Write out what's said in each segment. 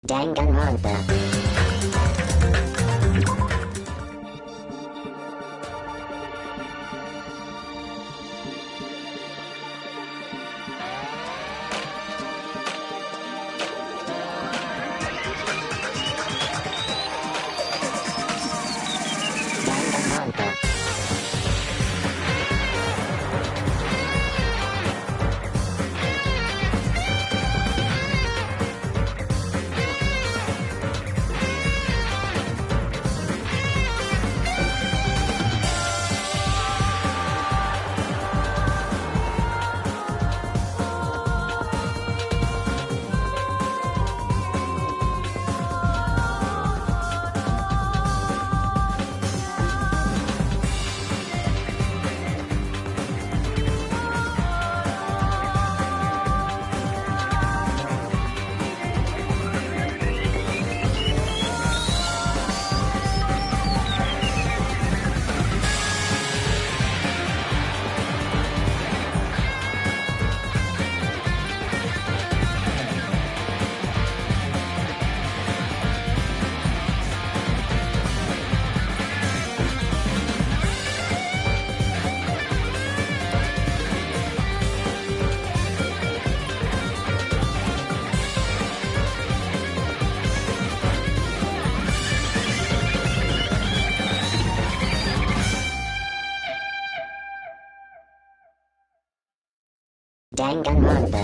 Danganronpa. Danganronpa.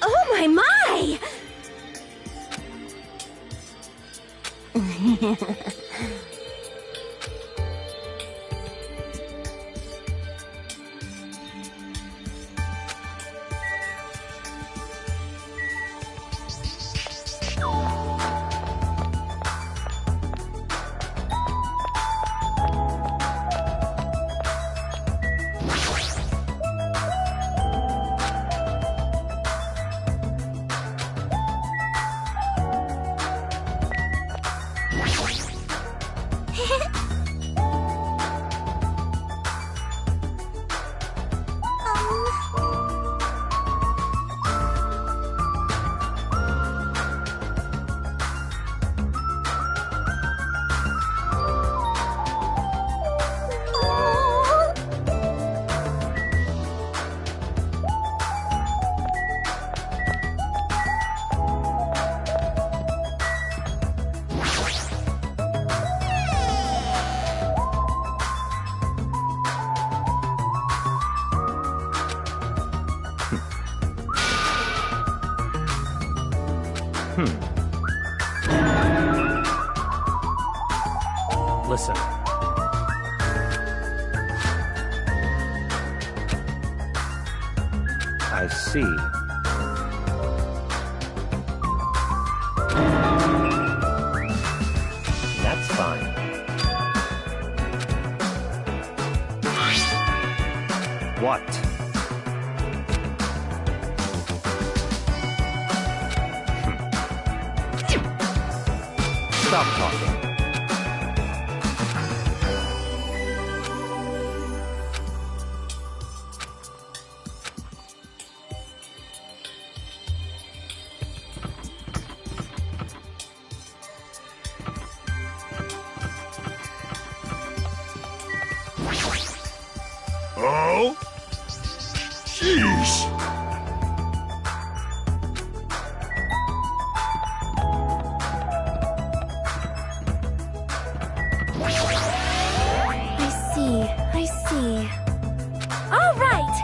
Oh my! Listen. I see. That's fine. What? Stop talking. Oh? Sheesh! I see. All right!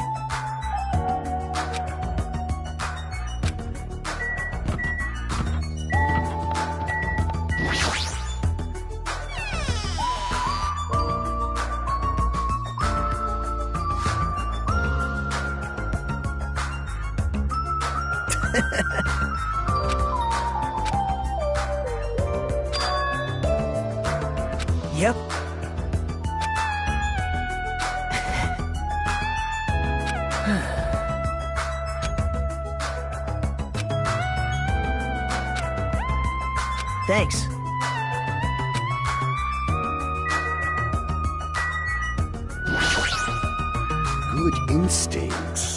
Yep. Thanks. Good instincts.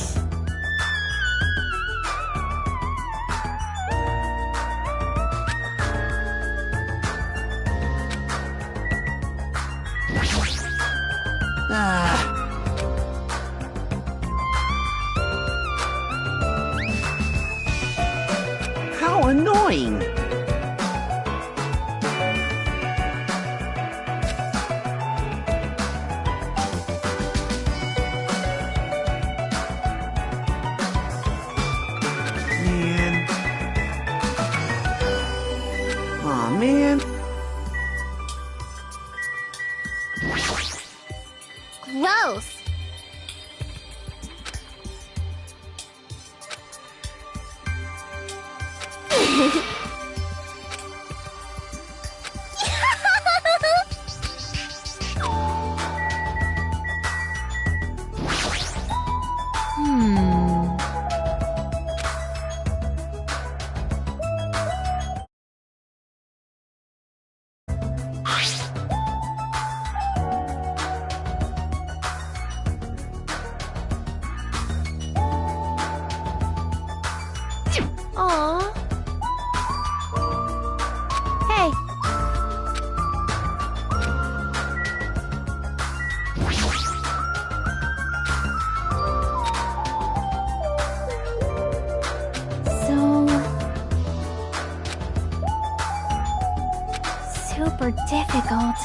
How annoying! Man. Aw, man. Gross! Aww. Hey. Super difficult.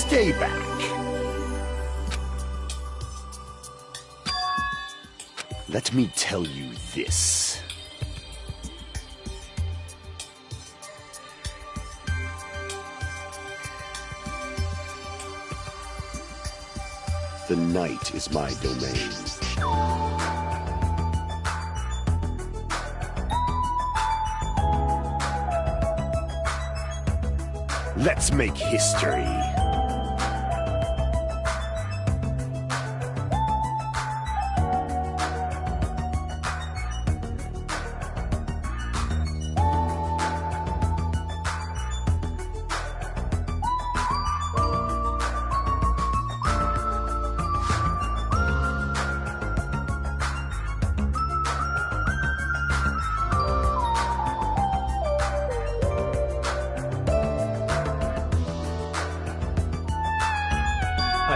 Stay back. Let me tell you this. The night is my domain. Let's make history.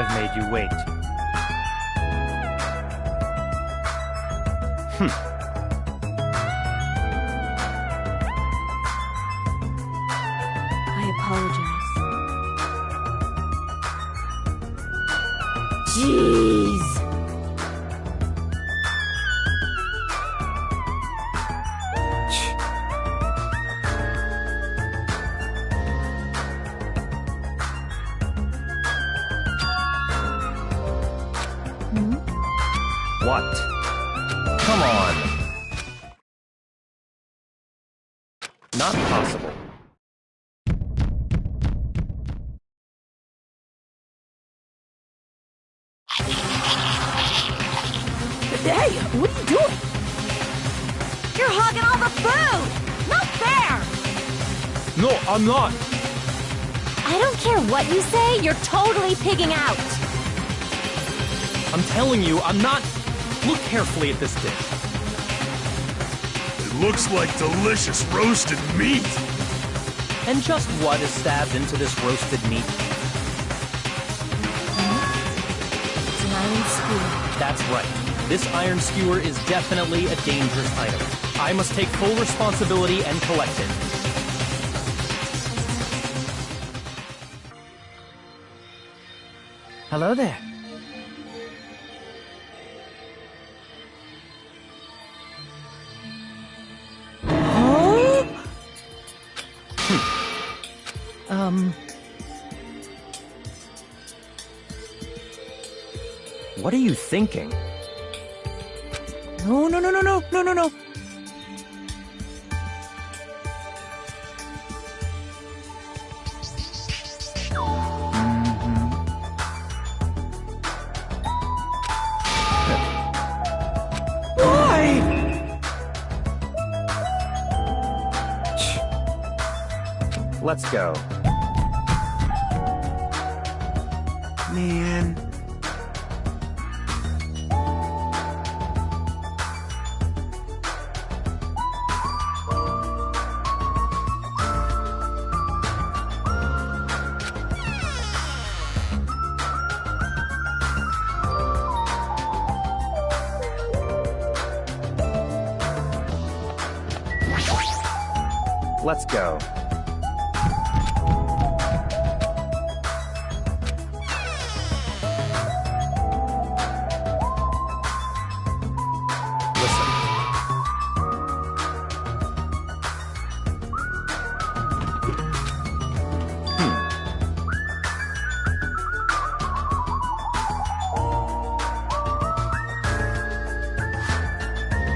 I've made you wait. I apologize. Jeez. What? Come on. Not possible. Hey, what are you doing? You're hogging all the food! Not fair! No, I'm not. I don't care what you say, you're totally pigging out. I'm telling you, I'm not. Look carefully at this dish. It looks like delicious roasted meat. And just what is stabbed into this roasted meat? It's an iron skewer. That's right. This iron skewer is definitely a dangerous item. I must take full responsibility and collect it. Hello there. What are you thinking? No. Let's go. Man. Let's go. Listen.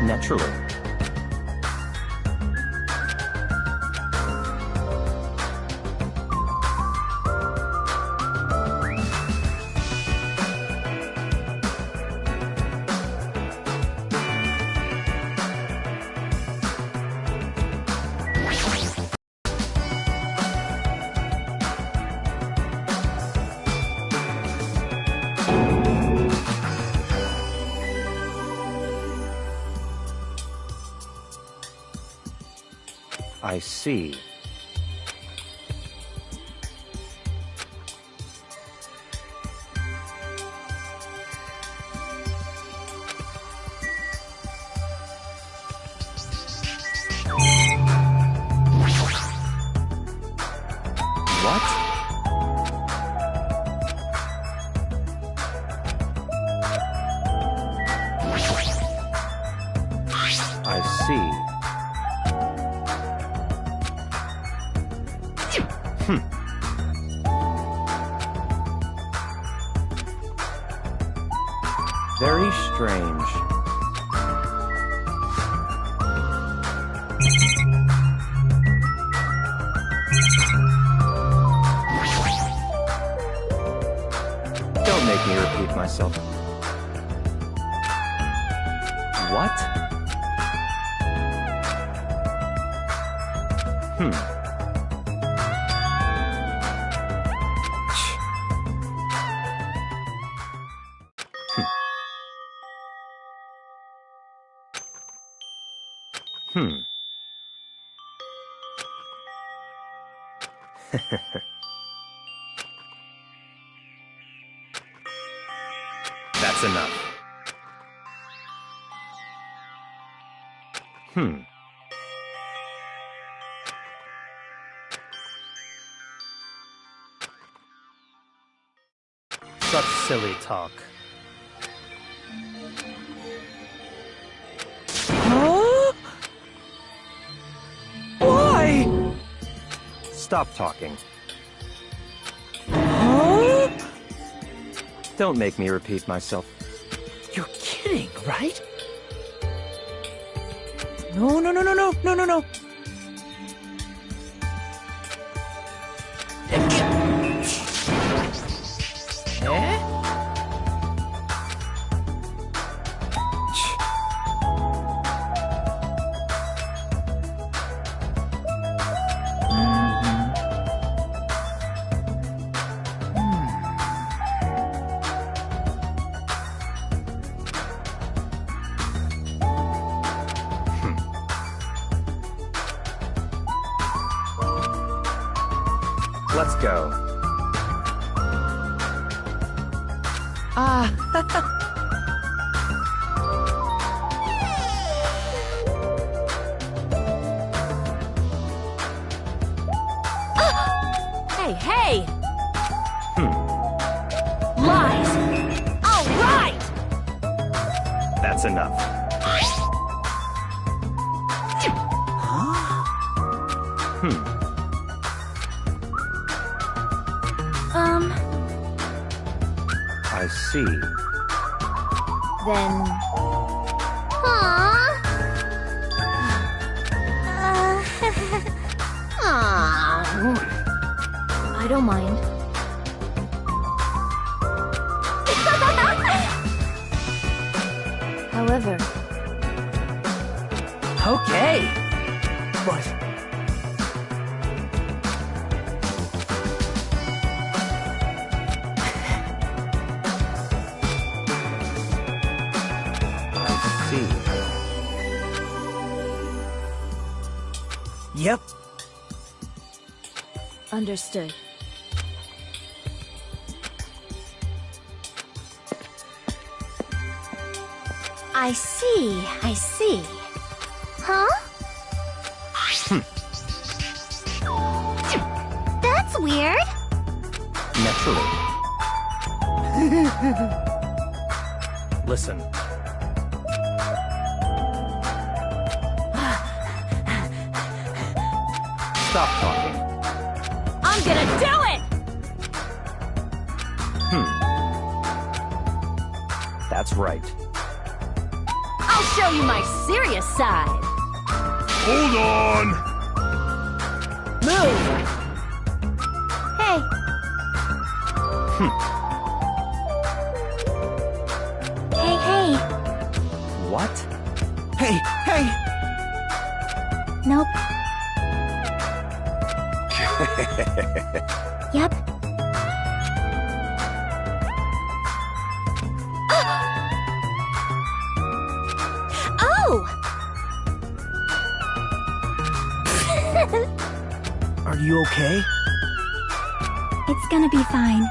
Naturally. I see. What? I see. Very strange. Don't make me repeat myself. What? That's enough. Such silly talk. Huh? Why? Stop talking. Huh? Don't make me repeat myself. You're kidding, right? No. Let's go. Hey! Lies! All right! That's enough. I see. Then... I don't mind. However... Okay. But I see. yep. Understood. I see. Huh? That's weird. Naturally. Listen. Stop talking. I'm gonna do it! That's right. I'll show you my serious side. Hold on! Move! Hey. Hey. What? Hey. Nope. Yep. Oh! Are you okay? It's gonna be fine.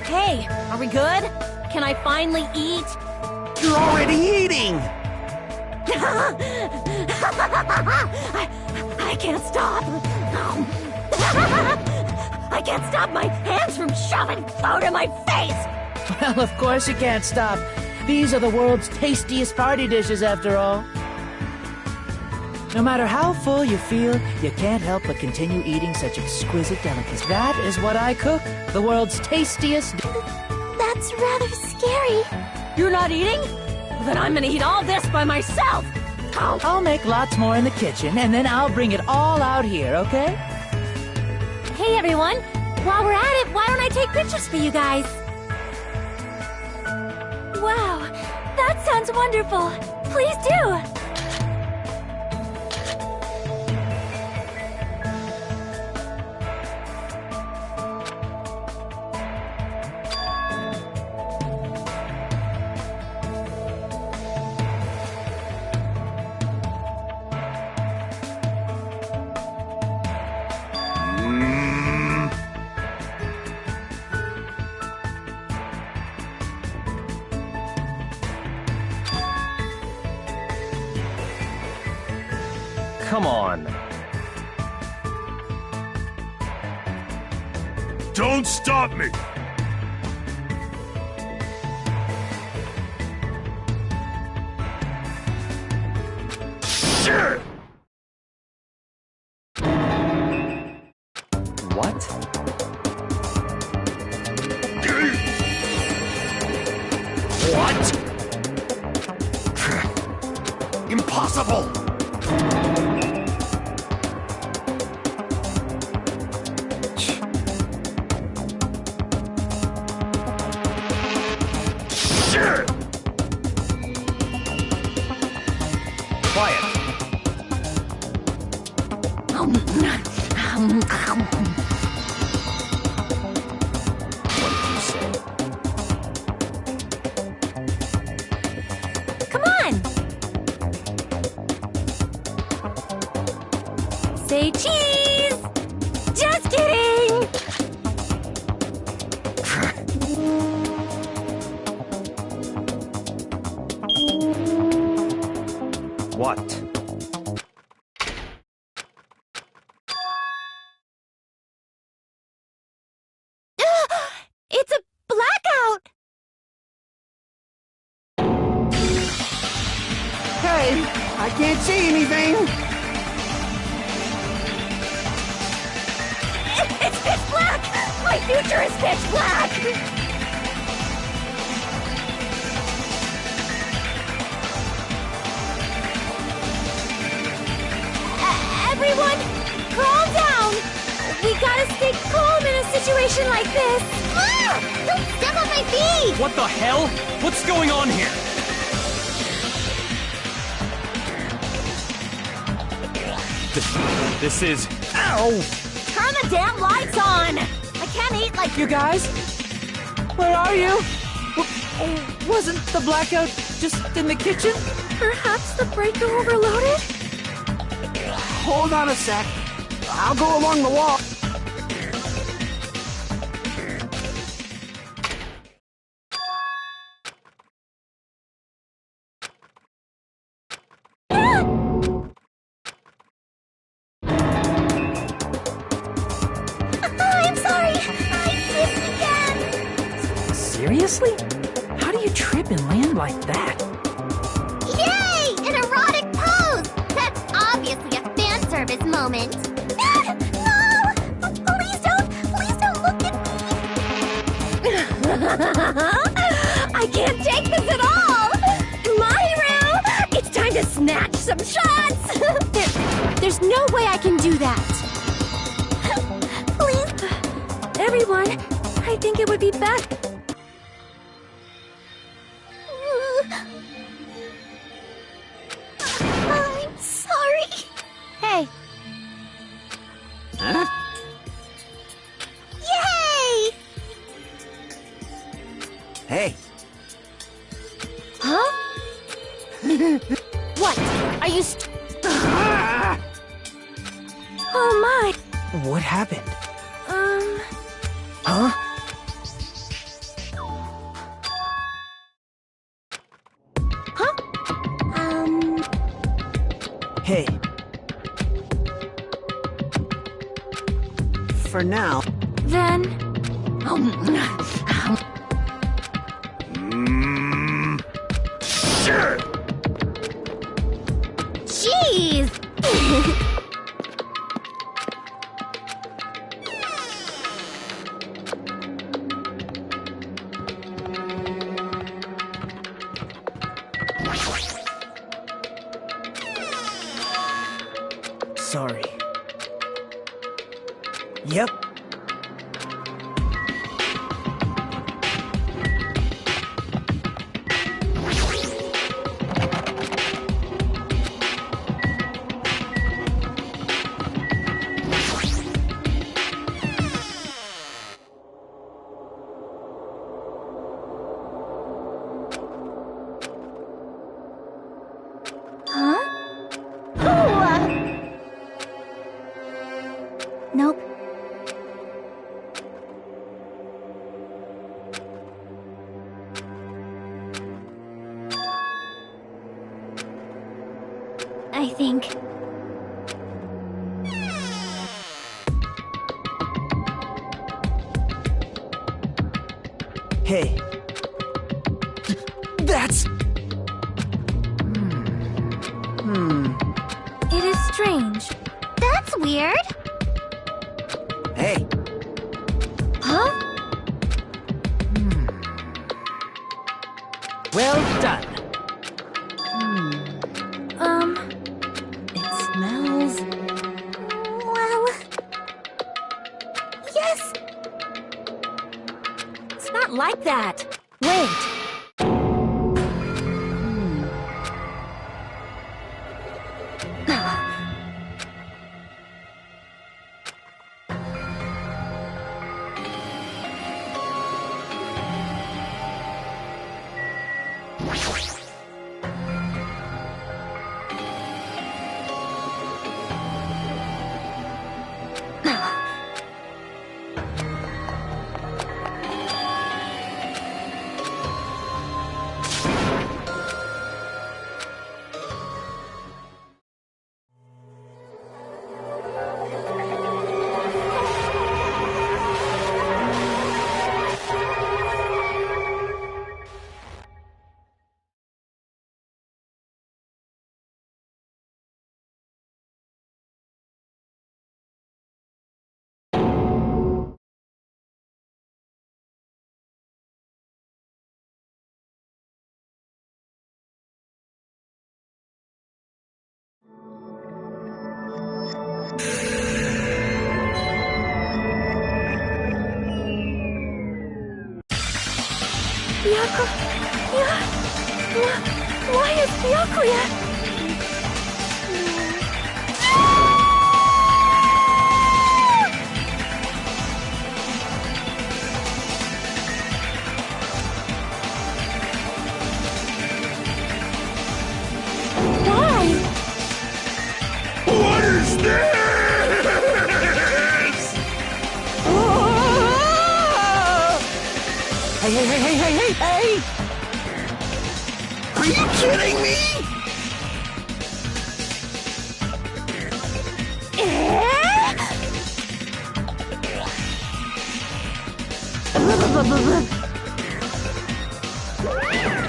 Hey, are we good? Can I finally eat? You're already eating! I can't stop. I can't stop my hands from shoving food in my face. Well, of course you can't stop. These are the world's tastiest party dishes, after all. No matter how full you feel, you can't help but continue eating such exquisite delicacies. That is what I cook, the world's tastiest. That's rather scary. You're not eating? Then I'm gonna eat all this by myself. I'll make lots more in the kitchen, and then I'll bring it all out here, okay? Hey everyone! While we're at it, why don't I take pictures for you guys? Wow, that sounds wonderful! Please do! Come on. Don't stop me! Shit! What? What? Impossible! Shit! Quiet. What did you say? Come on! Say cheese! Just kidding! What? It's a blackout! Hey, I can't see anything. It's pitch black! My future is pitch black! Everyone, calm down! We gotta stay calm in a situation like this! Ah! Don't step on my feet! What the hell? What's going on here? This is... Ow! Turn the damn lights on! I can't eat like You guys? Where are you? Wasn't the blackout just in the kitchen? Perhaps the breaker overloaded? Hold on a sec. I'll go along the wall. I'm sorry! I tripped again! Seriously? How do you trip and land like that? Yay! An erotic pose! That's obviously a fan service moment. No! Please don't look at me! I can't take this at all! Mahiru! It's time to snatch some shots! There's no way I can do that! Please! Everyone, I think it would be best. I'm sorry. Hey, Huh? Yay! Hey, huh? What? Are you Oh my! what happened? Huh? Hey. For now. Then... Shit! Jeez! Sorry. Yep, Hey. That's... It is strange. That's weird. Hey. Huh? Well done. It smells... Well... Yes. It's not like that. Wait. Why is Byakuya? What is this? Hey! Are you kidding me?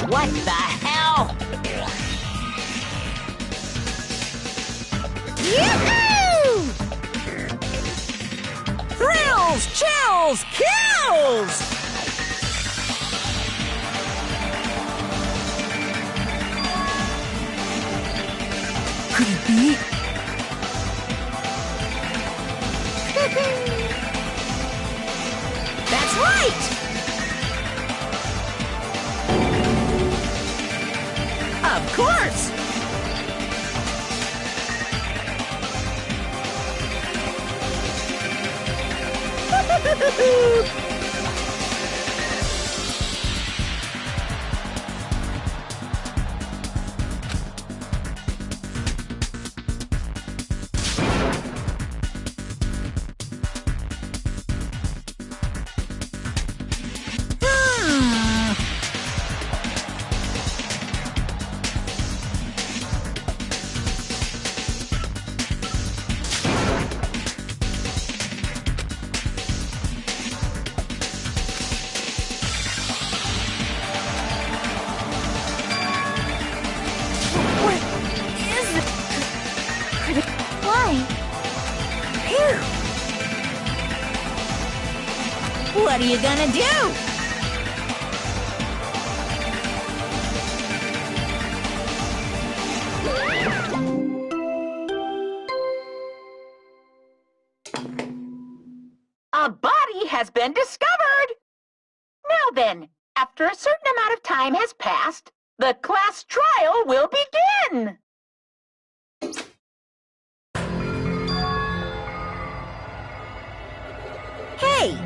What the hell? Yoo-hoo! Thrills, chills, kills! Could it be? That's right! Of course! What are you gonna do? A body has been discovered! Now then, after a certain amount of time has passed, the class trial will begin! Hey,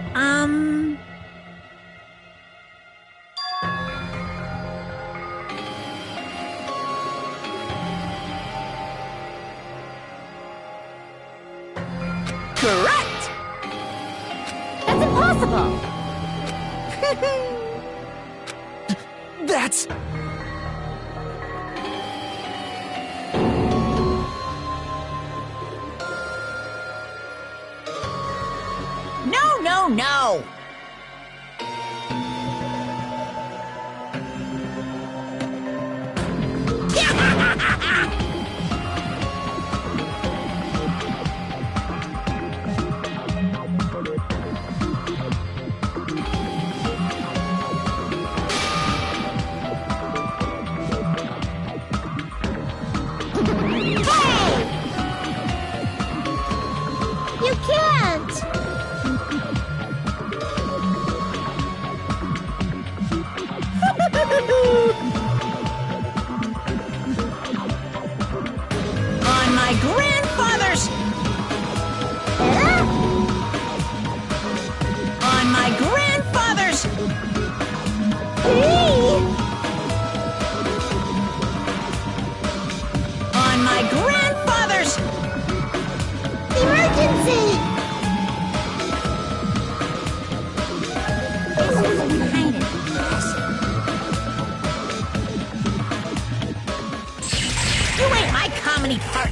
Correct! That's impossible! That's... No!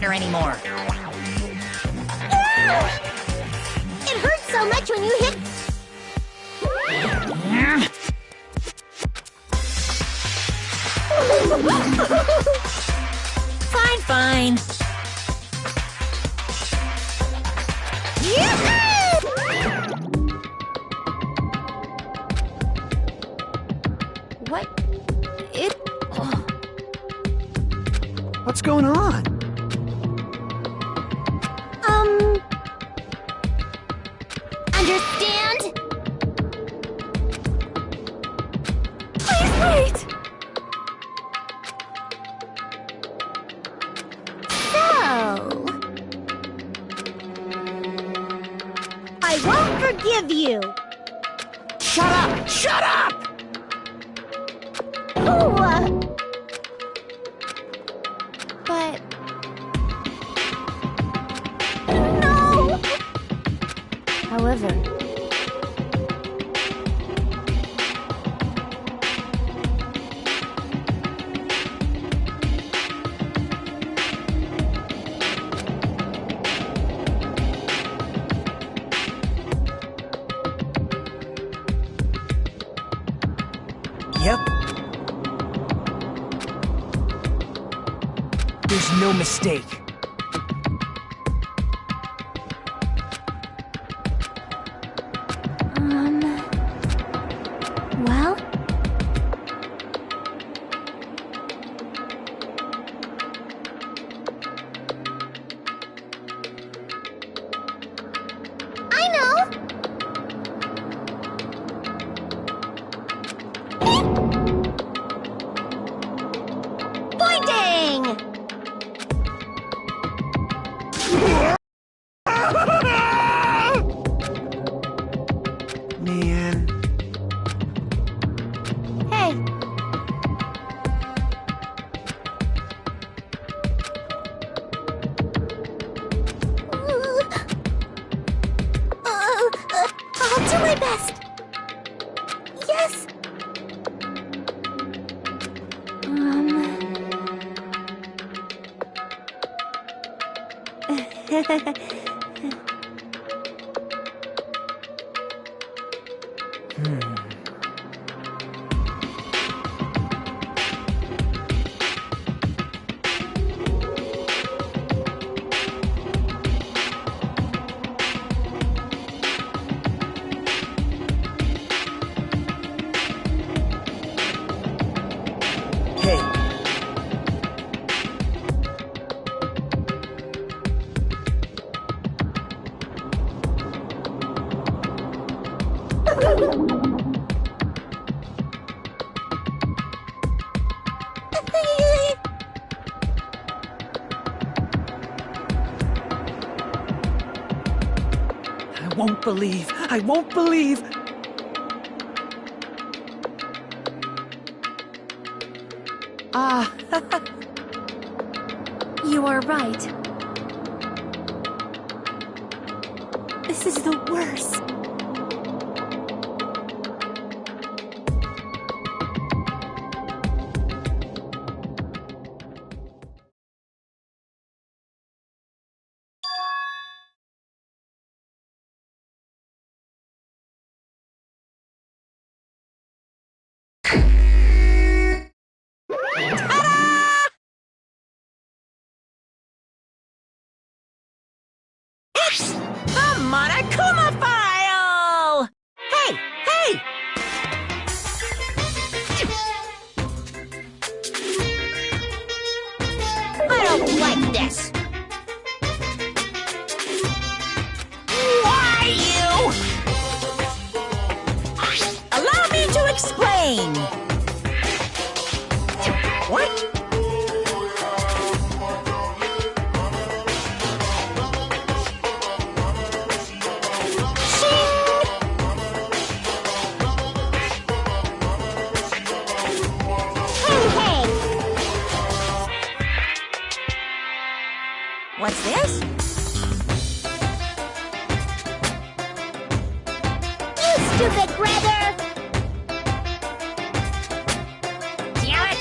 partner anymore. It hurts so much when you hit... Fine, fine. What? It... Oh. What's going on? Understand? Please wait! So... I won't forgive you. Shut up! Shut up! Ooh, But... no! However... Yep. There's no mistake. Well? I know! Pointing! Man. Hey, I'll do my best. Yes. Hey. I won't believe. Ah, you are right. This is the worst. The Monokuma file! Hey, hey! I don't like this. Why, you? Allow me to explain. What? What's this? You stupid brother! Damn it!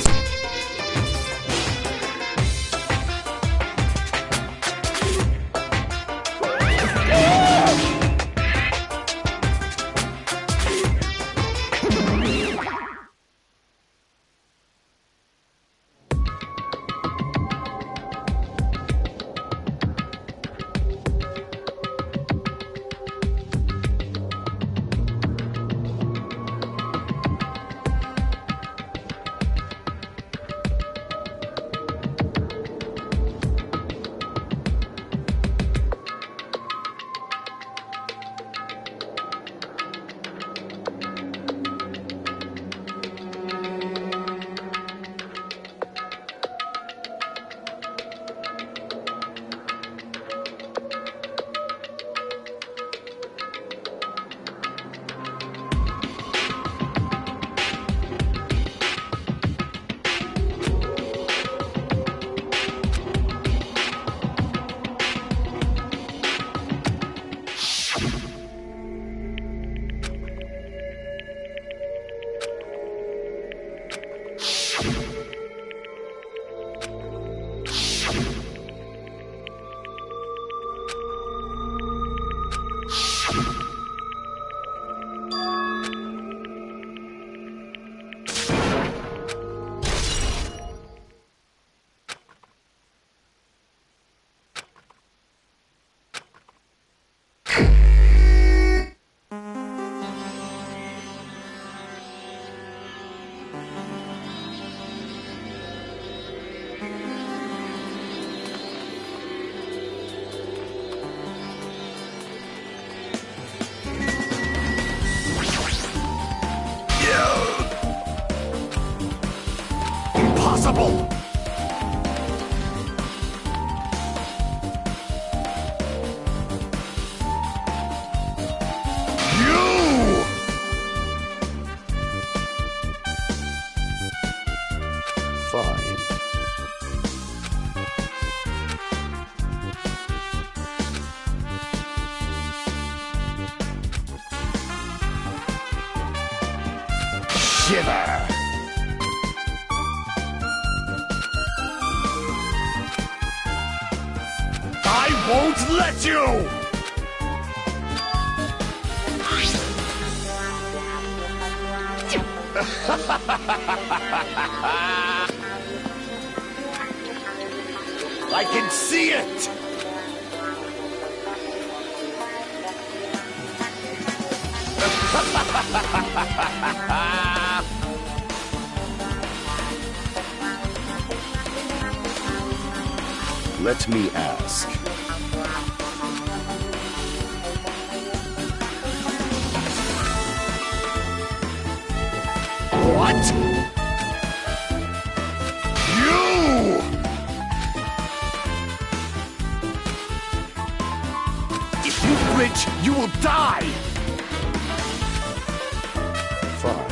trouble! You! Fine. Shiver! I won't let you! I can see it! Let me ask. What? You! If you flinch, you will die! Fine.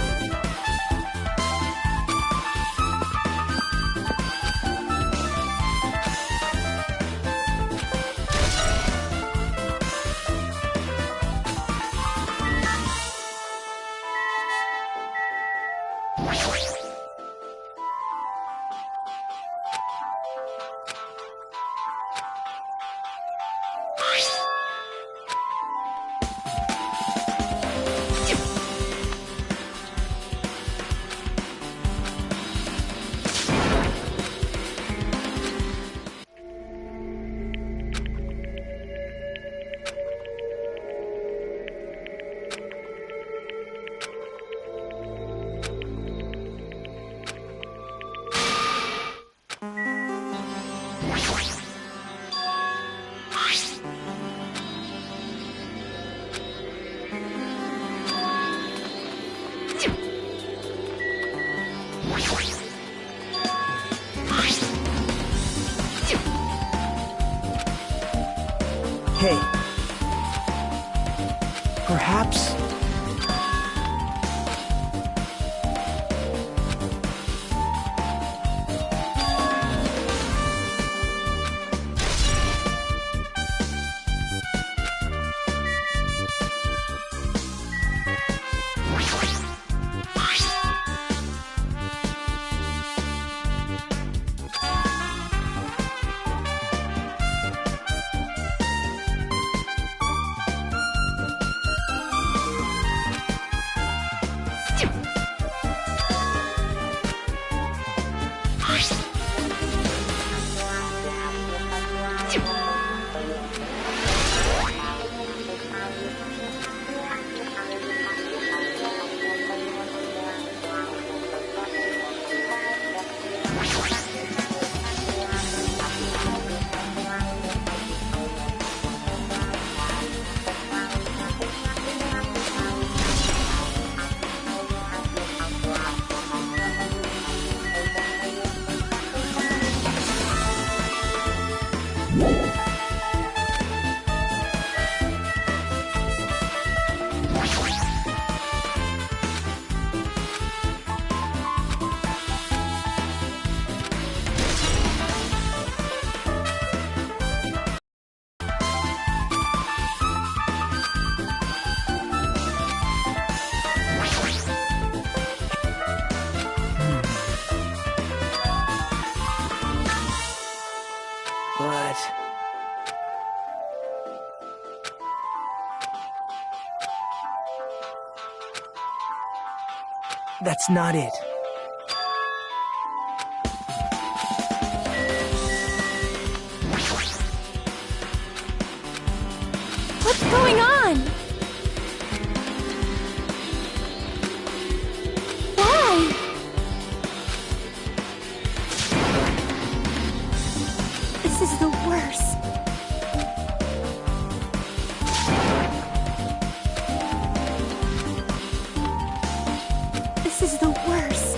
Hey. Perhaps... But... that's not it. What's going on? Why? This is the worst. This is the worst.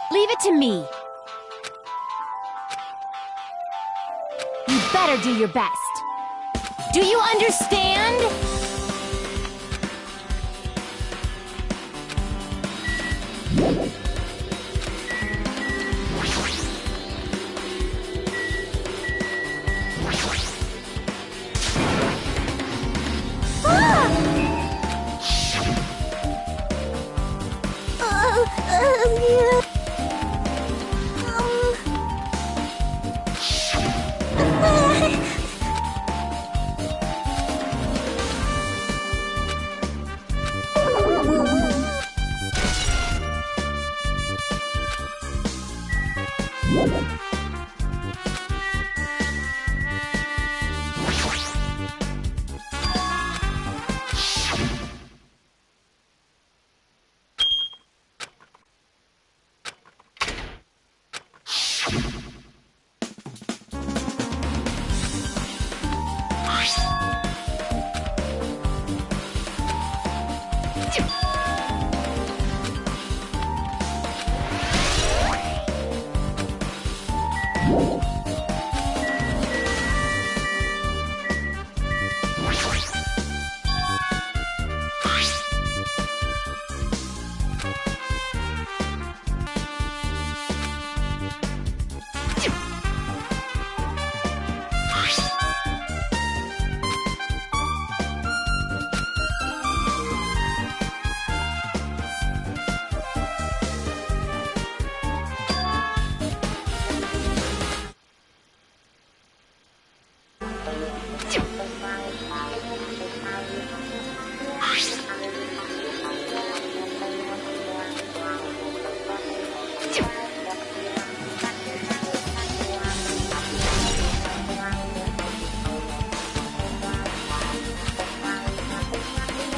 Leave it to me. You better do your best. Do you understand?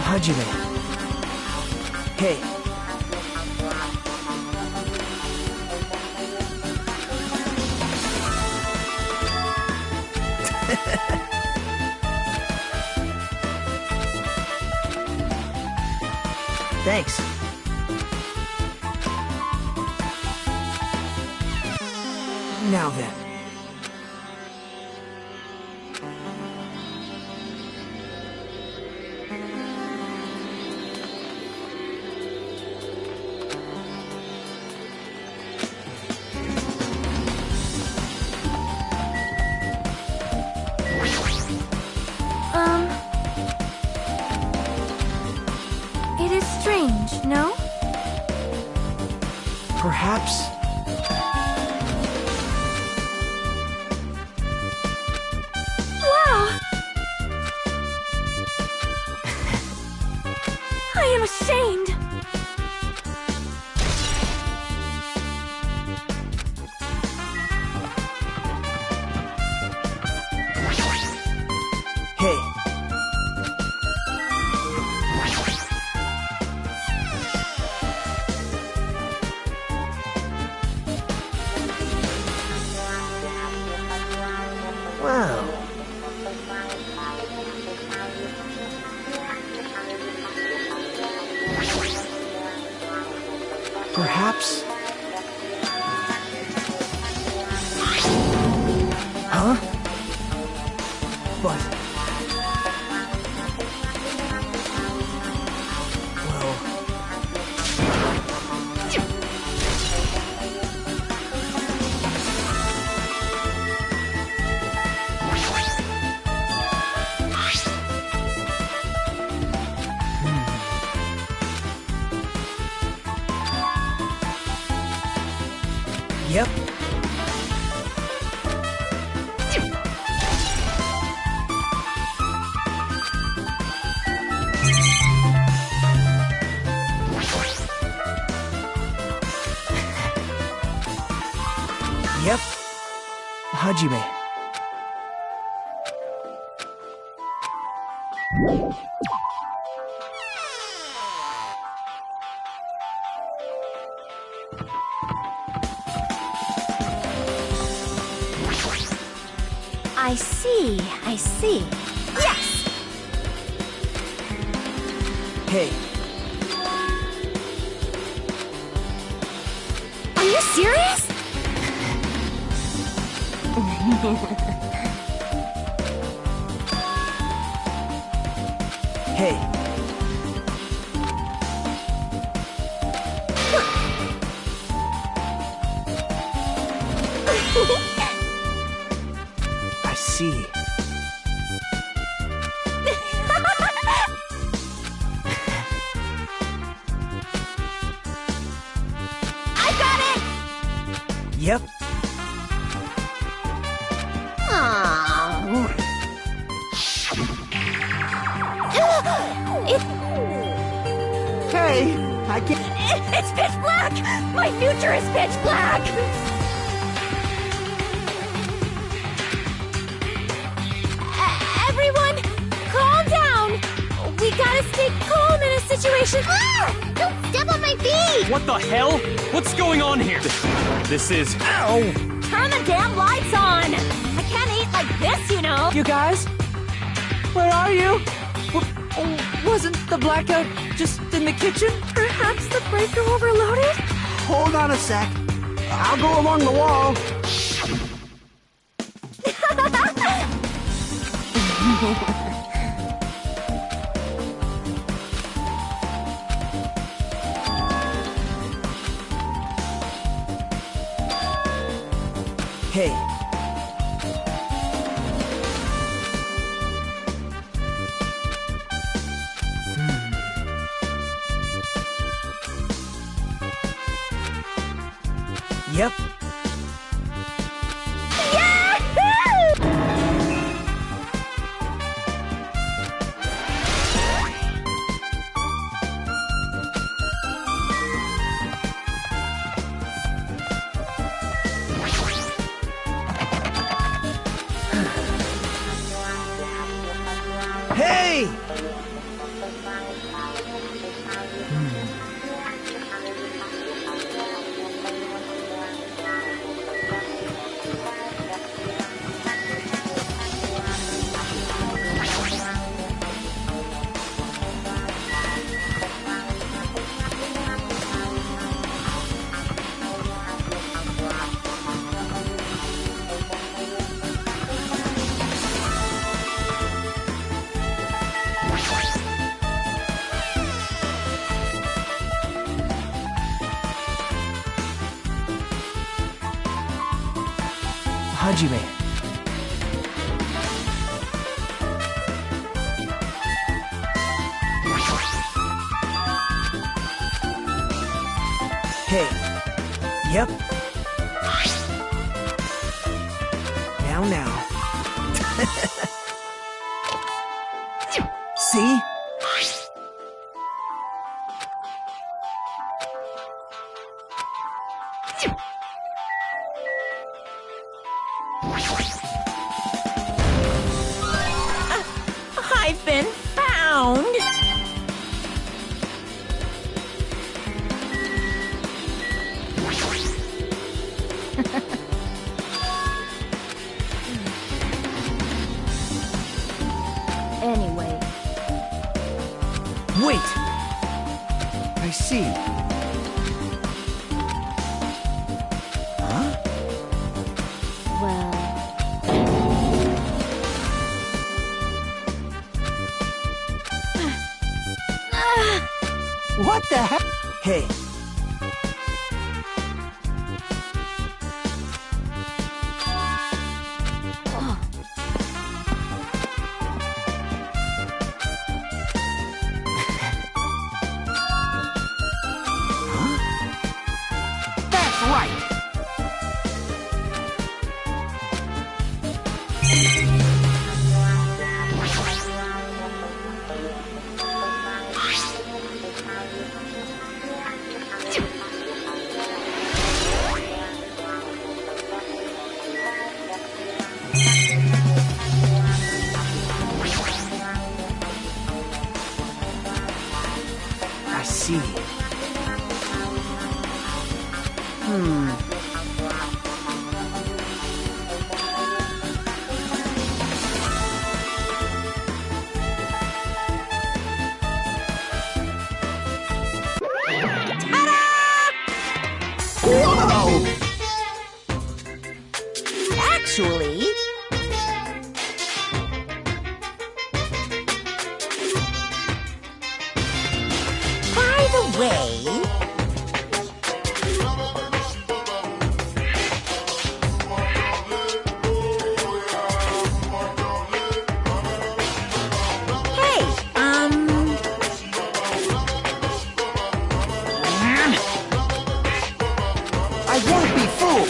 Hajime. Hey. Thanks. Now then. It is strange, no? Perhaps. Wow! I am ashamed. Hey. Wow. Perhaps. Huh? But. Well. Yep. Yep. Hajime. I see, I see. Yes! Hey. Are you you serious? Hey. I see. I got it! Yep. Hey, I can't. It's pitch black! My future is pitch black! Everyone, calm down! We gotta stay calm in a situation. Ah! Don't step on my feet! What the hell? What's going on here? This is... Ow! Turn the damn lights on! I can't eat like this, you know! You guys? Where are you? Wasn't the blackout just in the kitchen? Perhaps the breaker overloaded? Hold on a sec. I'll go along the wall. Hey. Yep. Hey! Hajime. Hey. Yep. Now. See? I've been found. Anyway. Wait. I see. Huh? Well... What the heck? Hey. That's right. I see. fool!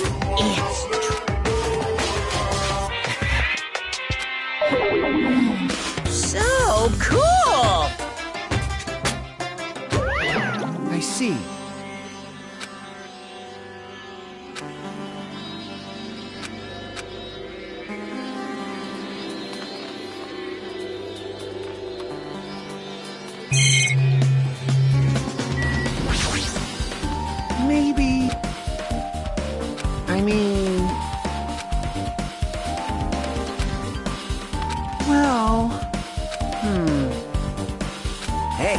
It's so cool! I see. Maybe... I mean... Well... Hey!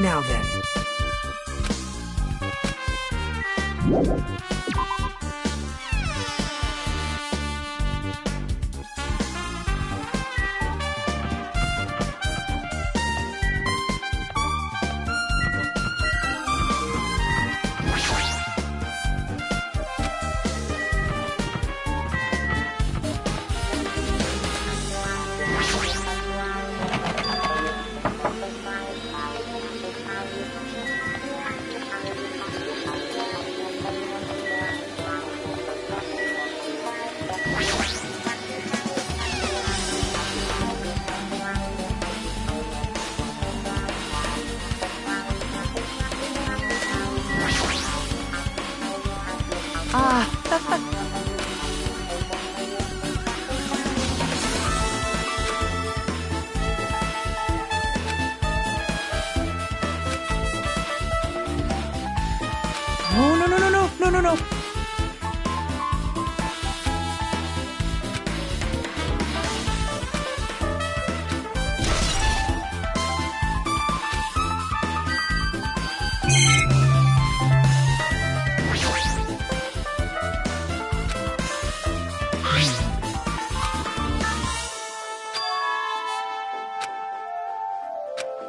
Now then. No.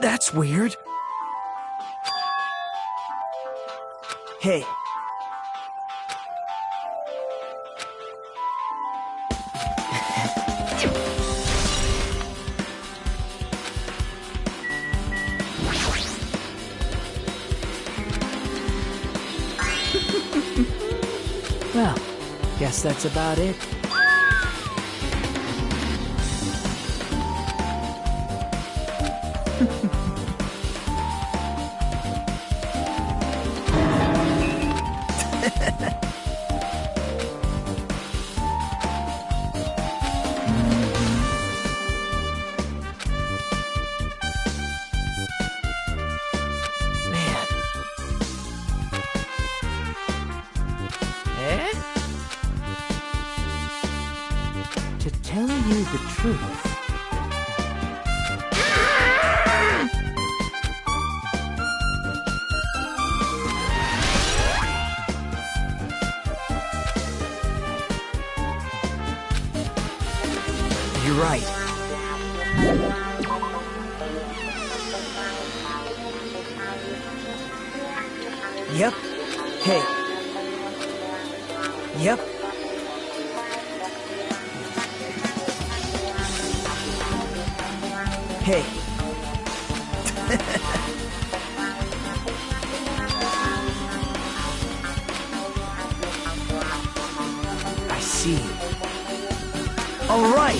That's weird. Hey. Well, guess that's about it. To tell you the truth... You're right. Yep. Hey. Yep. Hey. I see. All right.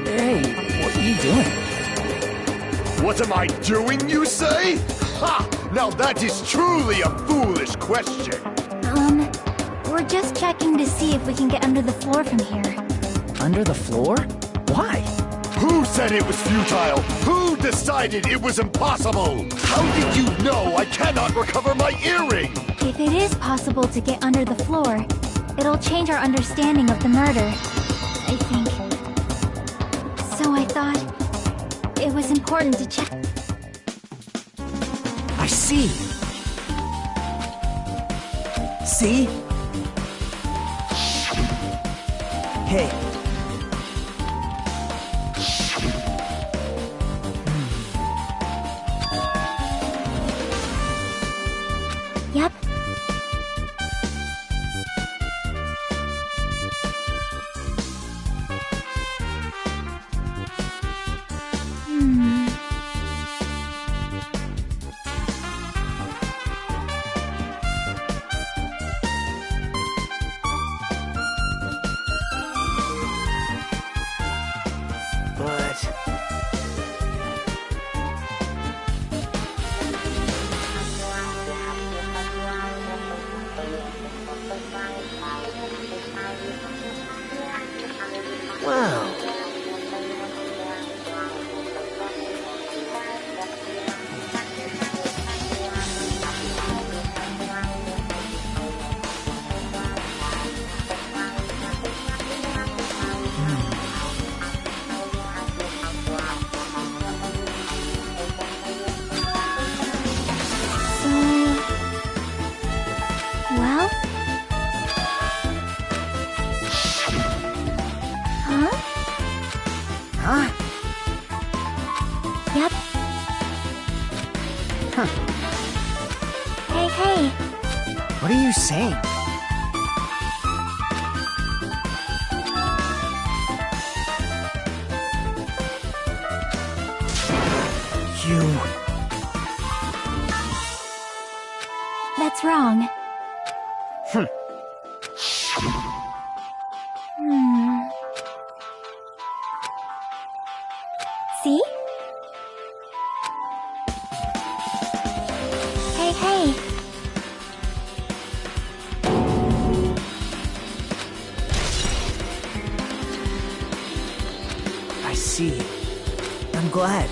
Hey, what are you doing? What am I doing, you say? Ha! Now that is truly a foolish question. We're just checking to see if we can get under the floor from here. Under the floor? Why? Who said it was futile? Who decided it was impossible? How did you know I cannot recover my earring? If it is possible to get under the floor, it'll change our understanding of the murder, I think. So I thought it was important to check. I see. See? Hey. Yep. Wow. Well? Huh? Huh? Yep. Huh. Hey, hey. What are you saying? You... That's wrong. Hmm. See? Hey, hey. I see. I'm glad.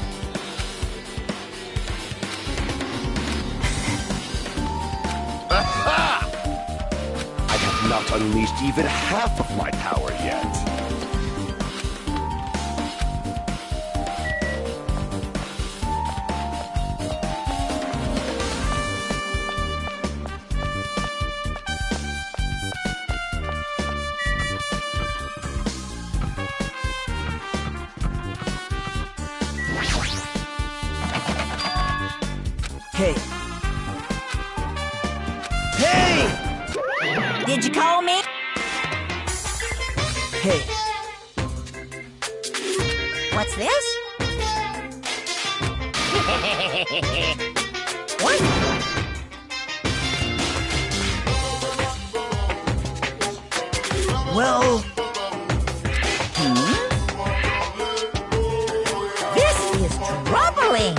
I have not unleashed even half of my power yet. Hey. Hey! Did you call me? Hey. What's this? What? Well... This is troubling.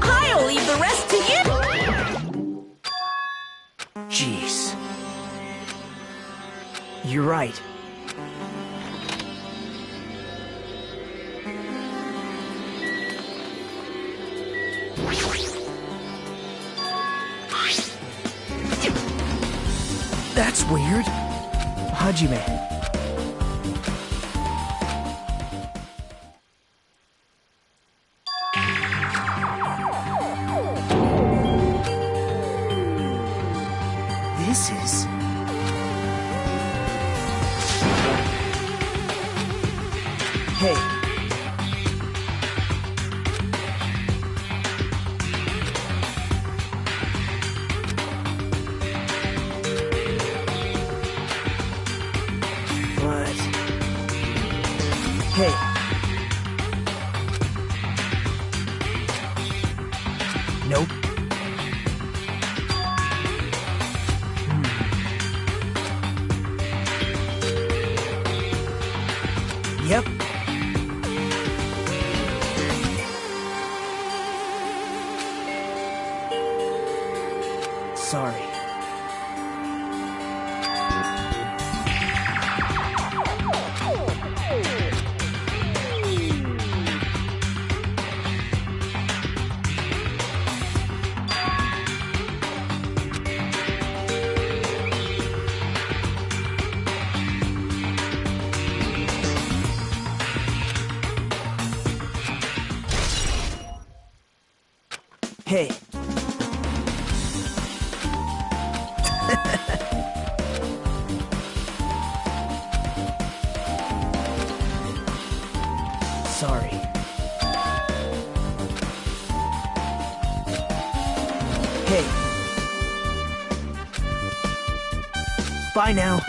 I'll leave the rest to you. Jeez. You're right. That's weird. Hajime. This is... Hey. What? Hey. Nope. Yep. Sorry. Hey. Sorry. Hey. Bye now.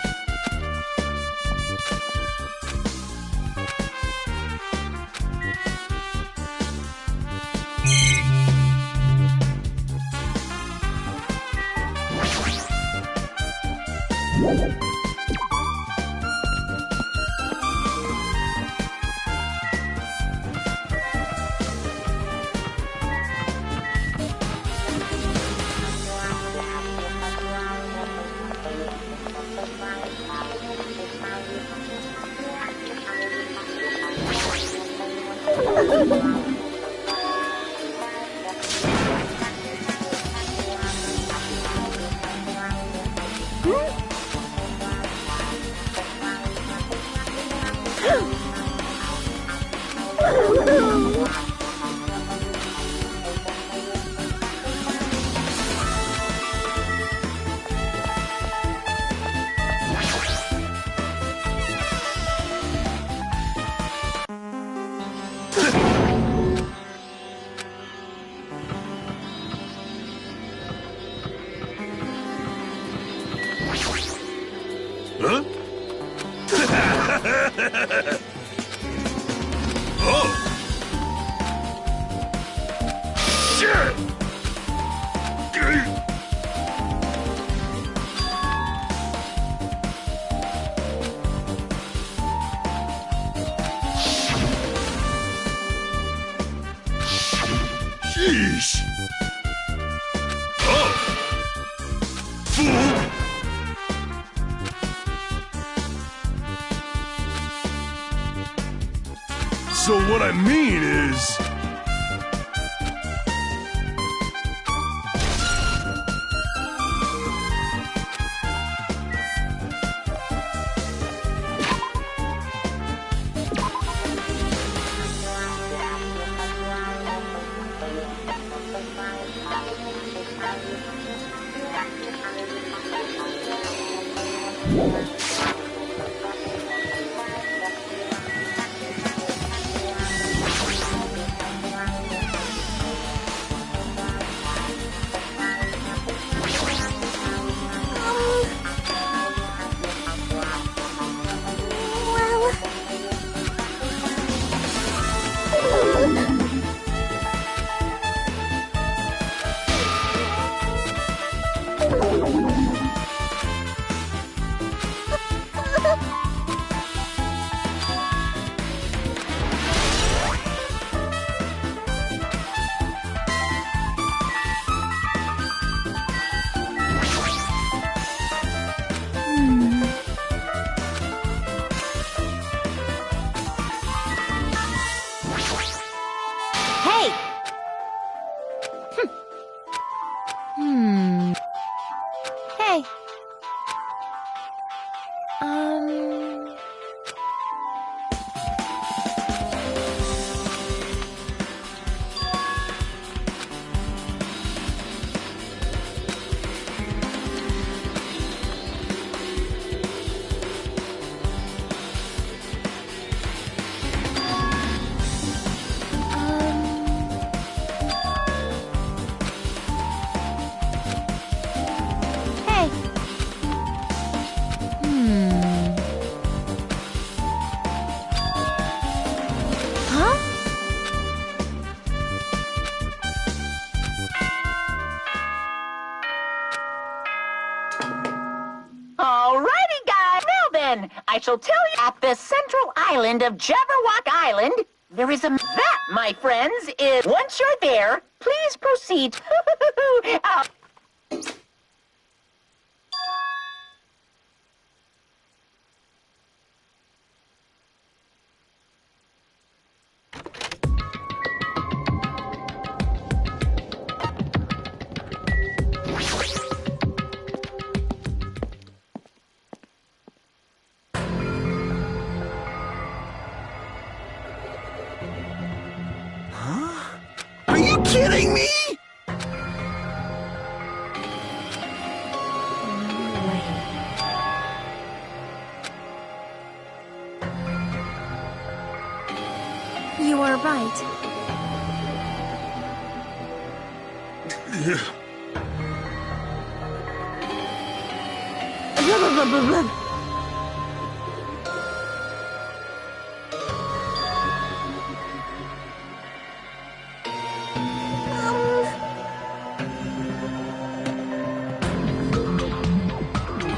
Oh! Sure! Sheesh! Oh! Fool! So what I mean is... Hey! Hey. Hey. Huh? Alrighty, guys. Now then, I shall tell you at the central island of Jabberwock Island, there is a... That, my friends, is... Once you're there, please proceed. Are you kidding me? You are right.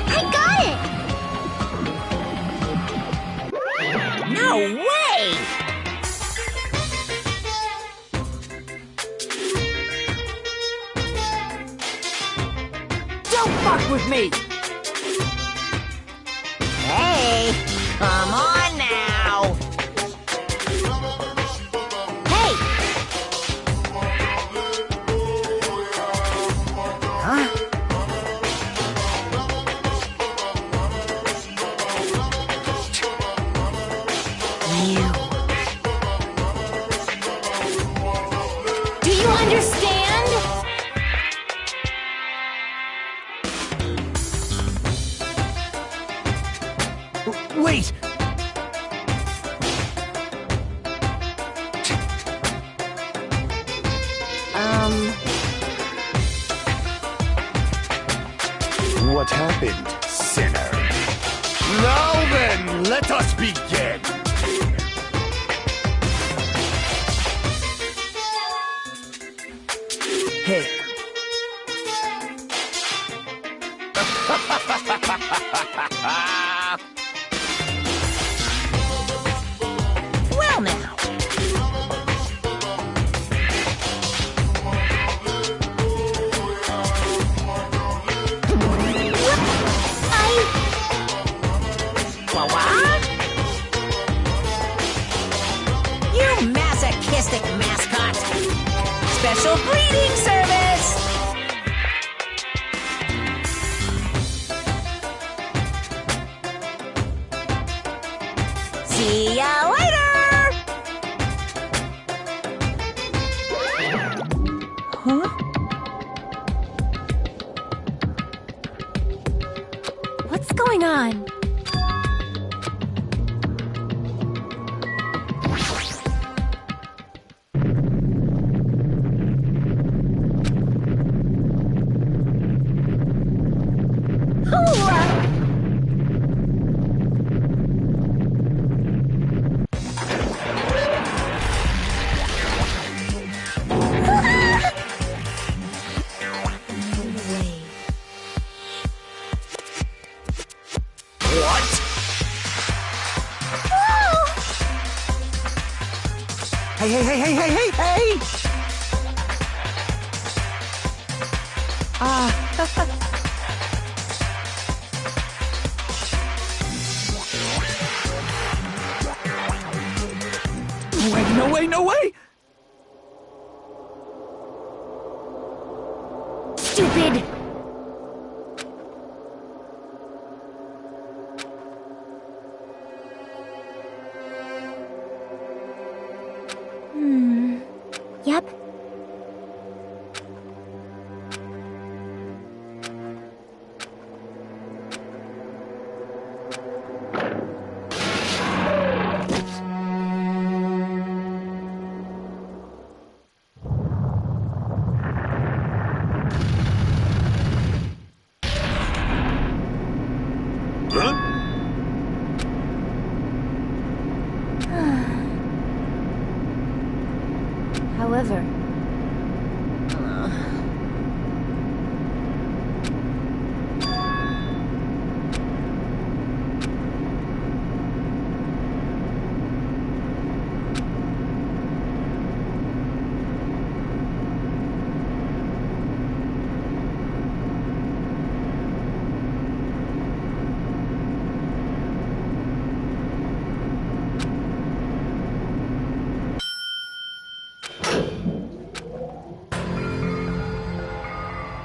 I got it! No way! Don't fuck with me! Hey, come on now! Hey! Huh? Do you understand? Wait! What happened, sinner? Now then, let us begin. Hey, Well now. What? You masochistic mascot! Special greeting service! See ya later! Huh? What's going on? What? Hey, hey, hey, hey, hey, hey, hey! Wait, no way, no way! Stupid! Yep. Huh? However...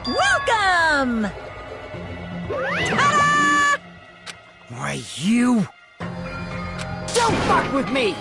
Welcome! Ta-da! Why, you... Don't fuck with me!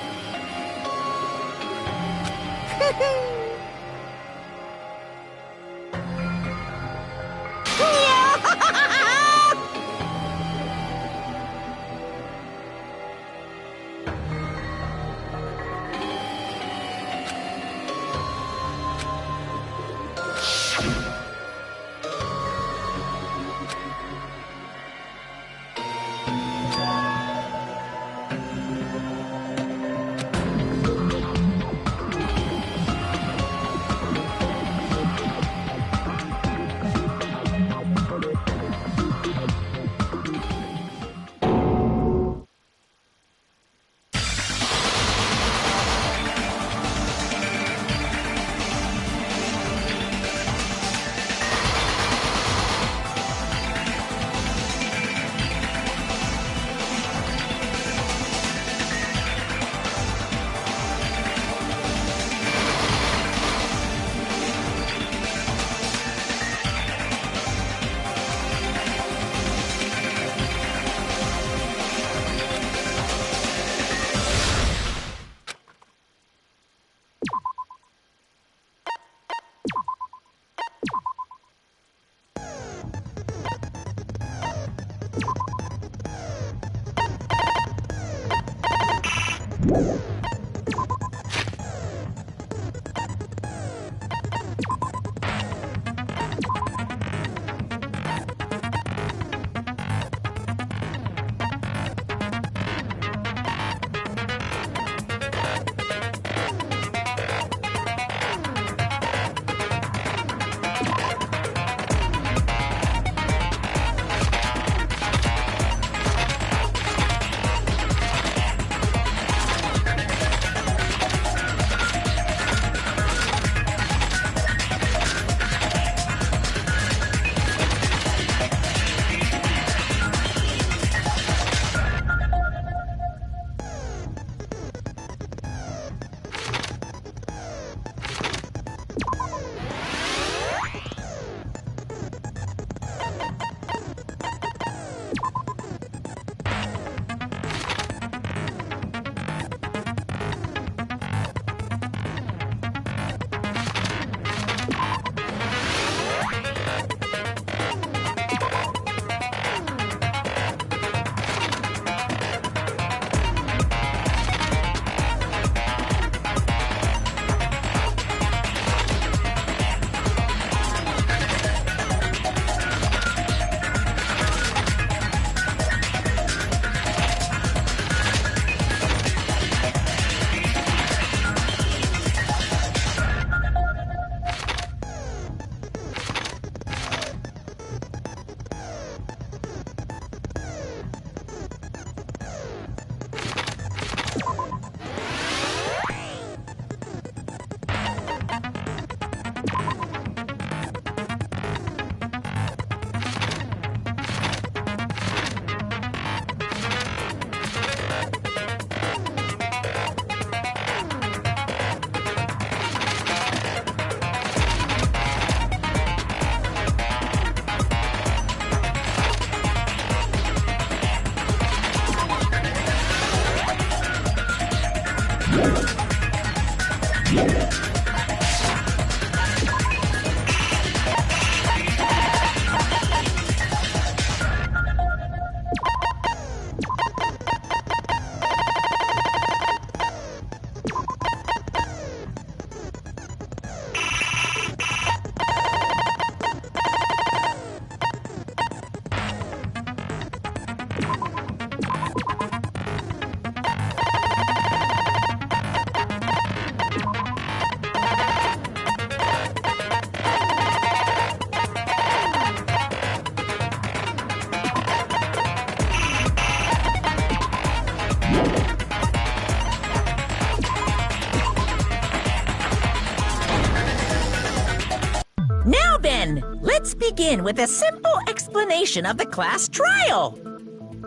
Now then, let's begin with a simple explanation of the class trial.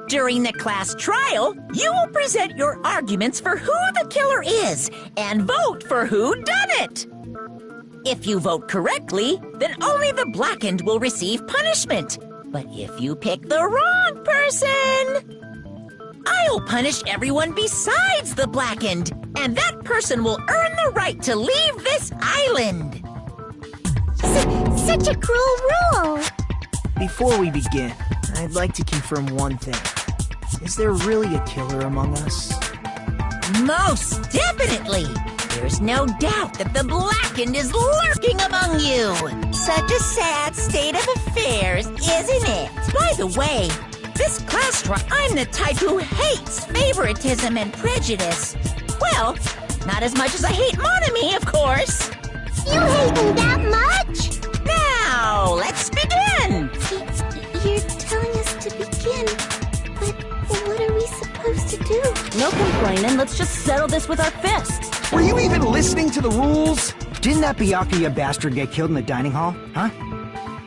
During the class trial, you will present your arguments for who the killer is and vote for who done it. If you vote correctly, then only the blackened will receive punishment. But if you pick the wrong person, I'll punish everyone besides the blackened, and that person will earn the right to leave this island. Such a cruel rule! Before we begin, I'd like to confirm one thing. Is there really a killer among us? Most definitely! There's no doubt that the blackened is lurking among you. Such a sad state of affairs, isn't it? By the way, this class trial, I'm the type who hates favoritism and prejudice. Well, not as much as I hate monogamy, of course. You hate me that much? Now, let's begin! You're telling us to begin, but what are we supposed to do? No complaining, let's just settle this with our fists. Were you even listening to the rules? Didn't that Byakuya bastard get killed in the dining hall? Huh?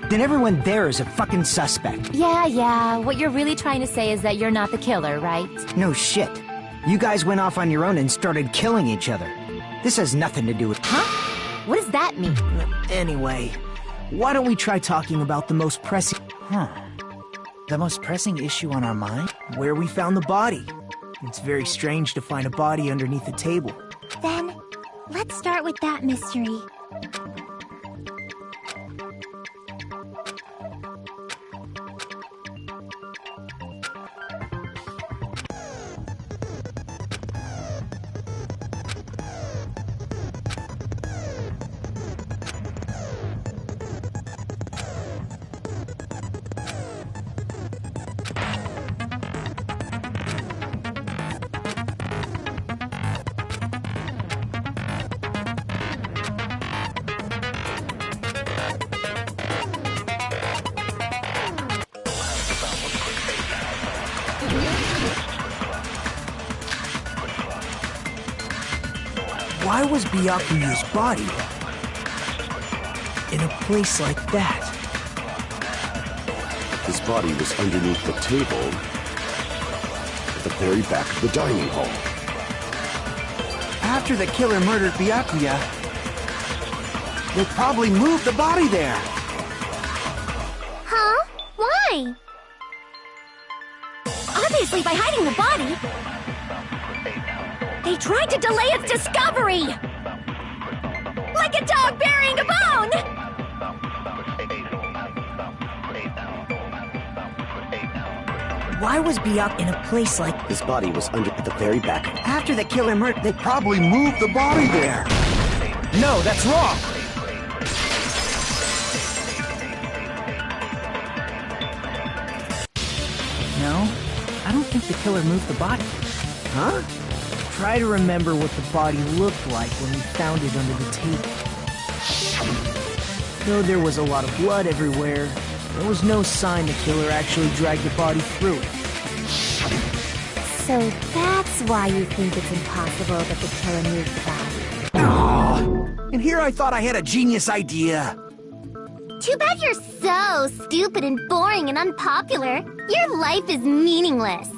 Then everyone there is a fucking suspect. Yeah, what you're really trying to say is that you're not the killer, right? No shit. You guys went off on your own and started killing each other. This has nothing to do with... Huh? What does that mean? Anyway, why don't we try talking about the most pressing... The most pressing issue on our mind? Where we found the body. It's very strange to find a body underneath a table. Then, let's start with that mystery. Why was Byakuya's body in a place like that? His body was underneath the table at the very back of the dining hall. After the killer murdered Byakuya, they probably moved the body there. Huh? Why? Obviously, by hiding the body, they tried to delay its discovery! Like a dog burying a bone! Why was Byakuya in a place like... His body was under at the very back. After the killer murdered, they probably moved the body there. No, that's wrong! No, I don't think the killer moved the body. Huh? Try to remember what the body looked like when we found it under the table. Though there was a lot of blood everywhere, there was no sign the killer actually dragged the body through it. So that's why you think it's impossible that the killer moved the body. Oh, and here I thought I had a genius idea. Too bad you're so stupid and boring and unpopular. Your life is meaningless.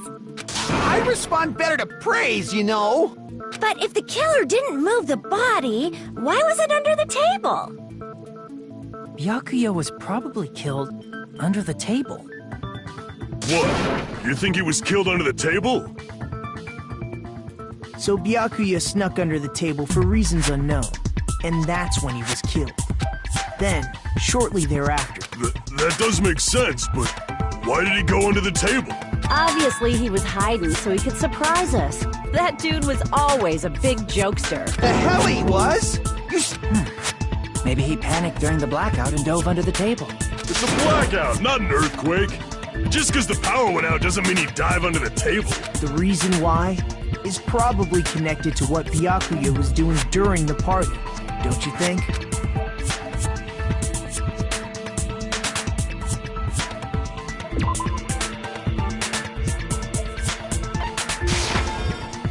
I respond better to praise, you know. But if the killer didn't move the body, why was it under the table? Byakuya was probably killed under the table. What? You think he was killed under the table? So Byakuya snuck under the table for reasons unknown, and that's when he was killed. Then, shortly thereafter... That does make sense, but why did he go under the table? Obviously, he was hiding so he could surprise us. That dude was always a big jokester. The hell he was? Maybe he panicked during the blackout and dove under the table. It's a blackout, not an earthquake. Just because the power went out doesn't mean he'd dive under the table. The reason why is probably connected to what Byakuya was doing during the party, don't you think?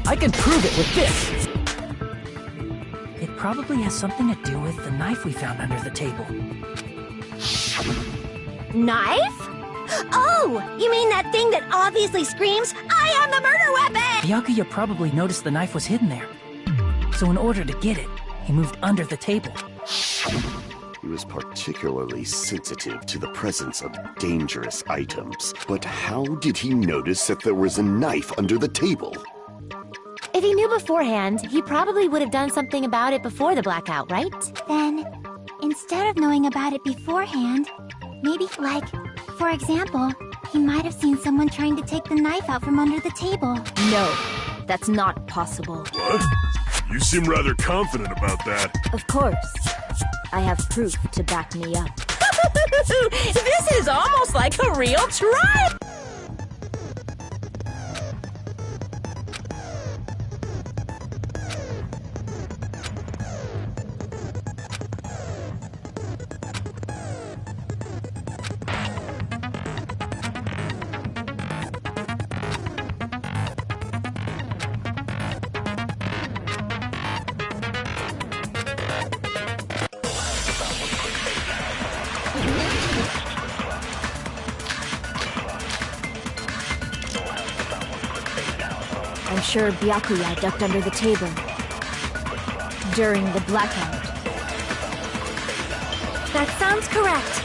I can prove it with this! It probably has something to do with the knife we found under the table. Knife? Oh, you mean that thing that obviously screams, "I am the murder weapon"? Byakuya probably noticed the knife was hidden there. So in order to get it, he moved under the table. He was particularly sensitive to the presence of dangerous items. But how did he notice that there was a knife under the table? If he knew beforehand, he probably would have done something about it before the blackout, right? Then, instead of knowing about it beforehand, maybe, like, for example, he might have seen someone trying to take the knife out from under the table. No, that's not possible. What? You seem rather confident about that. Of course. I have proof to back me up. This is almost like a real trial! I'm sure Byakuya ducked under the table during the blackout. That sounds correct.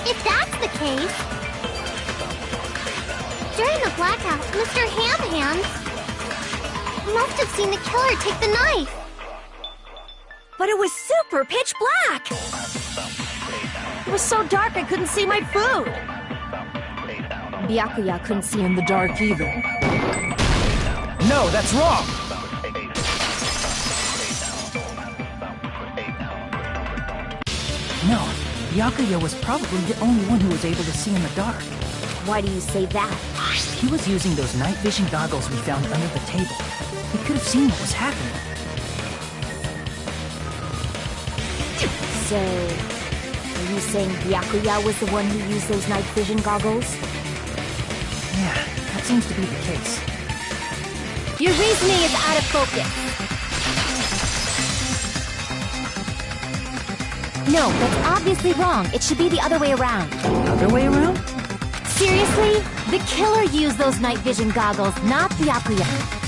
If that's the case, during the blackout, Mr. Ham must have seen the killer take the knife. But it was super pitch black! It was so dark I couldn't see my food! Byakuya couldn't see in the dark either. No, that's wrong! No, Byakuya was probably the only one who was able to see in the dark. Why do you say that? He was using those night vision goggles we found under the table. He could have seen what was happening. So, are you saying Byakuya was the one who used those night vision goggles? Yeah, that seems to be the case. Your reasoning is out of focus. No, that's obviously wrong. It should be the other way around. Other way around? Seriously? The killer used those night vision goggles, not Byakuya.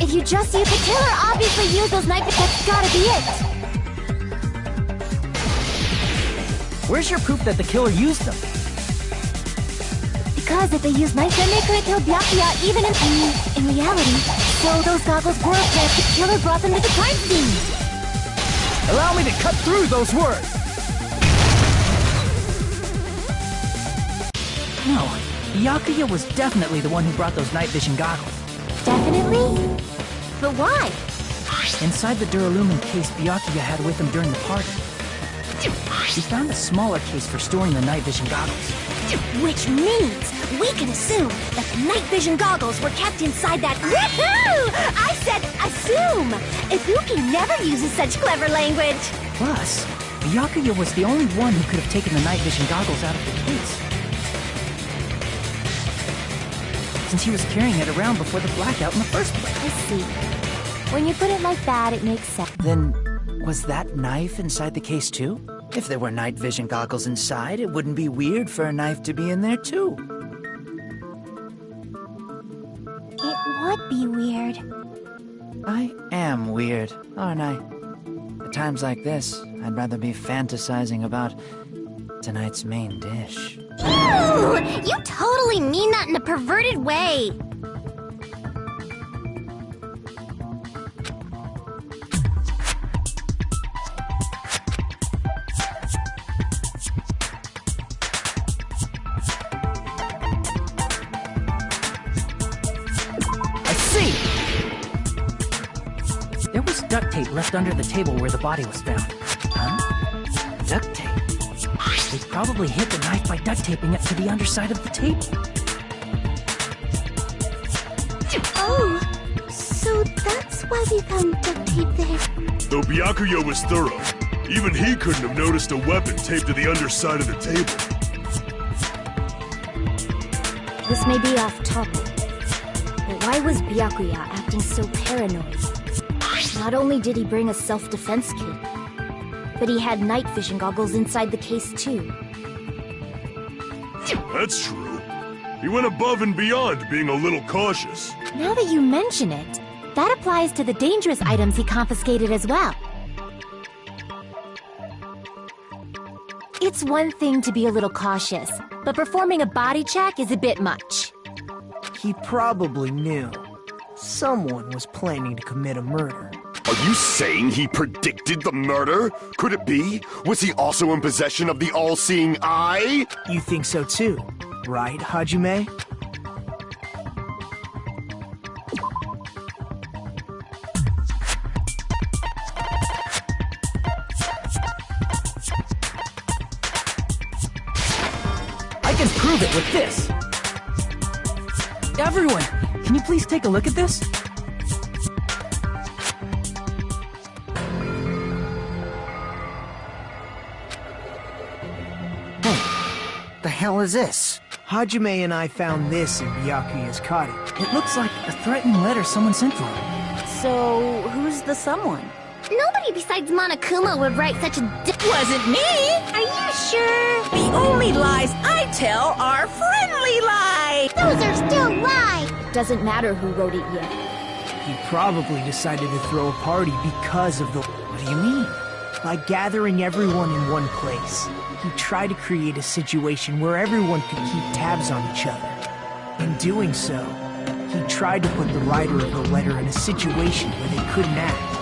If you just use the killer, obviously used those night. That's gotta be it. Where's your proof that the killer used them? Because if they used night, then they couldn't kill Byakuya even in reality. So those goggles were a plant. The killer brought them to the crime scene. Allow me to cut through those words! No, Byakuya was definitely the one who brought those night vision goggles. Definitely? But why? Inside the Duralumin case Byakuya had with him during the party, he found a smaller case for storing the night vision goggles. Which means we can assume that the night vision goggles were kept inside that. Woohoo! I said assume! Ibuki never uses such clever language. Plus, Byakuya was the only one who could have taken the night vision goggles out of the case, since he was carrying it around before the blackout in the first place. I see. When you put it like that, it makes sense. Then, was that knife inside the case too? If there were night vision goggles inside, it wouldn't be weird for a knife to be in there too. It would be weird. I am weird, aren't I? At times like this, I'd rather be fantasizing about tonight's main dish. Ew! You totally mean that in a perverted way. I see! There was duct tape left under the table where the body was found. Huh? Duct tape? They probably hid the knife by duct taping it to the underside of the table. Oh, so that's why we found duct tape there. Though Byakuya was thorough, even he couldn't have noticed a weapon taped to the underside of the table. This may be off topic, but why was Byakuya acting so paranoid? Not only did he bring a self-defense kit, but he had night vision goggles inside the case too. That's true. He went above and beyond being a little cautious. Now that you mention it, that applies to the dangerous items he confiscated as well. It's one thing to be a little cautious, but performing a body check is a bit much. He probably knew someone was planning to commit a murder. Are you saying he predicted the murder? Could it be? Was he also in possession of the all-seeing eye? You think so too, right, Hajime? I can prove it with this! Everyone, can you please take a look at this? The hell is this? Hajime and I found this in Byakuya's cottage. It looks like a threatening letter someone sent for him. So, who's the someone? Nobody besides Monokuma would write such a Wasn't me! Are you sure? The only lies I tell are friendly lies! Those are still lies! Doesn't matter who wrote it yet. He probably decided to throw a party because of the... What do you mean? By gathering everyone in one place, he tried to create a situation where everyone could keep tabs on each other. In doing so, he tried to put the writer of the letter in a situation where they couldn't act.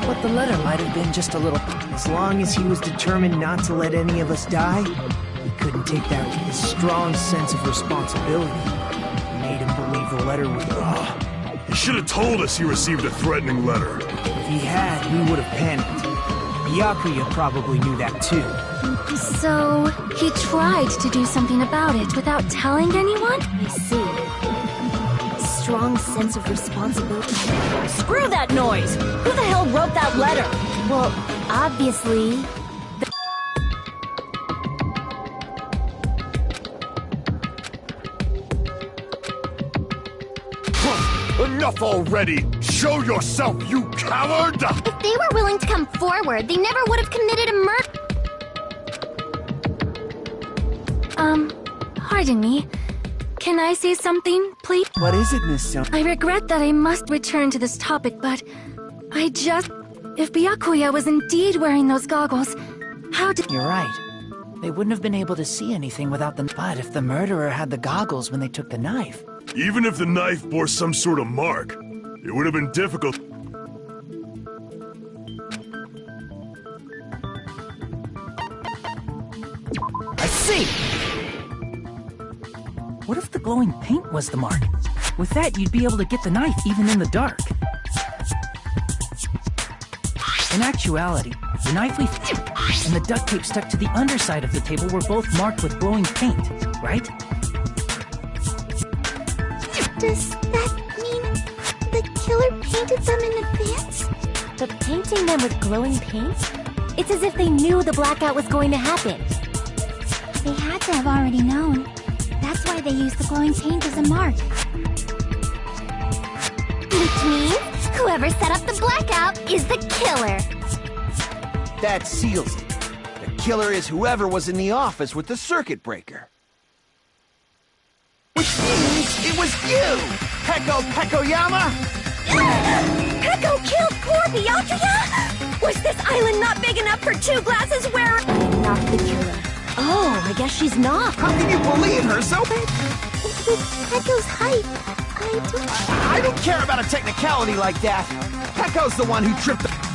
But the letter might have been just a little... As long as he was determined not to let any of us die, he couldn't take that with his strong sense of responsibility. It made him believe the letter was... He should have told us he received a threatening letter. If he had, we would have panicked. Byakuya probably knew that too. So, he tried to do something about it without telling anyone? I see. Strong sense of responsibility. Screw that noise! Who the hell wrote that letter? Well, obviously... Enough already! Show yourself, you coward! If they were willing to come forward, they never would have committed a murder. Pardon me. Can I say something, please? What is it, Miss Son? I regret that I must return to this topic, but I just... If Byakuya was indeed wearing those goggles, how did... You're right. They wouldn't have been able to see anything without them. But if the murderer had the goggles when they took the knife... Even if the knife bore some sort of mark, it would have been difficult. I see! What if the glowing paint was the mark? With that, you'd be able to get the knife even in the dark. In actuality, the knife we and the duct tape stuck to the underside of the table were both marked with glowing paint, right? Does that mean the killer painted them in advance? But painting them with glowing paint? It's as if they knew the blackout was going to happen. They had to have already known. That's why they used the glowing paint as a mark. Which means whoever set up the blackout is the killer. That seals it. The killer is whoever was in the office with the circuit breaker. Which means it was you, Peko Pekoyama! is this island not big enough for 2 glasses where... I'm not the killer. Oh, I guess she's not. How can you believe her so... With Pecco's height, I don't care about a technicality like that. Pecco's the one who tripped the...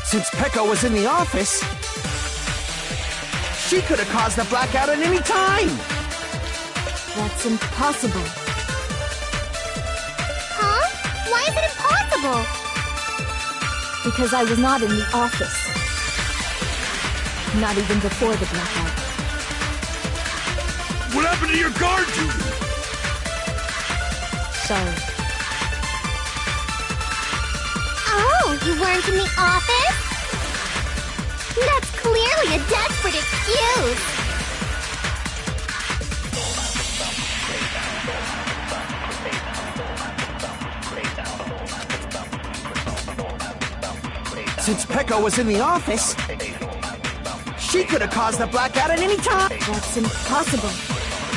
Since Pecco was in the office, she could have caused a blackout at any time! That's impossible. Huh? Why is it impossible? Because I was not in the office. Not even before the blackout. What happened to your guard duty? Sorry. Oh, you weren't in the office? That's clearly a desperate excuse. Since Pecco was in the office, she could have caused a blackout at any time! That's impossible.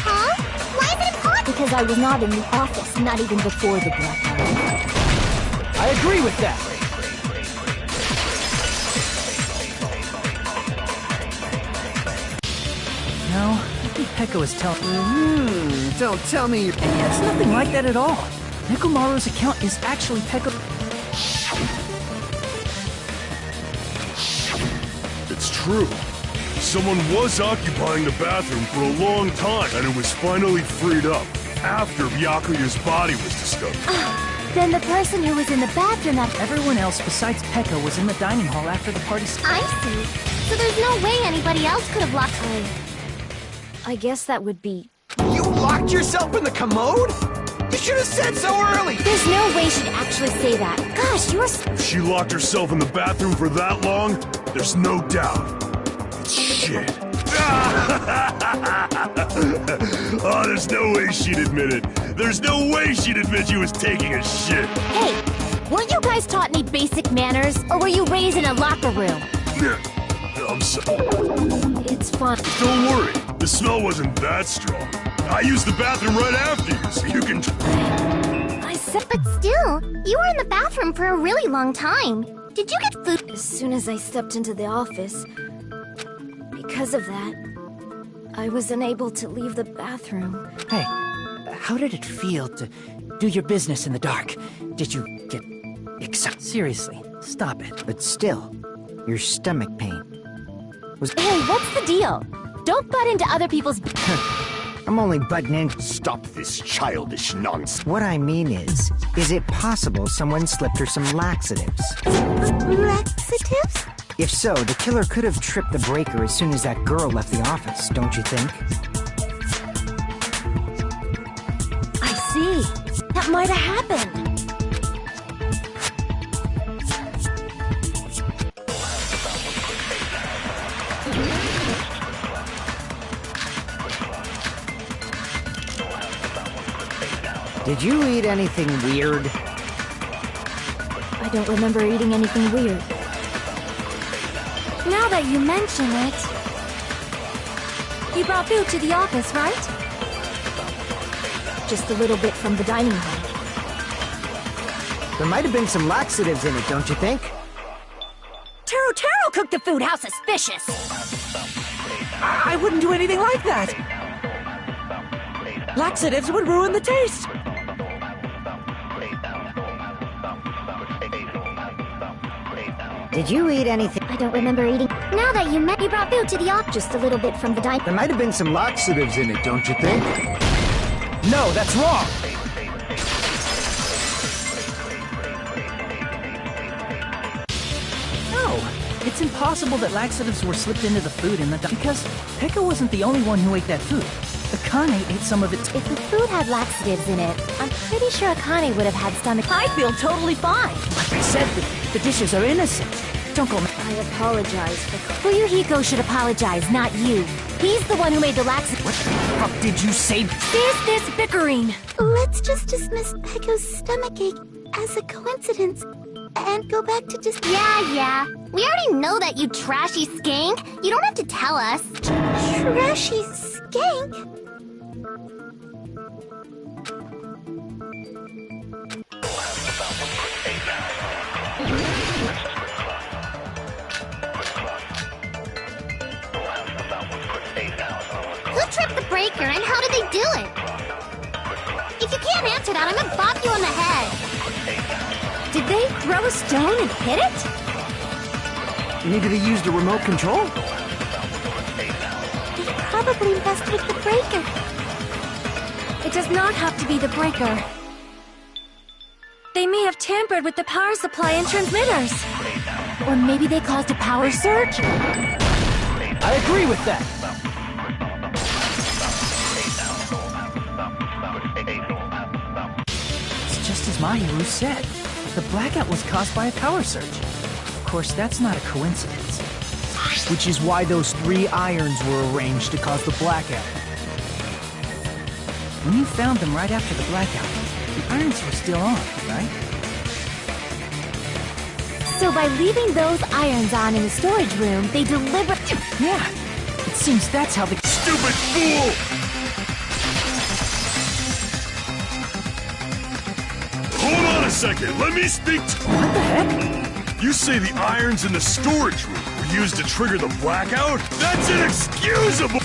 Huh? Why is it impossible? Because I was not in the office, not even before the blackout. I agree with that! No, I think Pecco is telling... Don't tell me... It's nothing like that at all. Nekomaru's account is actually Pecco... It's true. Someone was occupying the bathroom for a long time, and it was finally freed up after Byakuya's body was discovered. Then the person who was in the bathroom at... Everyone else besides Pecco was in the dining hall after the party started. I see. So there's no way anybody else could have locked... I guess that would be... You locked yourself in the commode? You should have said so early! There's no way she'd actually say that. Gosh, you're... If she locked herself in the bathroom for that long, there's no doubt. Shit. Oh, there's no way she'd admit it. There's no way she'd admit she was taking a shit. Hey, weren't you guys taught any basic manners? Or were you raised in a locker room? I'm sorry. It's fine. Don't worry. The smell wasn't that strong. I used the bathroom right after you, so you can... I said... But still, you were in the bathroom for a really long time. Did you get food? As soon as I stepped into the office, because of that, I was unable to leave the bathroom. Hey, how did it feel to do your business in the dark? Did you get excited? Seriously, stop it. But still, your stomach pain was... Hey, what's the deal? Don't butt into other people's... I'm only butting in... Stop this childish nonsense. What I mean is it possible someone slipped her some laxatives? Laxatives? If so, the killer could have tripped the breaker as soon as that girl left the office, don't you think? I see. That might have happened. Did you eat anything weird? I don't remember eating anything weird. Now that you mention it... You brought food to the office, right? Just a little bit from the dining hall. There might have been some laxatives in it, don't you think? Taro cooked the food. How suspicious! I wouldn't do anything like that! Laxatives would ruin the taste! Did you eat anything? I don't remember eating... Now that you brought food to the office... Just a little bit from the dining... There might have been some laxatives in it, don't you think? No, that's wrong! It's impossible that laxatives were slipped into the food in the because Pekka wasn't the only one who ate that food. Akane ate some of it. If the food had laxatives in it, I'm pretty sure Akane would have had stomach. I feel totally fine. Like I said, the dishes are innocent. Don't go. I apologize for... Fuyuhiko should apologize, not you. He's the one who made the laxative. What the fuck did you say? There's this bickering. Let's just dismiss Pekko's stomachache as a coincidence and go back to just... Yeah. We already know that, you trashy skank. You don't have to tell us. Trashy skank? Who tripped the breaker and how did they do it? If you can't answer that, I'm gonna bop you on the head. Did they throw a stone and hit it? Maybe they used a remote control? They probably messed with the breaker. It does not have to be the breaker. They may have tampered with the power supply and transmitters. Or maybe they caused a power surge? I agree with that. It's just as Mahiru said. The blackout was caused by a power surge. Of course, that's not a coincidence. Which is why those 3 irons were arranged to cause the blackout. When you found them right after the blackout, the irons were still on, right? So by leaving those irons on in the storage room, they deliberately... Yeah, it seems that's how the... Stupid fool! Hold on a second, let me speak to... What the heck? You say the irons in the storage room were used to trigger the blackout? That's inexcusable!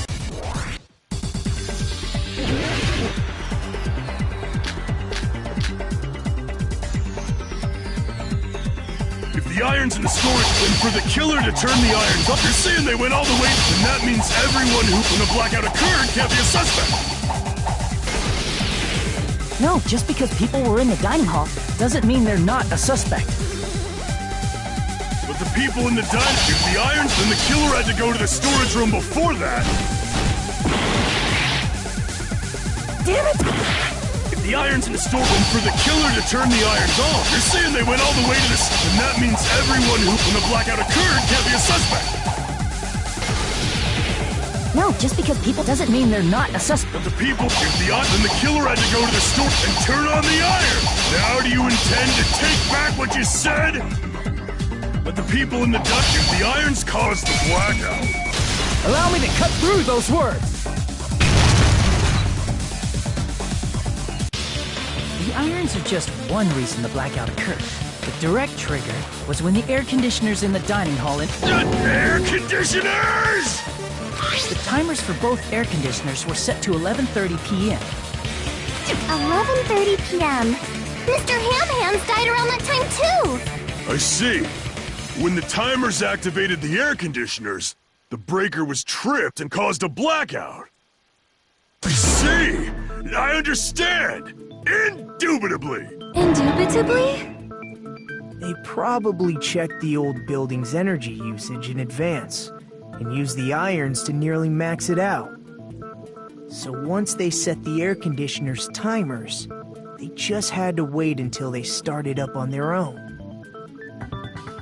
If the irons in the storage room for the killer to turn the irons up, you're saying they went all the way, and that means everyone who, when the blackout occurred, can't be a suspect. No, just because people were in the dining hall doesn't mean they're not a suspect. But the people in the dining, if the irons, then the killer had to go to the storage room before that. Damn it! If the irons in the storeroom for the killer to turn the irons off, you're saying they went all the way to this, and that means everyone who, when the blackout occurred, can't be a suspect. No, just because people doesn't mean they're not a suspect. But the people, if the then the killer had to go to the store and turn on the iron. Now do you intend to take back what you said? But the people in the duct, if the irons caused the blackout. Allow me to cut through those words. The irons are just one reason the blackout occurred. The direct trigger was when the air conditioners in the dining hall and... Air conditioners! The timers for both air conditioners were set to 11:30 p.m. 11:30 p.m. Mr. Ham-Hands died around that time, too! I see. When the timers activated the air conditioners, the breaker was tripped and caused a blackout. I see! I understand! Indubitably! Indubitably? They probably checked the old building's energy usage in advance and used the irons to nearly max it out. So once they set the air conditioner's timers, they just had to wait until they started up on their own.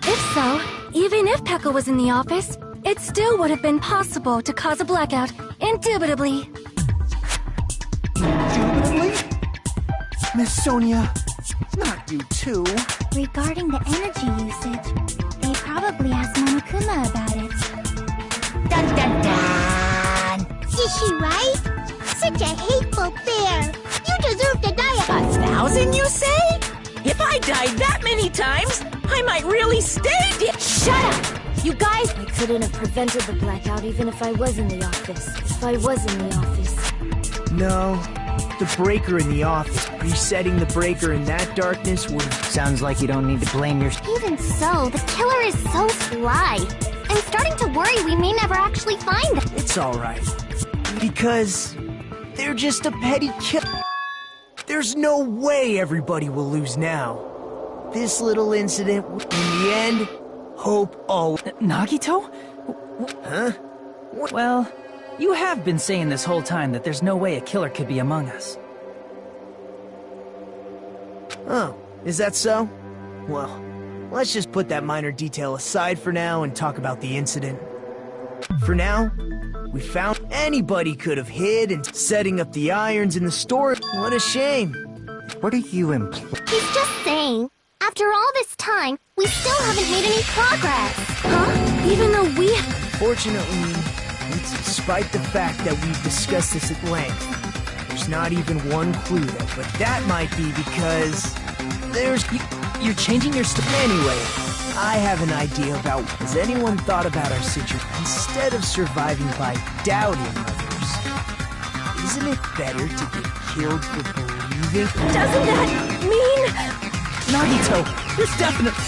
If so, even if Pekka was in the office, it still would have been possible to cause a blackout, indubitably. Indubitably? Miss Sonia, not you too. Regarding the energy usage, they probably asked Monokuma about it. Dun dun dun! Is she right? Such a hateful bear! You deserve to die! 1,000, you say? If I died that many times, I might really stay dead. Shut up! You guys! I couldn't have prevented the blackout even if I was in the office. No, the breaker in the office, resetting the breaker in that darkness would have... Sounds like you don't need to blame your... Even so, the killer is so sly. I'm starting to worry we may never actually find them. It's alright. Because they're just a petty killer. There's no way everybody will lose now. This little incident, in the end, Hope all... Nagito? Huh? Well, you have been saying this whole time that there's no way a killer could be among us. Oh, is that so? Well, let's just put that minor detail aside for now and talk about the incident. For now, we found anybody could have hid and setting up the irons in the store. What a shame. What are you implying? He's just saying, after all this time, we still haven't made any progress. Huh? Even though we... Fortunately, it's despite the fact that we've discussed this at length, there's not even one clue there, but that might be because there's... You're changing your Anyway, I have an idea about... Has anyone thought about our situation? Instead of surviving by doubting others, isn't it better to get killed for believing? Doesn't that mean... Nagito, there's definitely...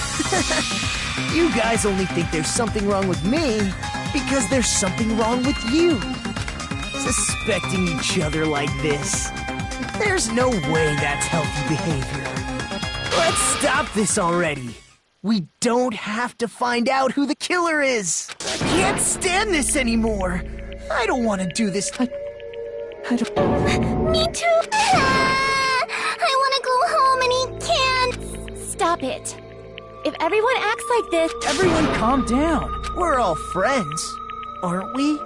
You guys only think there's something wrong with me because there's something wrong with you. Suspecting each other like this. There's no way that's healthy behavior. Let's stop this already. We don't have to find out who the killer is. I can't stand this anymore. I don't want to do this. I don't... Me too. I want to go home and eat candy. Stop it. If everyone acts like this... Everyone calm down. We're all friends, aren't we?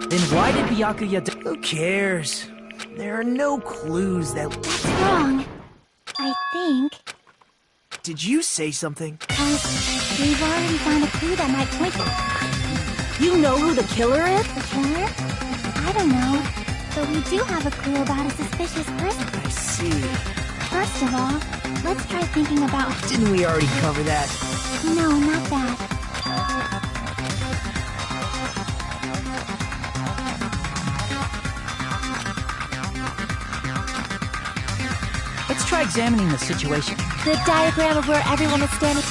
Then why did Byakuya Who cares? There are no clues that... That's wrong. I think... Did you say something? We've already found a clue that might point to... You know who the killer is? The killer? I don't know. But we do have a clue about a suspicious person. I see. First of all, let's try thinking about... Didn't we already cover that? No, not that. Let's try examining the situation. The diagram of where everyone is standing...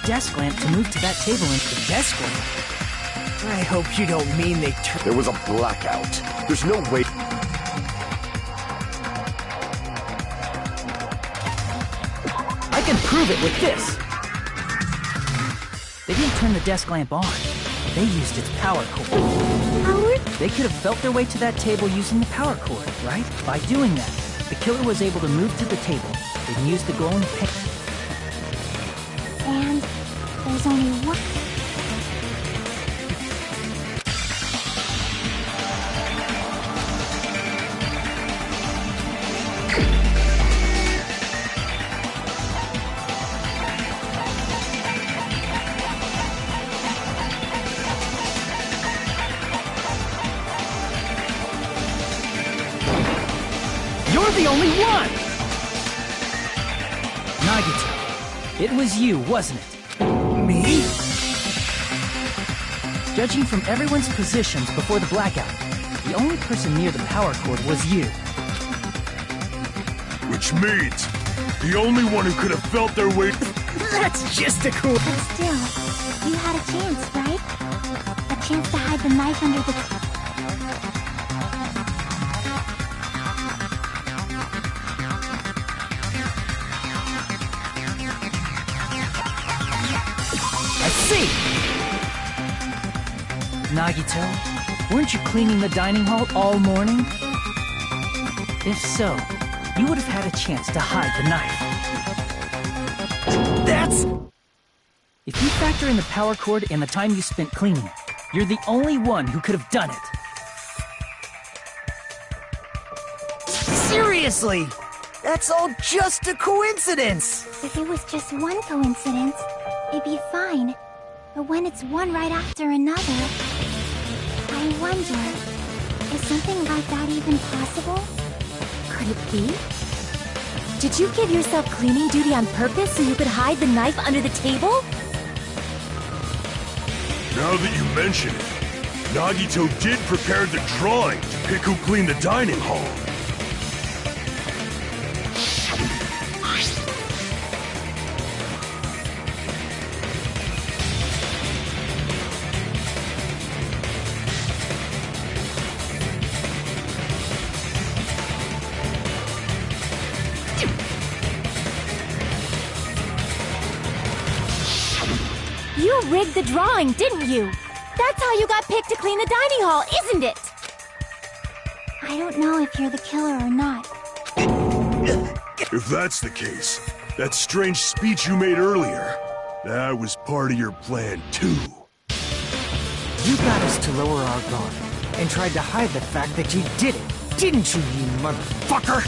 Desk lamp to move to that table into the desk lamp. I hope you don't mean they turned... There was a blackout. There's no way... I can prove it with this! They didn't turn the desk lamp on. They used its power cord. Howard? They could have felt their way to that table using the power cord, right? By doing that, the killer was able to move to the table and use the glowing pen. And there's only one... You're the only one! Nagito, it was you, wasn't it? Me? Judging from everyone's positions before the blackout, the only person near the power cord was you. Which means, the only one who could have felt their way... That's just a cool... But still, you had a chance, right? A chance to hide the knife under the... I see! Nagito, weren't you cleaning the dining hall all morning? If so, you would have had a chance to hide the knife. That's... If you factor in the power cord and the time you spent cleaning, you're the only one who could have done it. Seriously! That's all just a coincidence! If it was just one coincidence, it'd be fine. But when it's one right after another, I wonder, is something like that even possible? Could it be? Did you give yourself cleaning duty on purpose so you could hide the knife under the table? Now that you mention it, Nagito did prepare the drawing to pick who cleaned the dining hall. You rigged the drawing, didn't you? That's how you got picked to clean the dining hall, isn't it? I don't know if you're the killer or not. If that's the case, that strange speech you made earlier, that was part of your plan too. You got us to lower our guard and tried to hide the fact that you did it, didn't you, you motherfucker?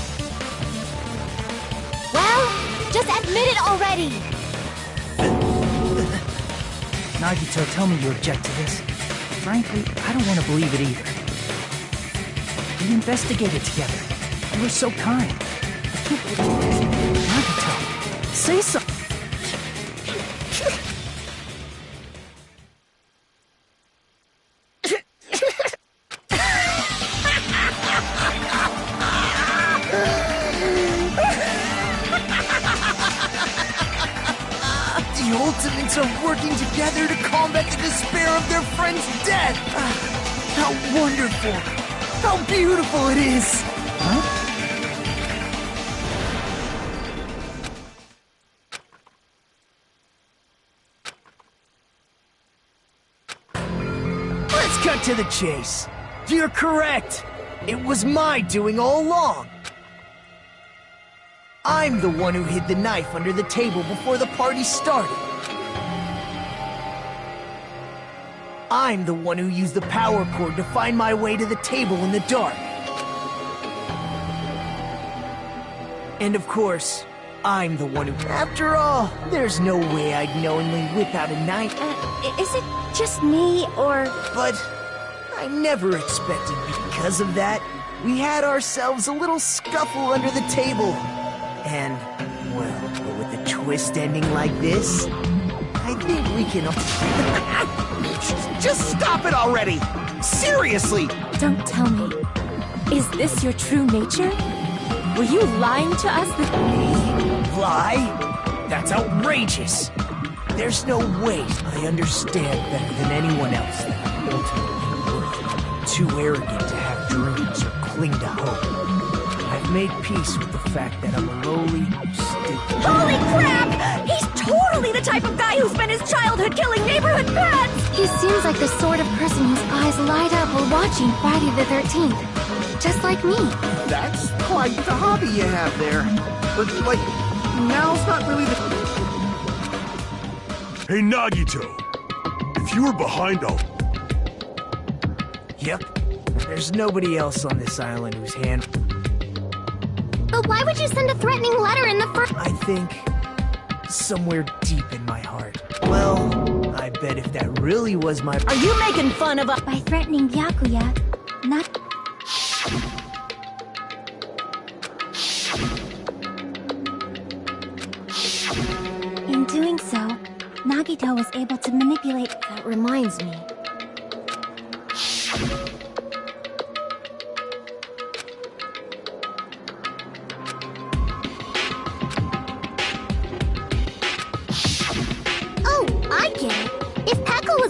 Well, just admit it already! Nagito, tell me you object to this. Frankly, I don't want to believe it either. We investigated together. You were so kind. I can't believe it. Nagito, say something. The Ultimates are working together to combat the despair of their friend's death! How wonderful! How beautiful it is! Huh? Let's cut to the chase. You're correct. It was my doing all along. I'm the one who hid the knife under the table before the party started. I'm the one who used the power cord to find my way to the table in the dark. And of course, I'm the one who... After all, there's no way I'd knowingly whip out a knife. Is it just me, or... But I never expected because of that, we had ourselves a little scuffle under the table. And, well, with a twist ending like this, I think we can... Just stop it already! Seriously! Don't tell me. Is this your true nature? Were you lying to us? Lie? That's outrageous! There's no way I understand better than anyone else that I'm ultimately worth. Too arrogant to have dreams or cling to hope. I've made peace with the fact that I'm a lowly, stupid... Holy crap! He's totally the type of guy who spent his childhood killing neighborhood pets! He seems like the sort of person whose eyes light up while watching Friday the 13th. Just like me. That's quite the hobby you have there. But, like, now's not really the... Hey, Nagito! If you were behind all... Yep. There's nobody else on this island whose hand... But why would you send a threatening letter in the first... I think... somewhere deep in my heart. Well, I bet if that really was my... Are you making fun of us? By threatening Byakuya, not... In doing so, Nagito was able to manipulate... That reminds me.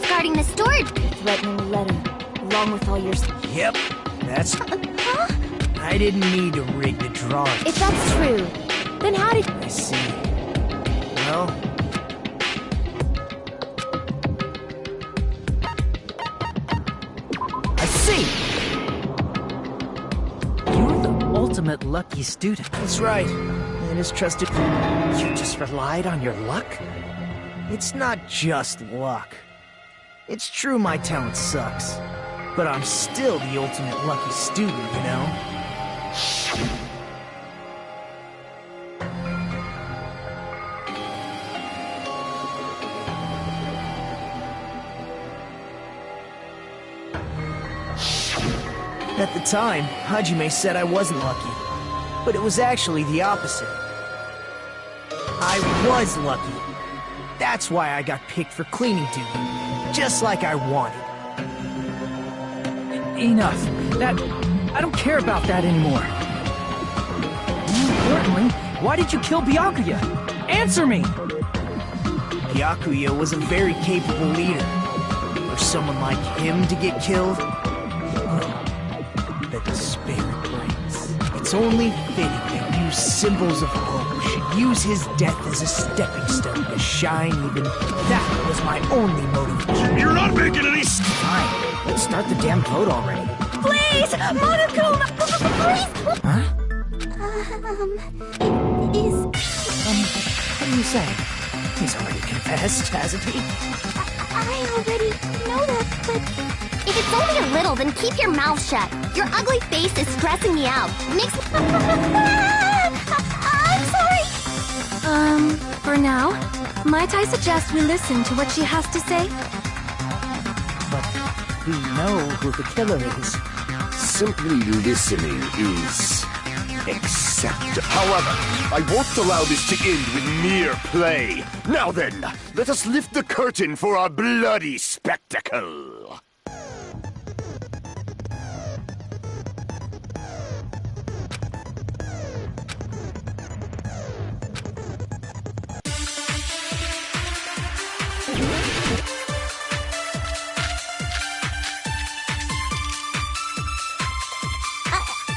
Guarding the storage... Threatening letter, along with all your... Yep, that's... Huh? I didn't need to rig the drawing. If that's true, then how did... I see. Well... I see! You're the ultimate lucky student. That's right. And is trusted... You just relied on your luck? It's not just luck. It's true my talent sucks, but I'm still the ultimate lucky student, you know? At the time, Hajime said I wasn't lucky, but it was actually the opposite. I was lucky. That's why I got picked for cleaning duty. just like I wanted. Enough. I don't care about that anymore. More importantly, why did you kill Byakuya? Answer me! Byakuya was a very capable leader. For someone like him to get killed, the despair it brings. It's only fitting that you symbols of hope should use his death as a stepping stone to shine even. That was my only motivation. You're not making any Fine, let's start the damn vote already. Please! Monokuma! Please! Huh? What do you say? He's already confessed, hasn't he? I already know that, but... If it's only a little, then keep your mouth shut. Your ugly face is stressing me out. Makes me... I'm sorry! For now, might I suggest we listen to what she has to say? But we know who the killer is. Simply listening is acceptable. However, I won't allow this to end with mere play. Now then, let us lift the curtain for our bloody spectacle.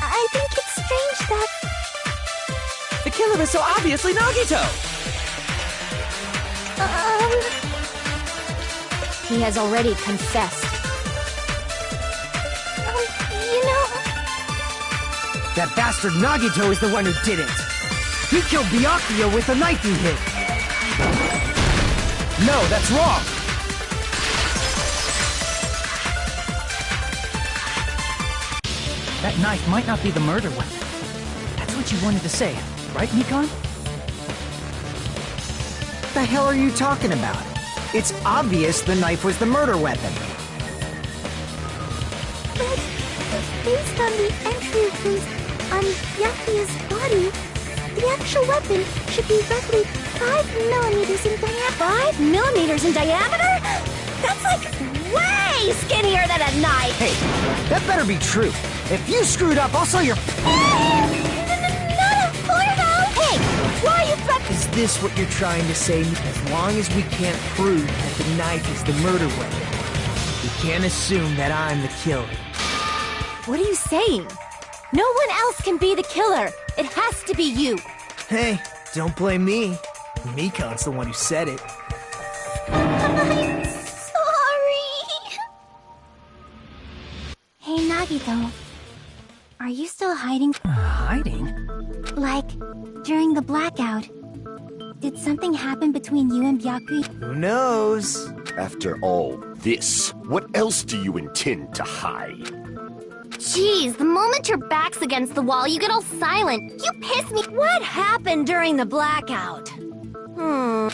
I think it's strange that... The killer is so obviously Nagito! He has already confessed. You know... That bastard Nagito is the one who did it. He killed Byakuya with a knife he hit. No, that's wrong! That knife might not be the murder weapon. That's what you wanted to say, right, Nikon? What the hell are you talking about? It's obvious the knife was the murder weapon. But based on the entry clues on Byakuya's body, the actual weapon should be roughly 5 millimeters in diameter. 5 millimeters in diameter? That's like way skinnier than a knife! Hey, that better be true. If you screwed up, I'll sell your... Not a whorehouse! Hey! Why are you threatening? Is this what you're trying to say? As long as we can't prove that the knife is the murder weapon, we can't assume that I'm the killer. What are you saying? No one else can be the killer. It has to be you. Hey, don't blame me. Mikon's the one who said it. I'm sorry. Hey, Nagito. Are you still hiding? Hiding? Like, during the blackout, did something happen between you and Byakuya? Who knows? After all this, what else do you intend to hide? Jeez, the moment your back's against the wall, you get all silent. You piss me. What happened during the blackout? Ugh!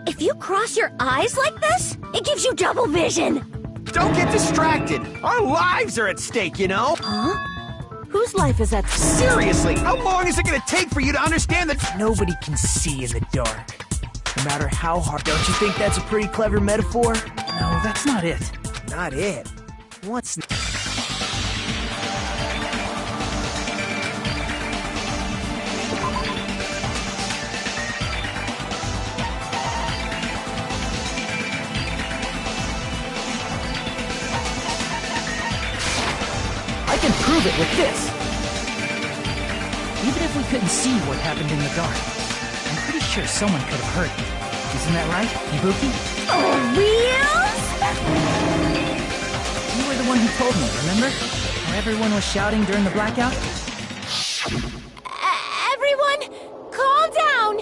If you cross your eyes like this, it gives you double vision. Don't get distracted. Our lives are at stake, you know? Huh? Whose life is at stake? Seriously, how long is it gonna take for you to understand that? Nobody can see in the dark. No matter how hard. Don't you think that's a pretty clever metaphor? No, that's not it. Not it. What's... I can prove it with this! Even if we couldn't see what happened in the dark, I'm pretty sure someone could have heard it. Isn't that right, Ibuki? Oh, reals? You were the one who told me, remember? How everyone was shouting during the blackout? Everyone, calm down.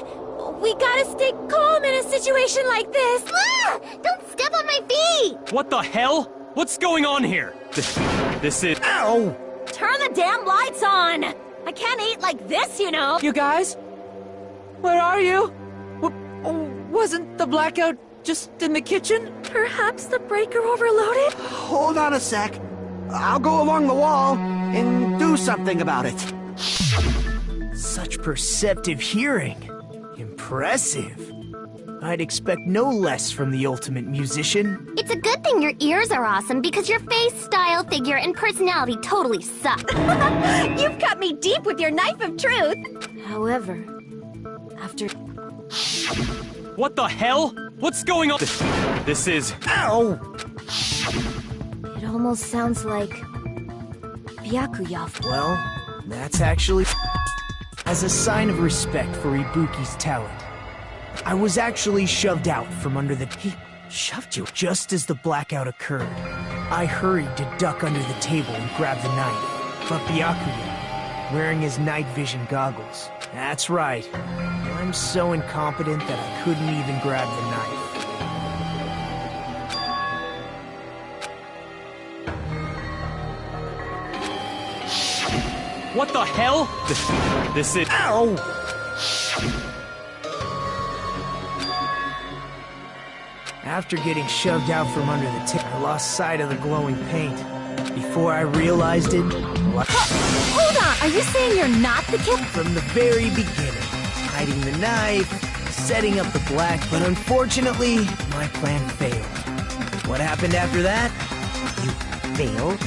We gotta stay calm in a situation like this. Ah! Don't step on my feet! What the hell? What's going on here? This is... Ow! Turn the damn lights on. I can't eat like this, you know. You guys? Where are you? Wasn't the blackout just in the kitchen? Perhaps the breaker overloaded? Hold on a sec. I'll go along the wall and do something about it. Such perceptive hearing. Impressive. I'd expect no less from the ultimate musician. It's a good thing your ears are awesome because your face, style, figure, and personality totally suck. You've cut me deep with your knife of truth. However, after... What the hell? What's going on? This is... Ow! It almost sounds like... Byakuya. Well, that's actually... As a sign of respect for Ibuki's talent, I was actually shoved out from under the... He shoved you? Just as the blackout occurred, I hurried to duck under the table and grab the knife. But Byakuya, wearing his night vision goggles... That's right. I'm so incompetent that I couldn't even grab the knife. What the hell? This is... Ow! After getting shoved out from under the table, I lost sight of the glowing paint. Before I realized it... Hold on, are you saying you're not the killer? From the very beginning, hiding the knife, setting up the black, but unfortunately, my plan failed. What happened after that? You failed?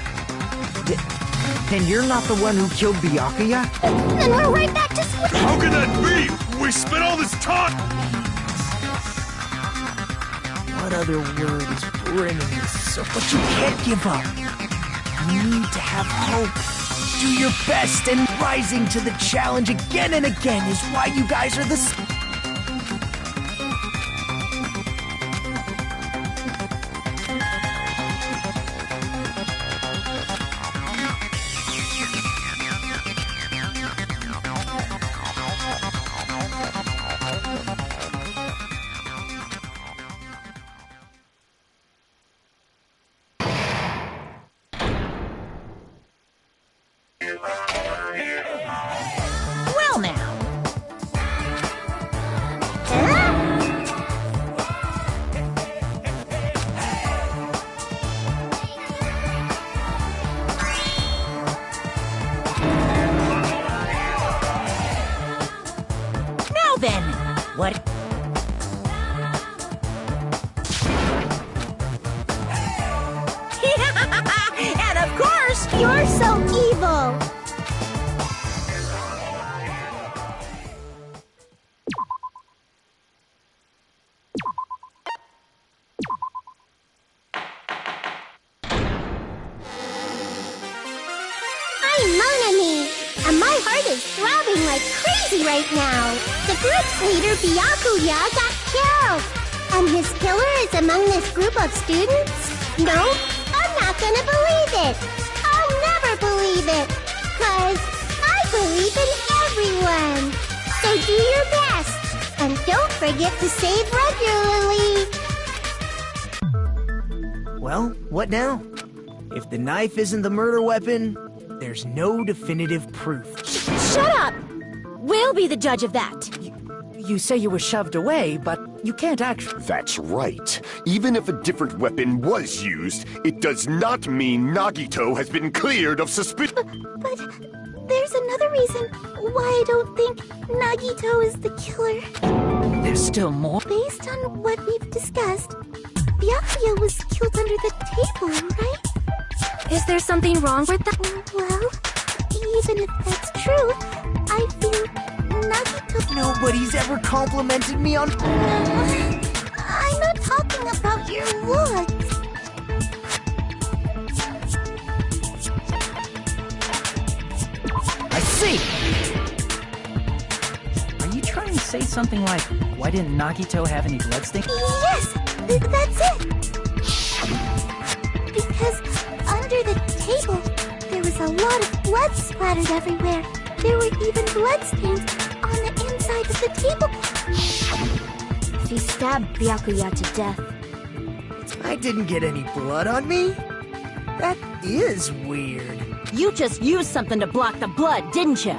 Then you're not the one who killed Byakuya? Then we're right back to square. How can that be? We spent all this time... What other word is brimming with so... But you can't give up. You need to have hope. Do your best, and rising to the challenge again and again is why you guys are the... Well now. Now then, what? And of course, You're so evil. I'm Monami, and my heart is throbbing like crazy right now. The group's leader, Byakuya, got killed. And his killer is among this group of students? No, I'm not gonna believe it. I'll never believe it. 'Cause I believe in everyone. So do your best. And don't forget to save regularly. Well, what now? If the knife isn't the murder weapon, there's no definitive proof. Shut up! We'll be the judge of that. You say you were shoved away, but you can't actually... That's right. Even if a different weapon was used, it does not mean Nagito has been cleared of suspicion. But there's another reason why I don't think Nagito is the killer. There's still more? Based on what we've discussed, Byakuya was killed under the table, right? Is there something wrong with that? Well, even if that's true, I feel Nagito... Nobody's ever complimented me on... I'm not talking about your looks. I see! Are you trying to say something like, why didn't Nagito have any bloodstains? Yes, that's it. Because under the table, there was a lot of blood splattered everywhere. There were even bloodstains on the inside of the table. If he stabbed Byakuya to death, I didn't get any blood on me? That is weird. you just used something to block the blood, didn't you?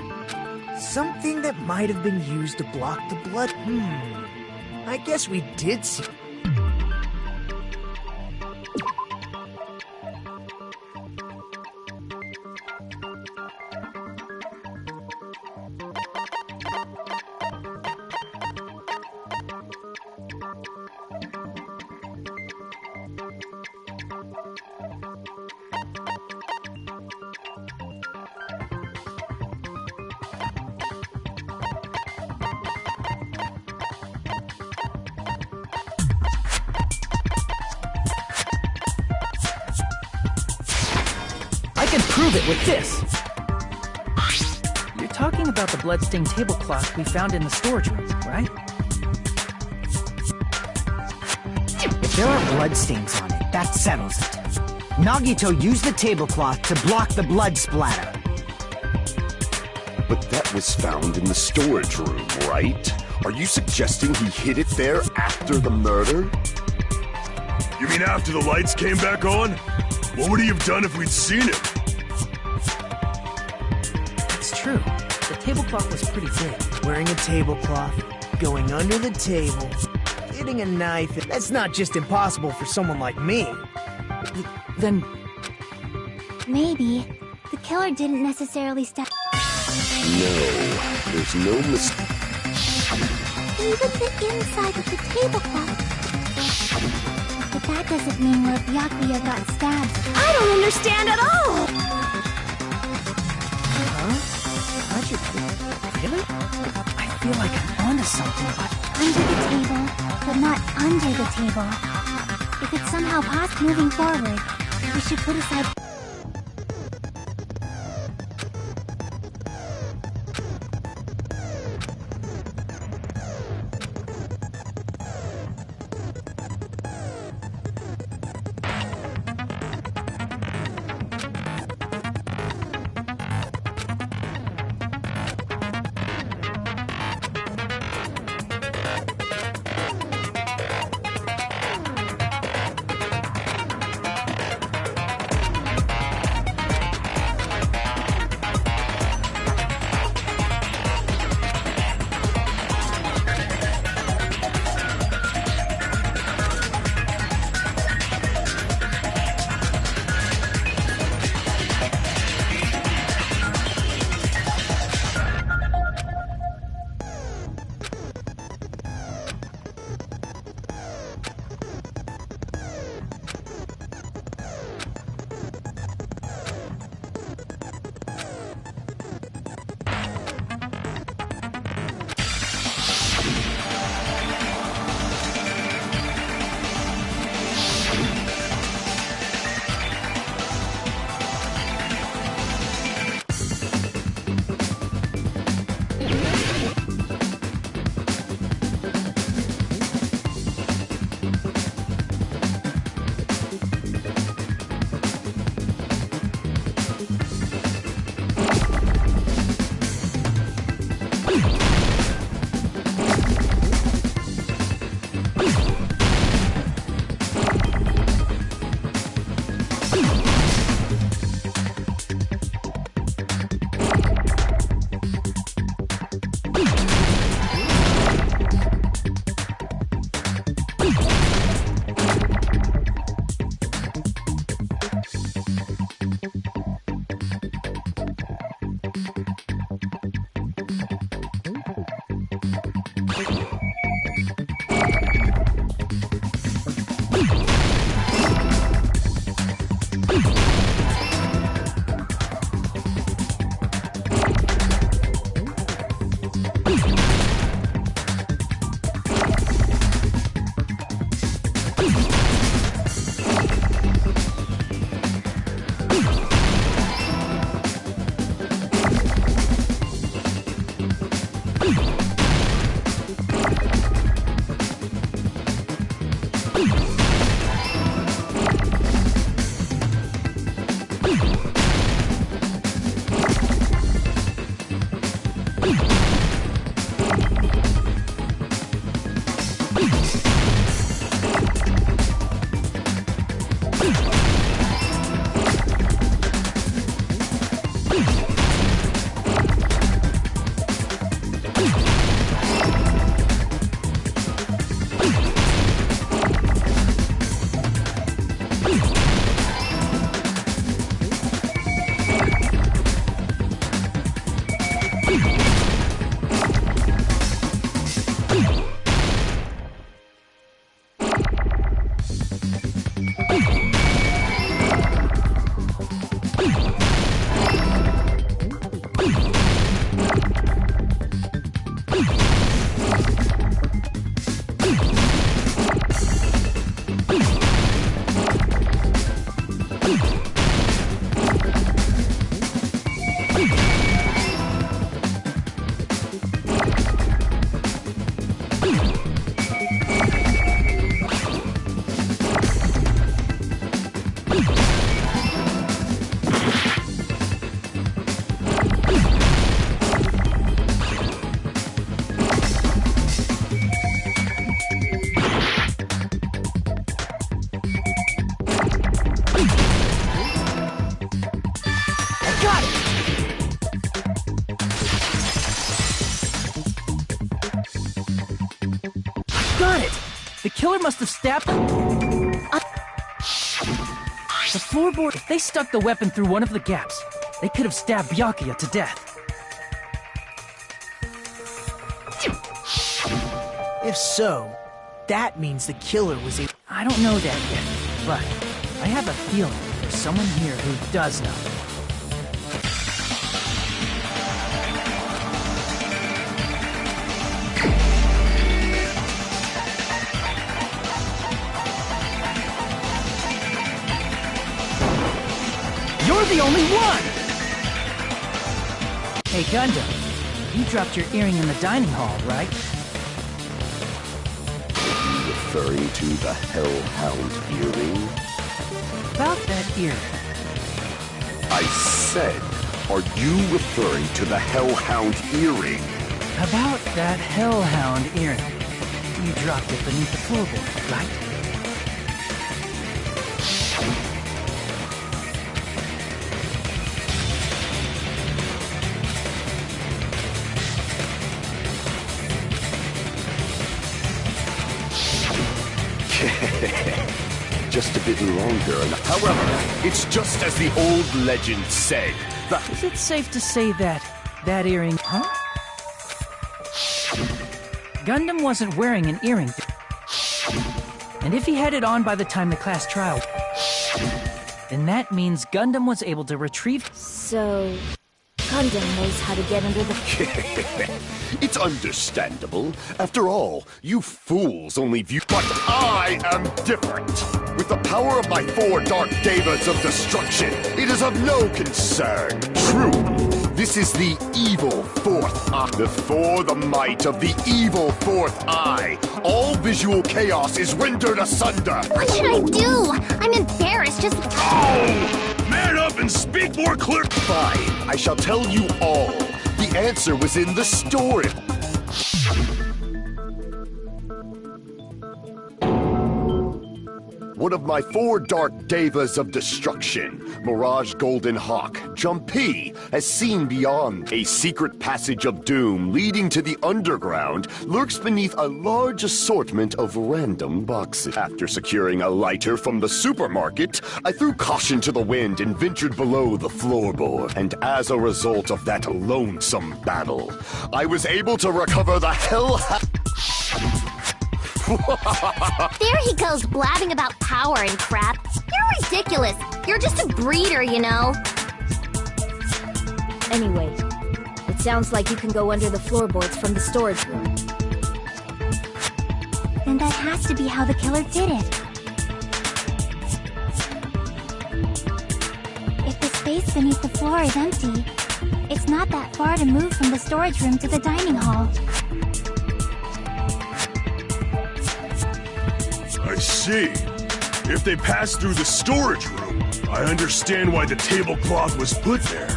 Something that might have been used to block the blood? I guess we did see... can prove it with this. You're talking about the bloodstained tablecloth we found in the storage room, right? If there are bloodstains on it, that settles it. Nagito used the tablecloth to block the blood splatter. But that was found in the storage room, right? Are you suggesting he hid it there after the murder? You mean after the lights came back on? What would he have done if we'd seen it? It's true. The tablecloth was pretty big. Wearing a tablecloth, going under the table, hitting a knife. That's not just impossible for someone like me. Then... Maybe the killer didn't necessarily step. No, there's no mistake. Even the inside of the tablecloth. But that doesn't mean where Byakuya got stabbed. I don't understand at all! Huh? Magic? Really? I feel like I'm onto something, but... Under the table, but not under the table. If it's somehow possible moving forward, we should put aside... The killer must have stabbed the floorboard. If they stuck the weapon through one of the gaps, they could have stabbed Byakuya to death. If so, that means the killer was a... I don't know that yet, but I have a feeling there's someone here who does know. You're the only one! Hey, Gundam, you dropped your earring in the dining hall, right? Referring to the Hellhound earring? About that earring. I said, are you referring to the Hellhound earring? About that Hellhound earring. You dropped it beneath the floorboard, right? Just a bit longer. However, it's just as the old legend said. Is it safe to say that earring... Huh? Gundam wasn't wearing an earring. And if he had it on by the time the class trial... then that means Gundam was able to retrieve... So... Gundam knows how to get under the... It's understandable. After all, you fools only view... But I am different. With the power of my 4 dark devas of destruction, it is of no concern. True, this is the evil 4th eye. Before the might of the evil 4th eye, all visual chaos is rendered asunder. What should I do? I'm embarrassed, just... Oh! Man up and speak more clear. Fine, I shall tell you all. The answer was in the story. One of my 4 dark devas of destruction, Mirage Golden Hawk, Jumpy, has seen beyond. A secret passage of doom leading to the underground lurks beneath a large assortment of random boxes. After securing a lighter from the supermarket, I threw caution to the wind and ventured below the floorboard. And as a result of that lonesome battle, I was able to recover the There he goes blabbing about power and crap. You're ridiculous. You're just a breeder, you know. Anyway, it sounds like you can go under the floorboards from the storage room. Then that has to be how the killer did it. If the space beneath the floor is empty, it's not that far to move from the storage room to the dining hall. I see. If they passed through the storage room, I understand why the tablecloth was put there.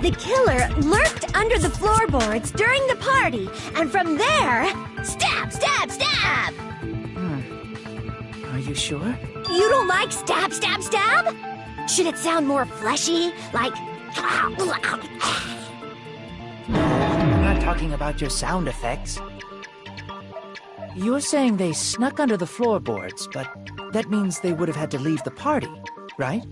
The killer lurked under the floorboards during the party, and from there, stab, stab, stab! Are you sure? You don't like stab, stab, stab? Should it sound more fleshy, like... I'm not talking about your sound effects. You're saying they snuck under the floorboards, but that means they would have had to leave the party, right?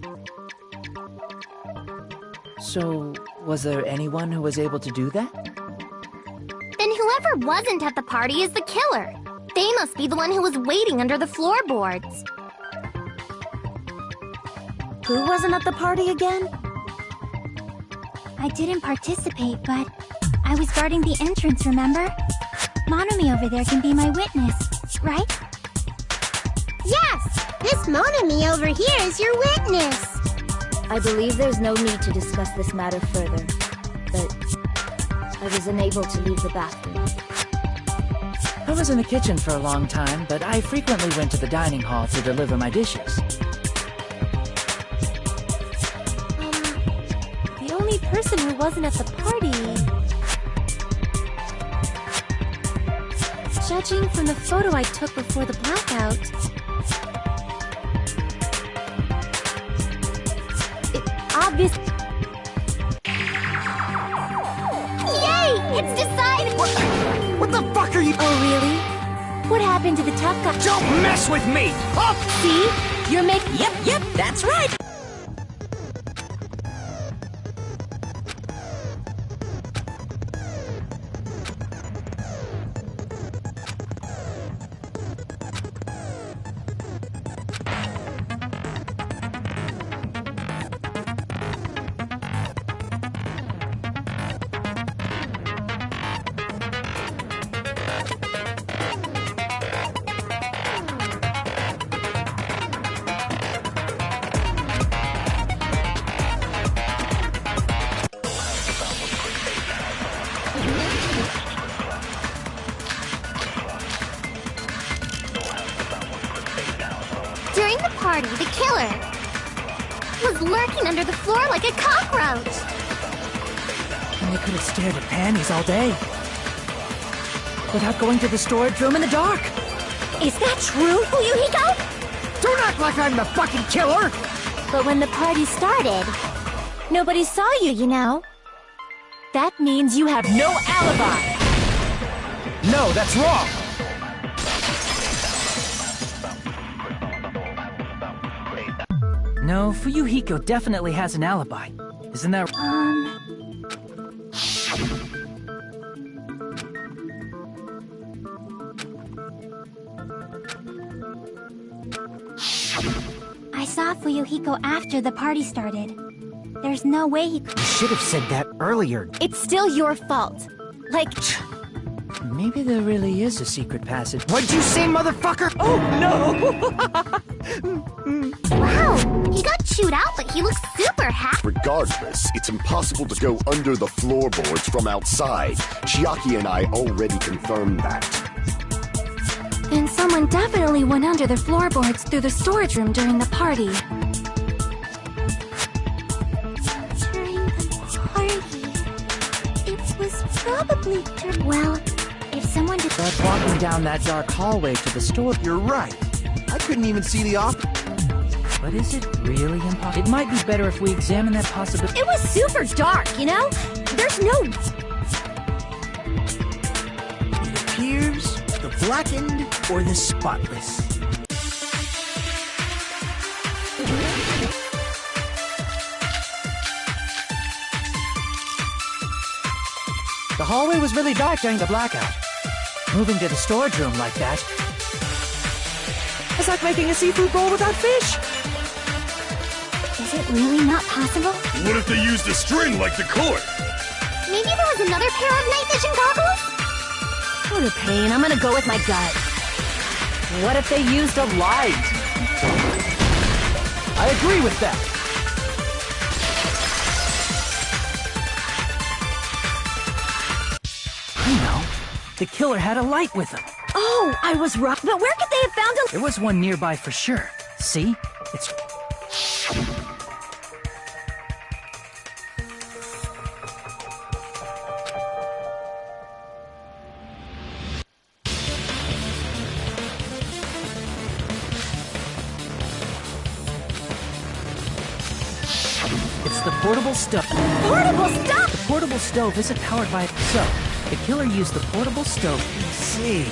So, was there anyone who was able to do that? Then whoever wasn't at the party is the killer. They must be the one who was waiting under the floorboards. Who wasn't at the party again? I didn't participate, but I was guarding the entrance, remember? Monami over there can be my witness, right? Yes! This Monami over here is your witness! I believe there's no need to discuss this matter further, but I was unable to leave the bathroom. I was in the kitchen for a long time, but I frequently went to the dining hall to deliver my dishes. The only person who wasn't at the party... Judging from the photo I took before the blackout... It's obvious... Yay! It's decided! What the fuck are you... Oh, really? What happened to the tough guy? Don't mess with me! Up! See? You're making... Yep, that's right. During the party, the killer was lurking under the floor like a cockroach. And they could have stared at panties all day. Without going to the storage room in the dark. Is that true, Fuyuhiko? Don't act like I'm the fucking killer! But when the party started, nobody saw you, you know. That means you have no alibi. No, that's wrong! No, Fuyuhiko definitely has an alibi. Isn't that... I saw Fuyuhiko after the party started. There's no way he could. You should have said that earlier. It's still your fault. Like... Maybe there really is a secret passage. What'd you say, motherfucker? Oh, no! Wow, he got chewed out, but he looks super happy. Regardless, it's impossible to go under the floorboards from outside. Chiaki and I already confirmed that. Then someone definitely went under the floorboards through the storage room during the party. During the party, it was probably... Well, if someone did... But walking down that dark hallway to the store... You're right. I couldn't even see the op... But is it really impossible? It might be better if we examine that possibility. It was super dark, you know? There's no... It appears the blackened or the spotless. The hallway was really dark during the blackout. Moving to the storage room like that... It's like making a seafood bowl without fish! Is it really not possible? What if they used a string like the cord? Maybe there was another pair of night vision goggles? What a pain. I'm gonna go with my gut. What if they used a light? I agree with that. I know. The killer had a light with him. Oh, I was wrong. But where could they have found a... There was one nearby for sure. See? It's... It's the portable stove. Portable stuff! The portable stove isn't powered by... So, the killer used the portable stove. See,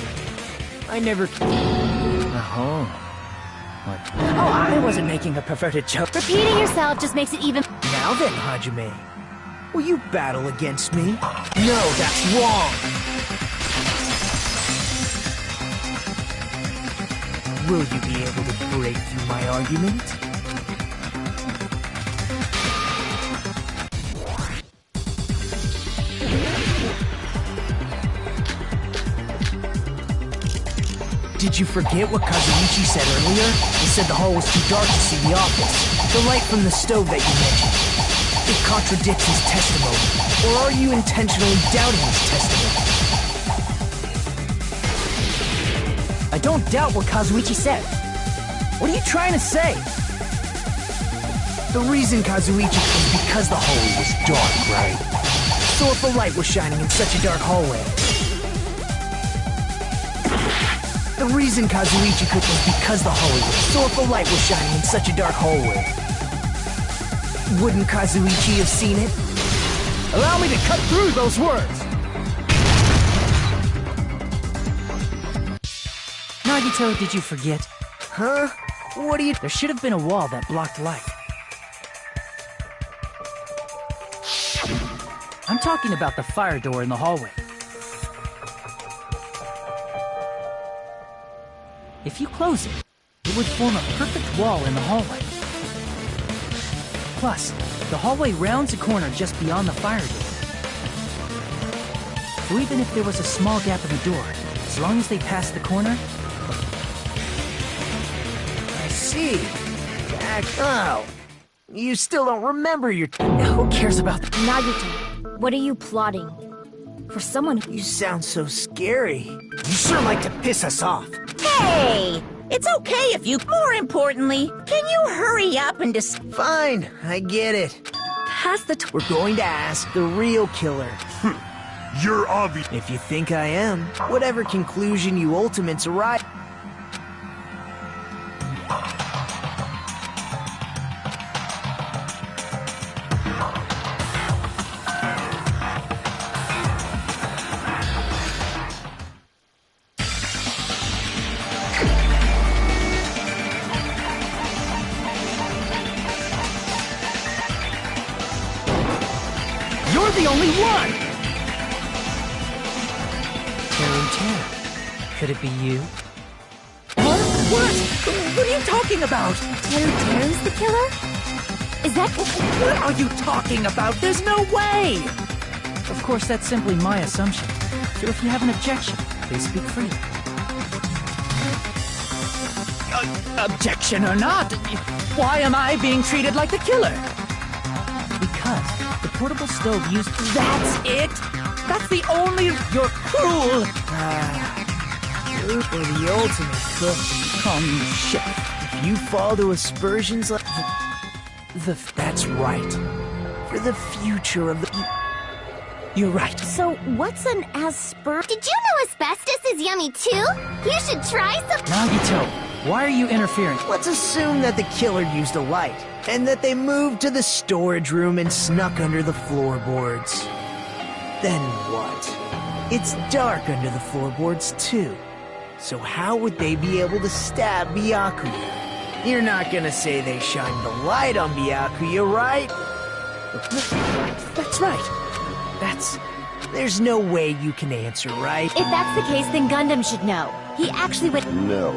I never... Oh. What? Oh, I wasn't making a perverted joke. Repeating yourself just makes it even... Now then, Hajime, will you battle against me? No, that's wrong! Will you be able to break through my argument? Did you forget what Kazuichi said earlier? He said the hall was too dark to see the office. The light from the stove that you mentioned. It contradicts his testimony. Or are you intentionally doubting his testimony? I don't doubt what Kazuichi said. What are you trying to say? The reason Kazuichi was because the hallway was dark, right? So if a light was shining in such a dark hallway... The reason Kazuichi could was because the hallway was... So if a light was shining in such a dark hallway... Wouldn't Kazuichi have seen it? Allow me to cut through those words! Nagito, did you forget? Huh? What do you... There should have been a wall that blocked light. I'm talking about the fire door in the hallway. If you close it, it would form a perfect wall in the hallway. Plus, the hallway rounds a corner just beyond the fire door. So even if there was a small gap in the door, as long as they passed the corner... I see. Oh, you still don't remember your... Who cares about that? Nagito, what are you plotting? For someone who... You sound so scary. You sure like to piss us off. Hey! It's okay if you... More importantly, can you hurry up and Fine, I get it. Pass the... We're going to ask the real killer. You're obvious. If you think I am, whatever conclusion you ultimates arrive... You're the only one! Could it be you? What? What are you talking about? Teru's the killer? Is that... What are you talking about? There's no way! Of course, that's simply my assumption. So if you have an objection, please speak freely. Objection or not, why am I being treated like the killer? Because the portable stove used... That's it! That's the only... You're cruel! You're the ultimate cook. Call me chef. If you fall to aspersions like... That's right. For the future of the... You're right. So, what's an asper... Did you know asbestos is yummy too? You should try some... Nagito, why are you interfering? Let's assume that the killer used a light, and that they moved to the storage room and snuck under the floorboards. Then what? It's dark under the floorboards too. So how would they be able to stab Byakuya? You're not gonna say they shined the light on Byakuya, right? That's right. There's no way you can answer, right? If that's the case, then Gundam should know. He actually went... No.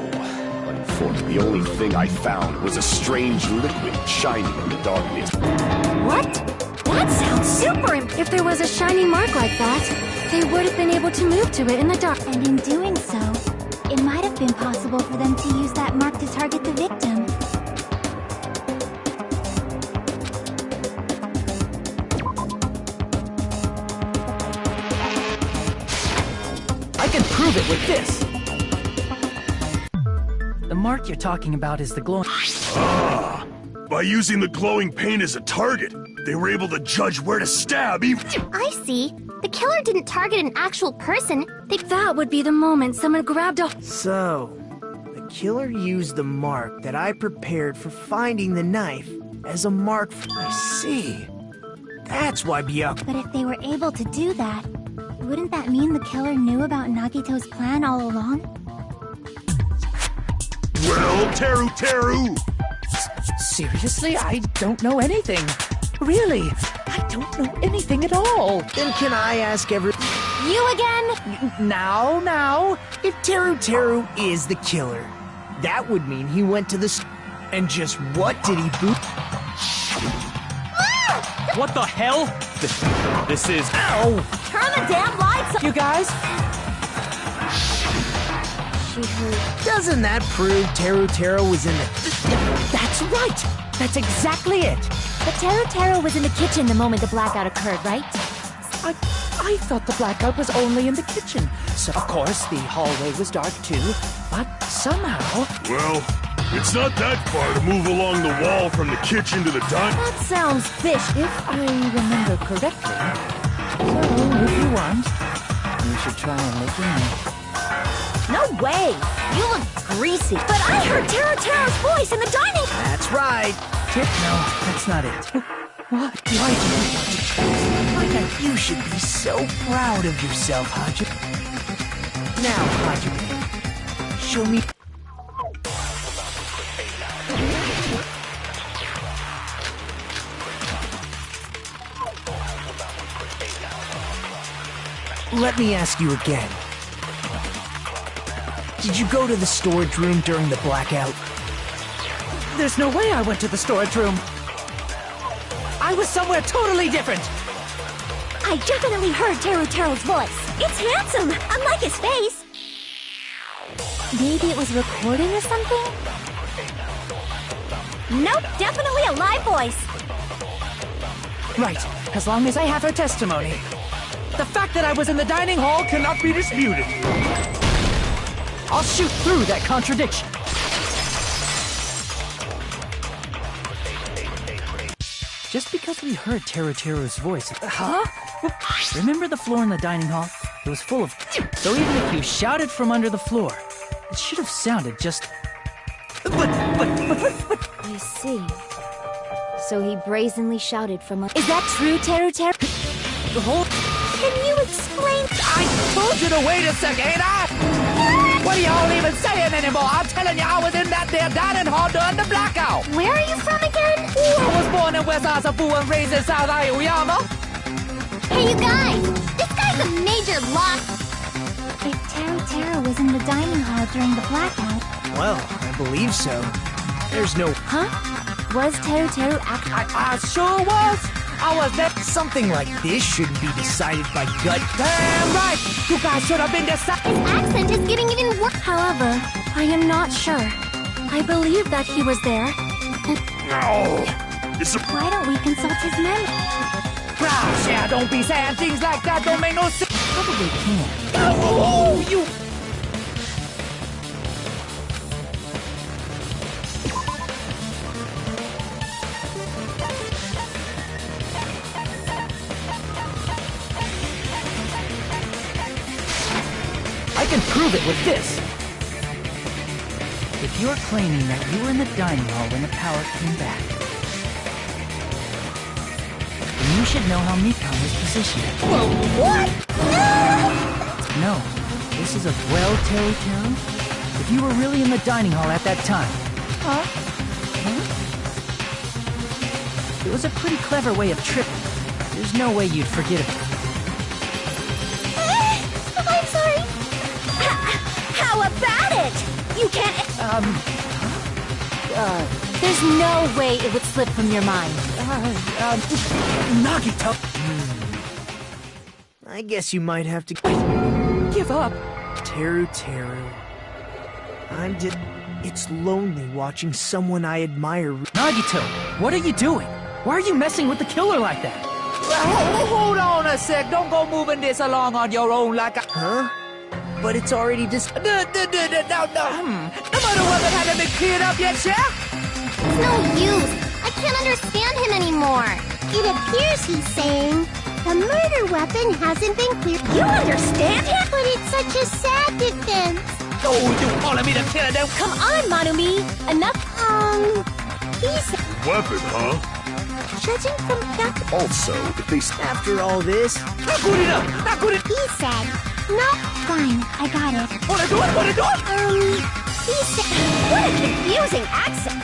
Unfortunately, the only thing I found was a strange liquid shining in the darkness. What? That sounds super If there was a shiny mark like that, they would have been able to move to it in the dark. And in doing so, it might have been possible for them to use that mark to target the victim. I can prove it with this. The mark you're talking about is the glowing... Ah! By using the glowing paint as a target, they were able to judge where to stab even... I see. The killer didn't target an actual person. That would be the moment someone grabbed a... So, the killer used the mark that I prepared for finding the knife as a mark for... I see. That's why Byakuya... But if they were able to do that, wouldn't that mean the killer knew about Nagito's plan all along? Well, Teru! Seriously? I don't know anything. Really? I don't know anything at all. Then can I ask You again? Now, if Teru is the killer, that would mean he went to the... And just what did he boot? What the hell? This is... Ow! Turn the damn lights on! You guys? She heard... Doesn't that prove Teru was in the... That's right! That's exactly it! But Teru was in the kitchen the moment the blackout occurred, right? I thought the blackout was only in the kitchen. So, of course, the hallway was dark too, but somehow... Well, it's not that far to move along the wall from the kitchen to the dining... That sounds fish. If I remember correctly. So, if you want, you should try and look in. No way! You look greasy. But I heard Teru's voice in the dining... That's right. No, that's not it. What? Why do you want to choose? You should be so proud of yourself, Hajime. Now, Hajime, Show me. Let me ask you again. Did you go to the storage room during the blackout? There's no way I went to the storage room. I was somewhere totally different. I definitely heard Teru's voice. It's handsome, unlike his face. Maybe it was recording or something? Nope, definitely a live voice. Right, as long as I have her testimony. The fact that I was in the dining hall cannot be disputed. I'll shoot through that contradiction. Just because we heard Teru's voice... Huh? Remember the floor in the dining hall? It was full of... So even if you shouted from under the floor, it should have sounded just... But... I see. So he brazenly shouted from a... Is that true, Teru? The whole... Can you explain? I told you to wait a second, ain't I? What are y'all even saying anymore? I'm telling you, I was in that there dining hall during the blackout. Where are you from again? I was born in West Asabu and raised in South Aoyama. Hey, you guys! This guy's a major lock! If Teru was in the dining hall during the blackout... Well, I believe so. There's no... Huh? Was Teru actually... I sure was! I was there. Something like this shouldn't be decided by gut. Damn right! You guys should have been decided. His accent is getting even worse. However, I am not sure. I believe that he was there. No! Why don't we consult his memory? Gosh, yeah, don't be saying things like that. Don't make no sense. Probably can. Oh, you... I can prove it with this. If you're claiming that you were in the dining hall when the power came back, then you should know how Mikan was positioned. What? No, this is a well, Teru. If you were really in the dining hall at that time. Huh? It was a pretty clever way of tripping. There's no way you'd forget it. I'm sorry. How about it? You can't... There's no way it would slip from your mind. Nagito! I guess you might have to... Give up! Teru. It's lonely watching someone I admire... Nagito, what are you doing? Why are you messing with the killer like that? Hold on a sec. Don't go moving this along on your own like a... Huh? But it's already just... No. The murder wasn't having been cleared up yet, yeah? It's no use. I can't understand him anymore. It appears he's saying the murder weapon hasn't been cleared. You understand him? But it's such a sad defense. Oh, you calling me the killer then? Come on, Manumi. Enough. He said... Weapon, huh? Judging from that... Also, if they... After all this... Not good enough! Not good enough! He said... No, Fine, I got it. Wanna do it? he said... What a confusing accent.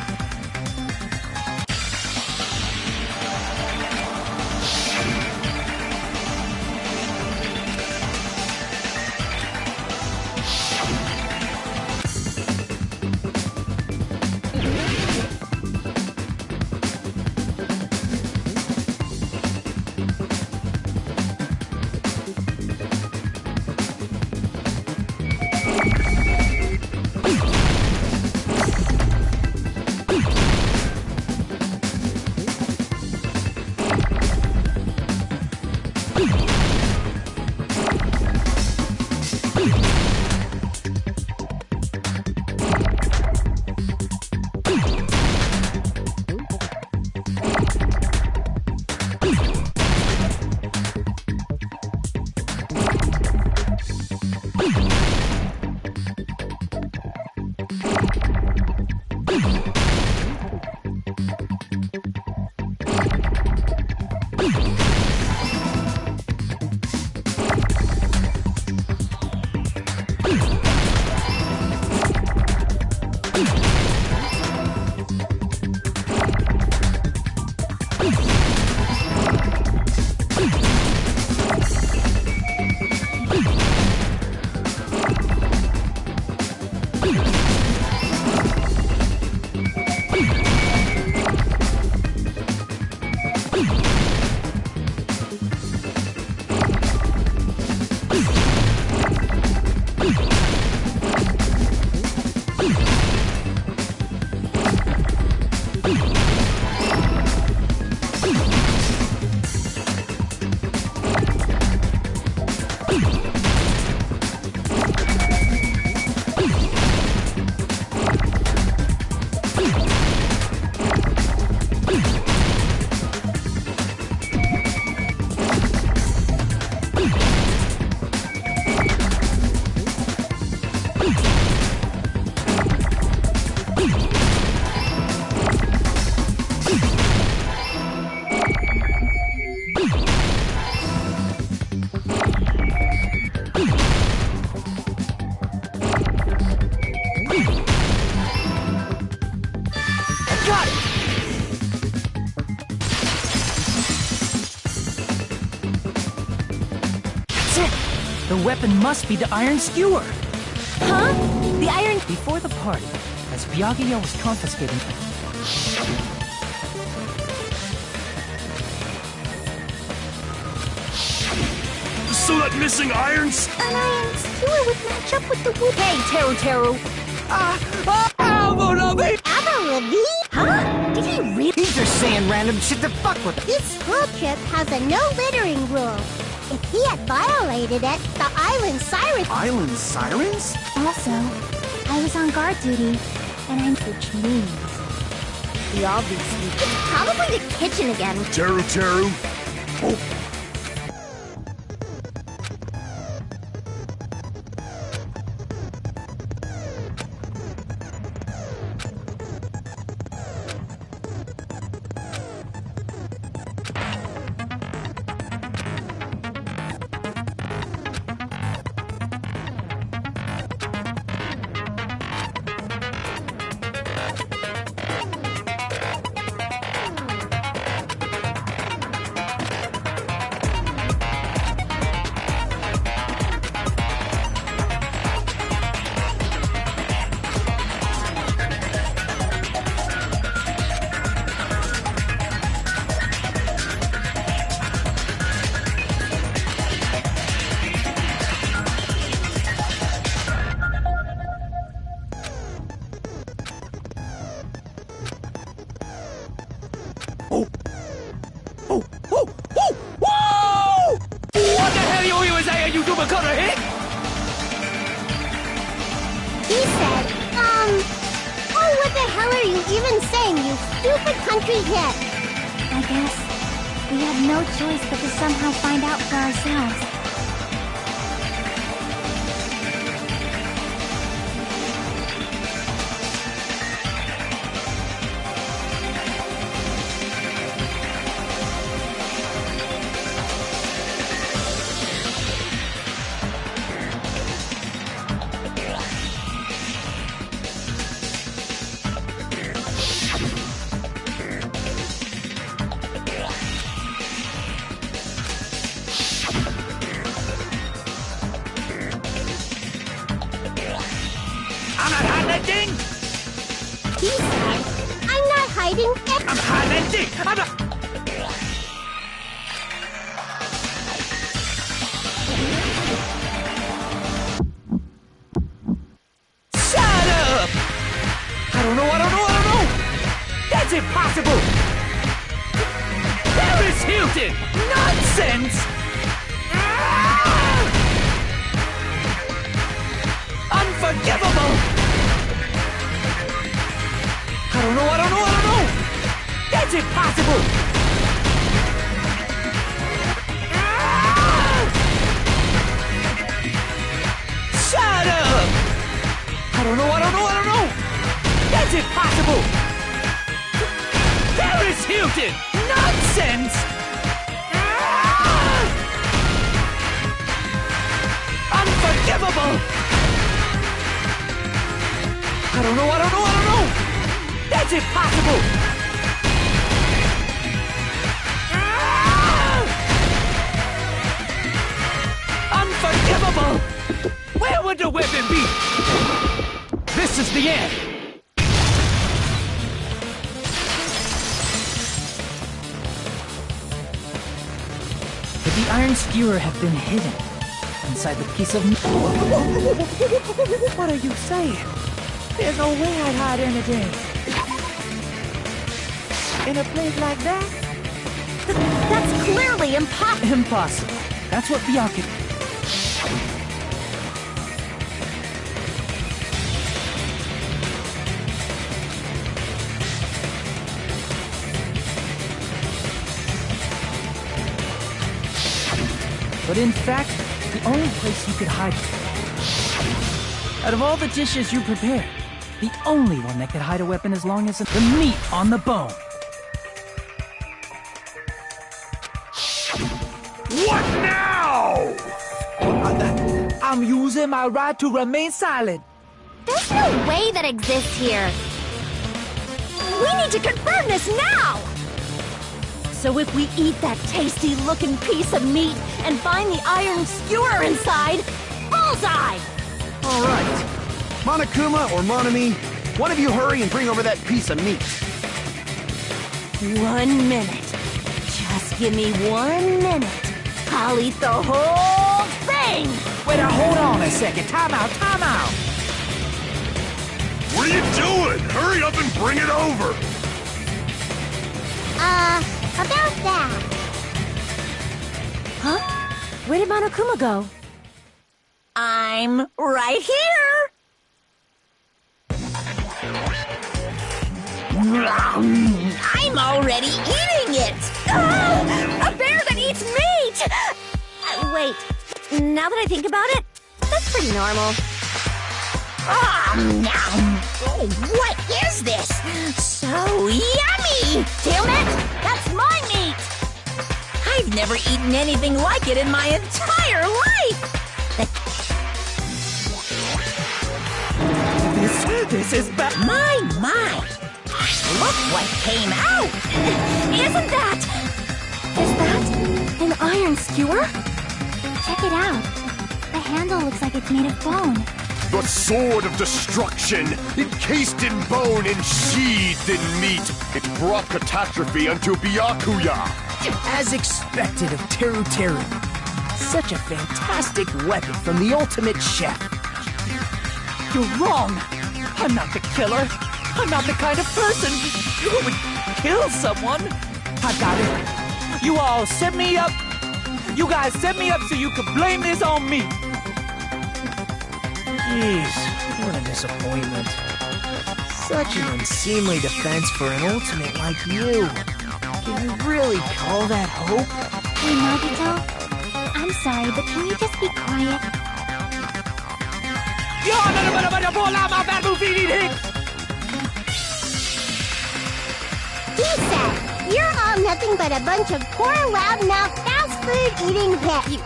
The weapon must be the iron skewer. Huh? The iron... Before the party, as Byakuya was confiscating... So that missing irons? An iron skewer would match up with the wood... Hey, Teru Teru! Abu Huh? Did he really... He's just saying random shit to fuck with us. This school trip has a no littering rule. If he had violated it, the island siren... Island sirens? Also, I was on guard duty, and I'm... Which means... We obviously... It's probably the kitchen again. Teru Teru? Oh. He said, oh, what the hell are you even saying, you stupid country hit? I guess we have no choice but to somehow find out for ourselves. He said, I'm not hiding. I'm hiding. I'm not... Shut up! I don't know. That's impossible! Paris Hilton! Nonsense! Unforgivable! I don't know. That's impossible! Shut up! I don't know. That's impossible! Paris Hilton! Nonsense! Unforgivable! I don't know. That's impossible! Unforgivable! Where would the weapon be? This is the end! Could the iron skewer have been hidden inside the piece of... What are you saying? There's no way I'd hide anything. In a place like that? That's clearly impossible. Impossible. That's what Bianca did. But in fact, the only place you could hide it. Out of all the dishes you prepared, the only one that could hide a weapon as long as the meat on the bone. What now? I'm using my right to remain silent. There's no way that exists here. We need to confirm this now! So if we eat that tasty-looking piece of meat and find the iron skewer inside, bullseye! All right. Monokuma or Monami, one of you hurry and bring over that piece of meat. 1 minute. Just give me 1 minute. I'll eat the whole thing! Wait, now hold on a second. Time out, time out! What are you doing? Hurry up and bring it over! About that. Huh? Where did Monokuma go? I'm right here! I'm already eating it! A bear that eats meat! Wait, now that I think about it, that's pretty normal. Oh, what is this? So yummy! Damn it! That's my meat! I've never eaten anything like it in my entire life! This is bad. My! Look what came out! Isn't that... Is that an iron skewer? Check it out. The handle looks like it's made of bone. The sword of destruction, encased in bone and sheathed in meat. It brought catastrophe unto Byakuya. As expected of Teru Teru. Such a fantastic weapon from the ultimate chef. You're wrong! I'm not the killer! I'm not the kind of person who would kill someone! I got it! You all set me up! You guys set me up so you could blame this on me! Jeez, what a disappointment. Such an unseemly defense for an ultimate like you. Can you really call that hope? Hey, Nagito. I'm sorry, but can you just be quiet? He said, you're all nothing but a bunch of poor, loud-mouthed, fast-food-eating pets.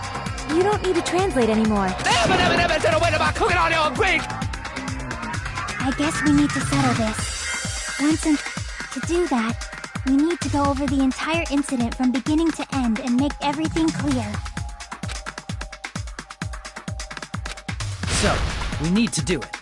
You don't need to translate anymore. I guess we need to settle this. To do that, we need to go over the entire incident from beginning to end and make everything clear. So, we need to do it.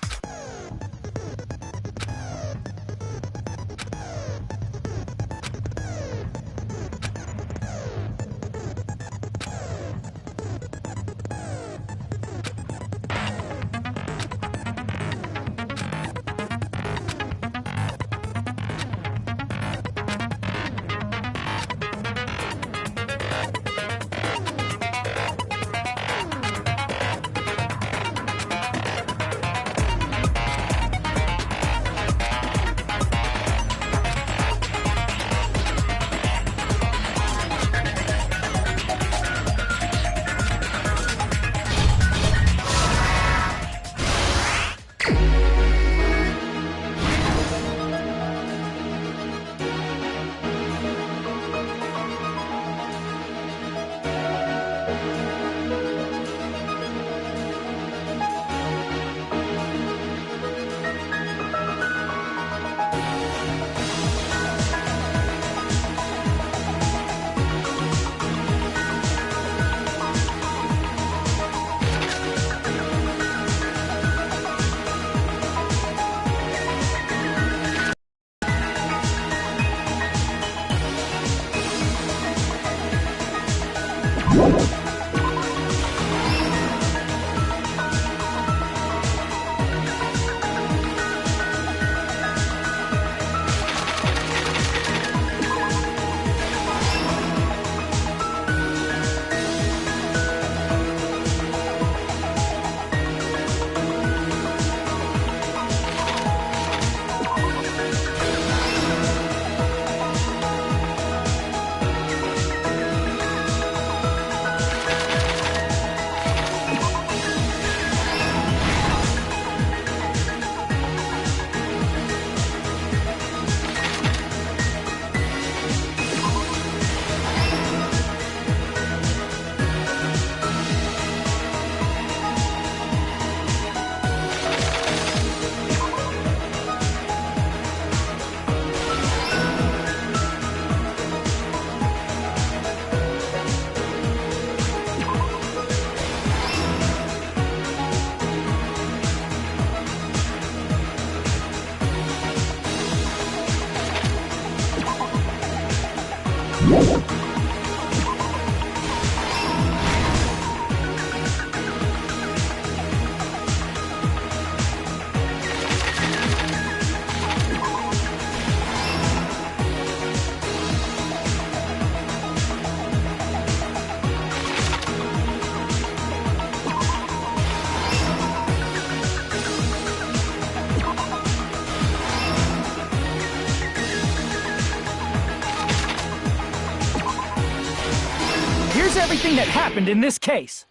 Here's everything that happened in this case.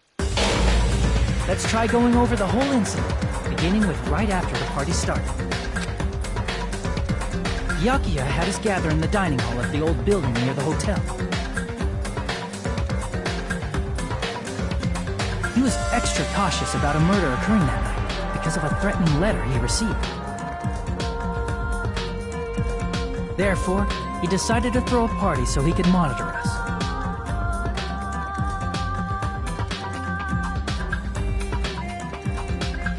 Let's try going over the whole incident, beginning with right after the party started. Byakuya had us gather in the dining hall of the old building near the hotel. He was extra cautious about a murder occurring that night because of a threatening letter he received. Therefore, he decided to throw a party so he could monitor us.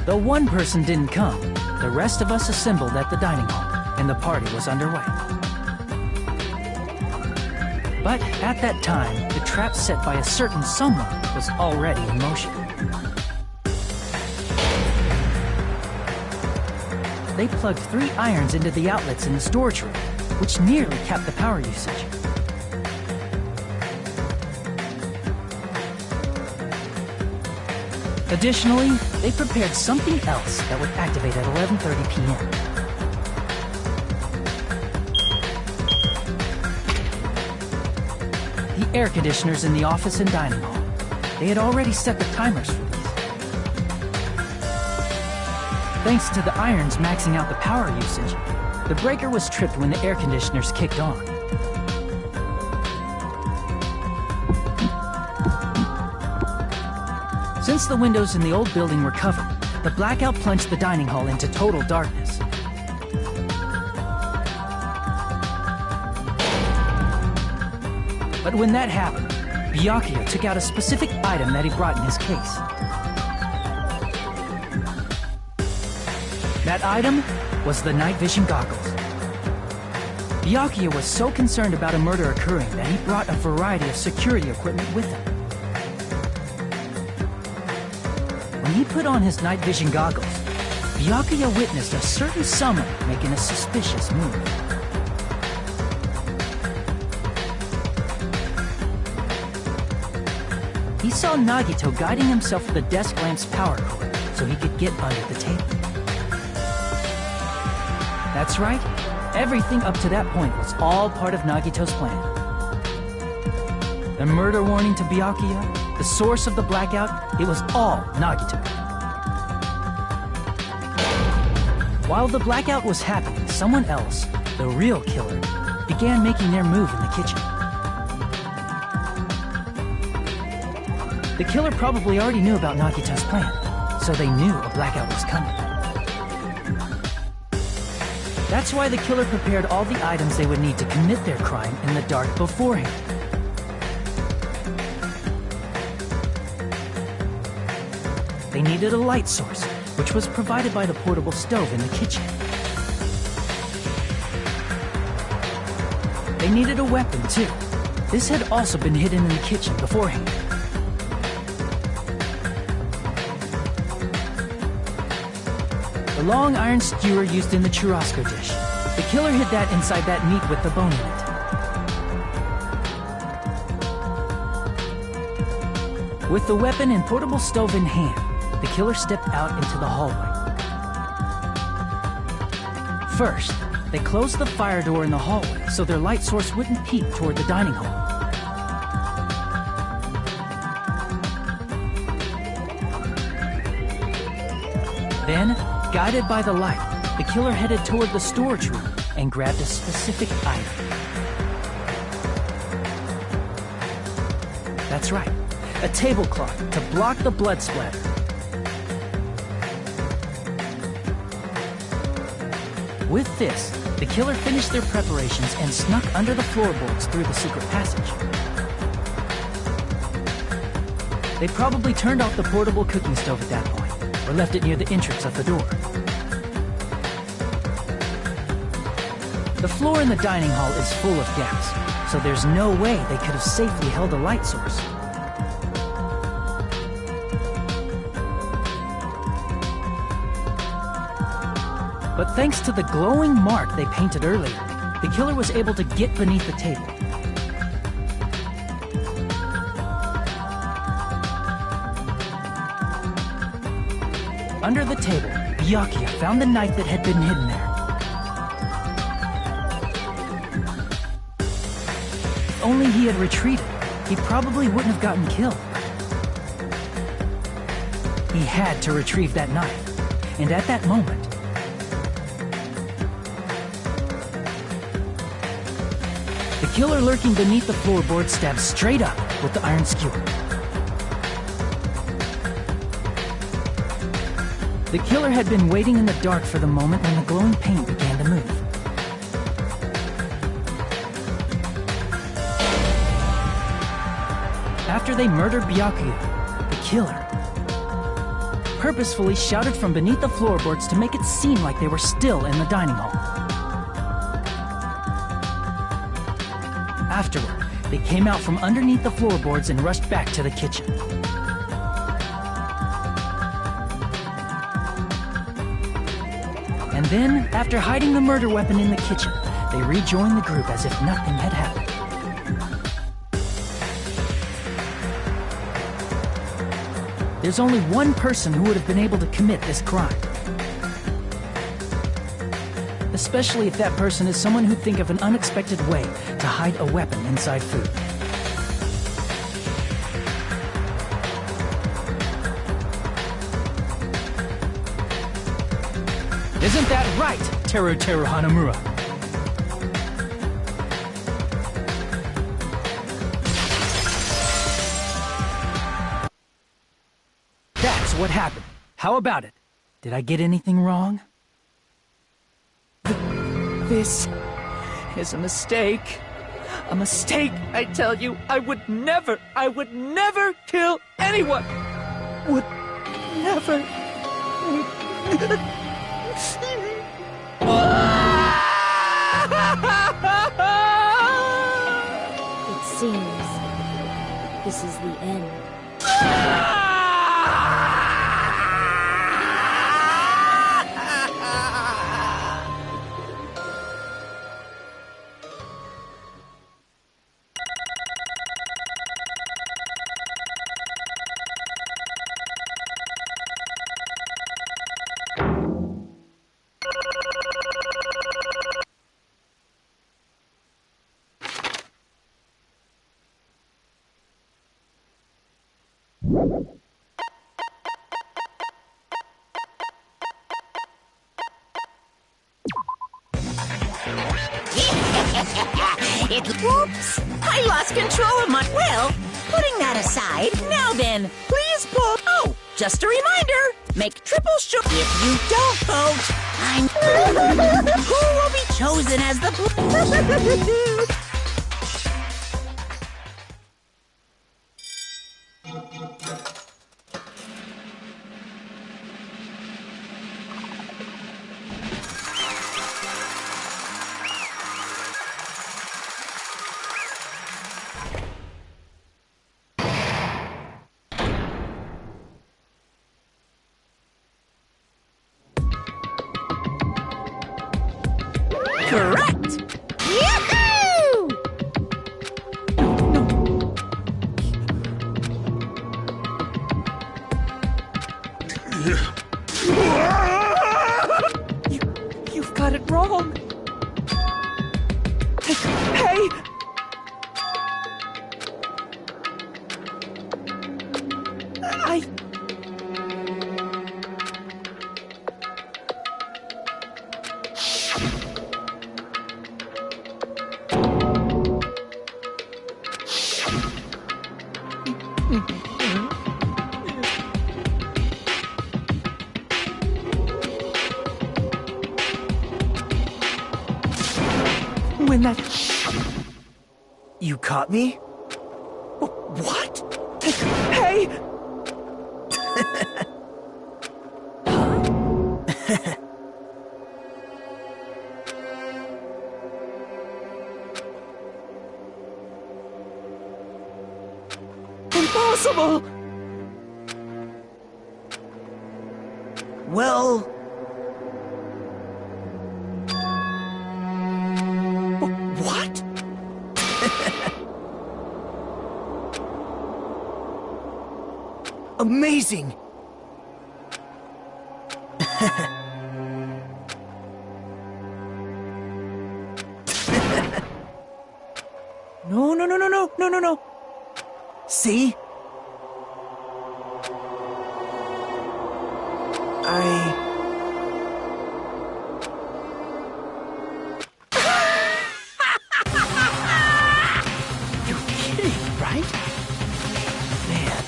Though one person didn't come, the rest of us assembled at the dining hall, and the party was underway. But at that time, the trap set by a certain someone was already in motion. They plugged 3 irons into the outlets in the storage room, which nearly capped the power usage. Additionally, they prepared something else that would activate at 11:30 p.m. The air conditioners in the office and dining hall. They had already set the timers for these. Thanks to the irons maxing out the power usage, the breaker was tripped when the air conditioners kicked on. Since the windows in the old building were covered, the blackout plunged the dining hall into total darkness. But when that happened, Byakuya took out a specific item that he brought in his case. That item was the night vision goggles. Byakuya was so concerned about a murder occurring that he brought a variety of security equipment with him. When he put on his night vision goggles, Byakuya witnessed a certain someone making a suspicious move. He saw Nagito guiding himself with the desk lamp's power cord so he could get under the table. That's right, everything up to that point was all part of Nagito's plan. The murder warning to Byakuya, the source of the blackout, it was all Nagito. While the blackout was happening, someone else, the real killer, began making their move in the kitchen. The killer probably already knew about Nagito's plan, so they knew a blackout was coming. That's why the killer prepared all the items they would need to commit their crime in the dark beforehand. They needed a light source, which was provided by the portable stove in the kitchen. They needed a weapon, too. This had also been hidden in the kitchen beforehand. The long iron skewer used in the churrasco dish. The killer hid that inside that meat with the bone in it. With the weapon and portable stove in hand, the killer stepped out into the hallway. First, they closed the fire door in the hallway so their light source wouldn't peek toward the dining hall. Then, guided by the light, the killer headed toward the storage room and grabbed a specific item. That's right, a tablecloth to block the blood splatter. With this, the killer finished their preparations and snuck under the floorboards through the secret passage. They probably turned off the portable cooking stove at that point, or left it near the entrance of the door. The floor in the dining hall is full of gaps, so there's no way they could have safely held a light source. But thanks to the glowing mark they painted earlier, the killer was able to get beneath the table. Under the table, Byakuya found the knife that had been hidden there. If only he had retreated, he probably wouldn't have gotten killed. He had to retrieve that knife, and at that moment, the killer lurking beneath the floorboard stabbed straight up with the iron skewer. The killer had been waiting in the dark for the moment when the glowing paint began to move. After they murdered Byakuya, the killer purposefully shouted from beneath the floorboards to make it seem like they were still in the dining hall. Afterward, they came out from underneath the floorboards and rushed back to the kitchen. And then, after hiding the murder weapon in the kitchen, they rejoined the group as if nothing had happened. There's only one person who would have been able to commit this crime. Especially if that person is someone who'd think of an unexpected way to hide a weapon inside food. Isn't that right, Teru Hanamura? That's what happened. How about it? Did I get anything wrong? This is a mistake. A mistake, I tell you. I would never kill anyone. Would never. It seems this is the end. Whoops! I lost control of my... Well, putting that aside, now then, please pull... Oh, just a reminder, make triple sure... If you don't vote, I'm... Who will be chosen as the... Correct! Yahoo! You've got it wrong. Hey! When that... You caught me? What? Hey! Impossible! Well... What? Amazing! No. See? You're kidding, right? Man.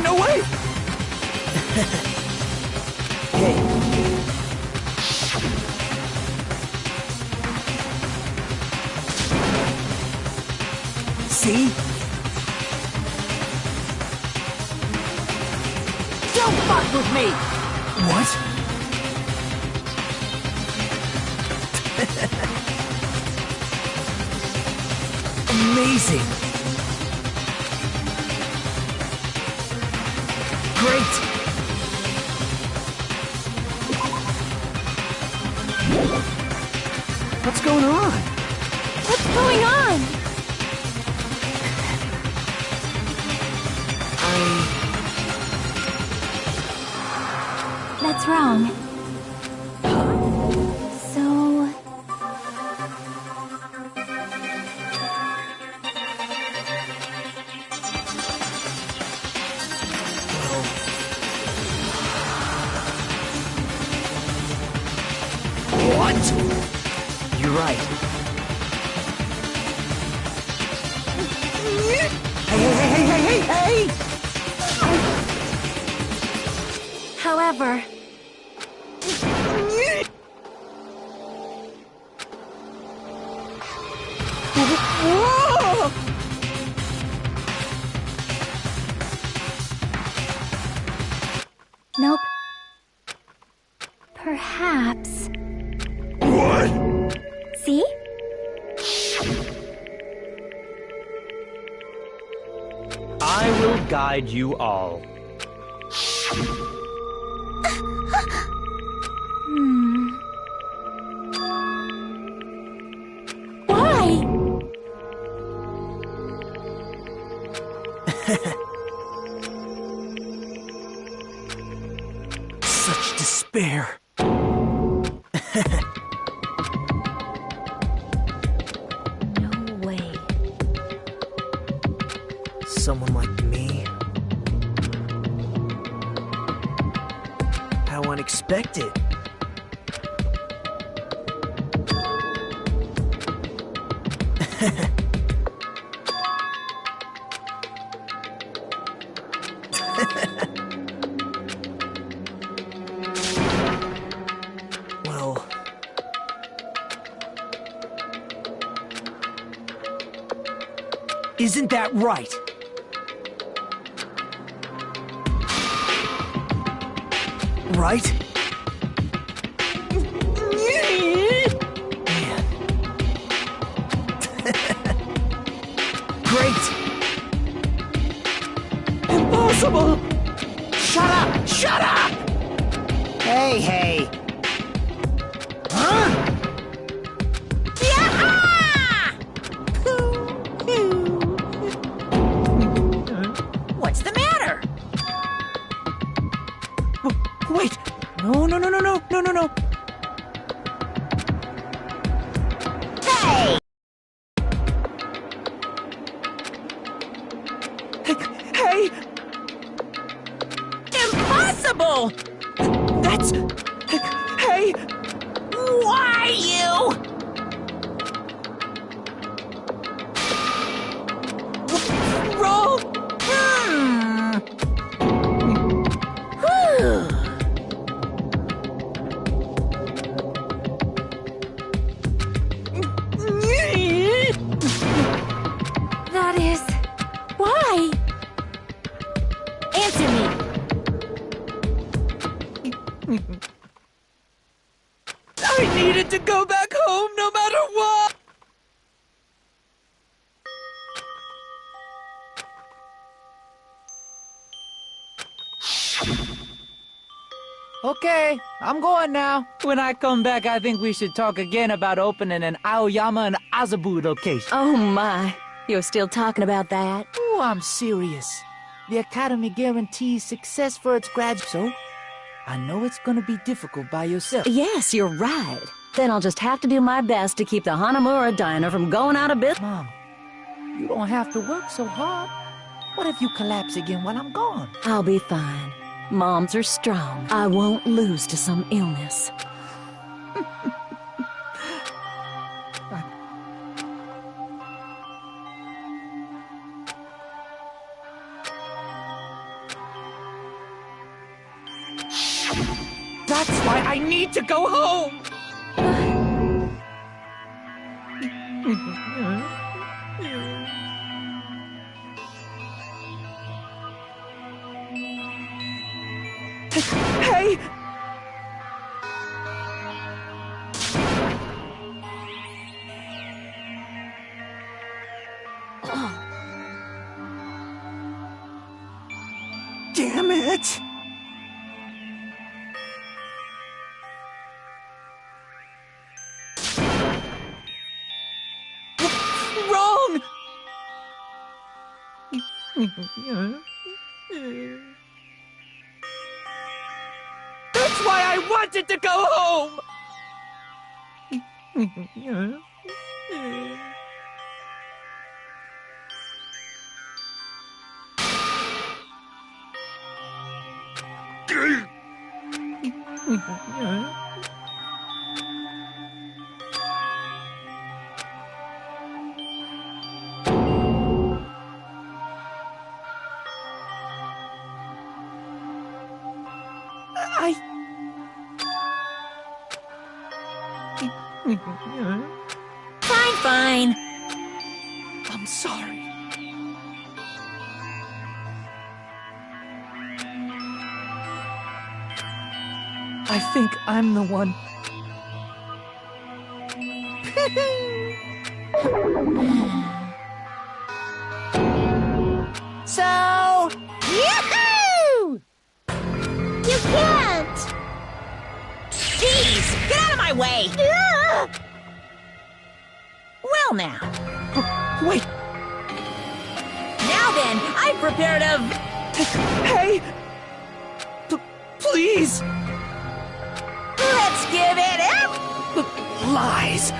No way! See? Don't fuck with me! What? Amazing! Great! What's going on? What's going on? That's wrong. So... What? You're right. Hey! However... Whoa! Nope. Perhaps... What? See? I will guide you all. Why? Such despair. No way. Someone like me? How unexpected. Well... Isn't that right? Right? Man. Great! Impossible! Shut up! Hey! Huh? What's the matter? Wait! No. Hey! Hey! Impossible! That's... Hey! Why you? Roll! Whew. That is... Why? Answer me. I needed to go back home no matter what! Okay, I'm going now. When I come back, I think we should talk again about opening an Aoyama and Azabu location. Oh my, you're still talking about that? Oh, I'm serious. The Academy guarantees success for its graduates, so I know it's gonna be difficult by yourself. Yes, you're right. Then I'll just have to do my best to keep the Hanamura Diner from going out of business. Mom, you don't have to work so hard. What if you collapse again while I'm gone? I'll be fine. Moms are strong. I won't lose to some illness. That's why I need to go home! Hey! Damn it! Wrong! That's why I wanted to go home! Fine. I'm sorry. I think I'm the one. So... Yahoo! You can't! Jeez, get out of my way! Well now. Wait! Now then, I've prepared a... Hey! Please! Let's give it up! Lies!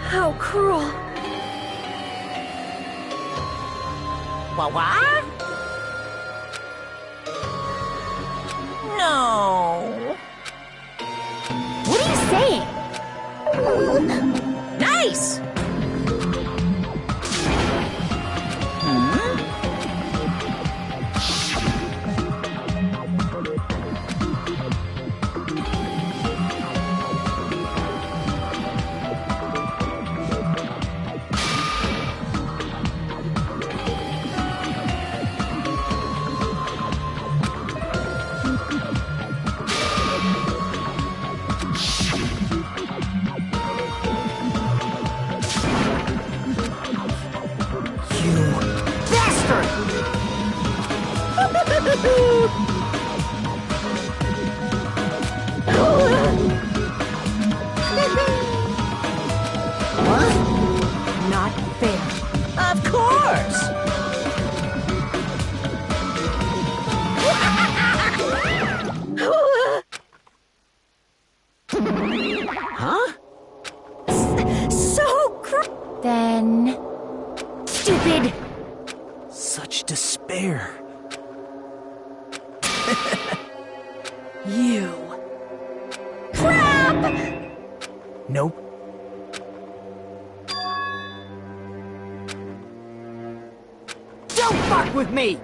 How cruel. What? No. What are you saying? Nice! Not fair. Of course! Huh? Then... Stupid! Such despair. You. Nope. Don't fuck with me!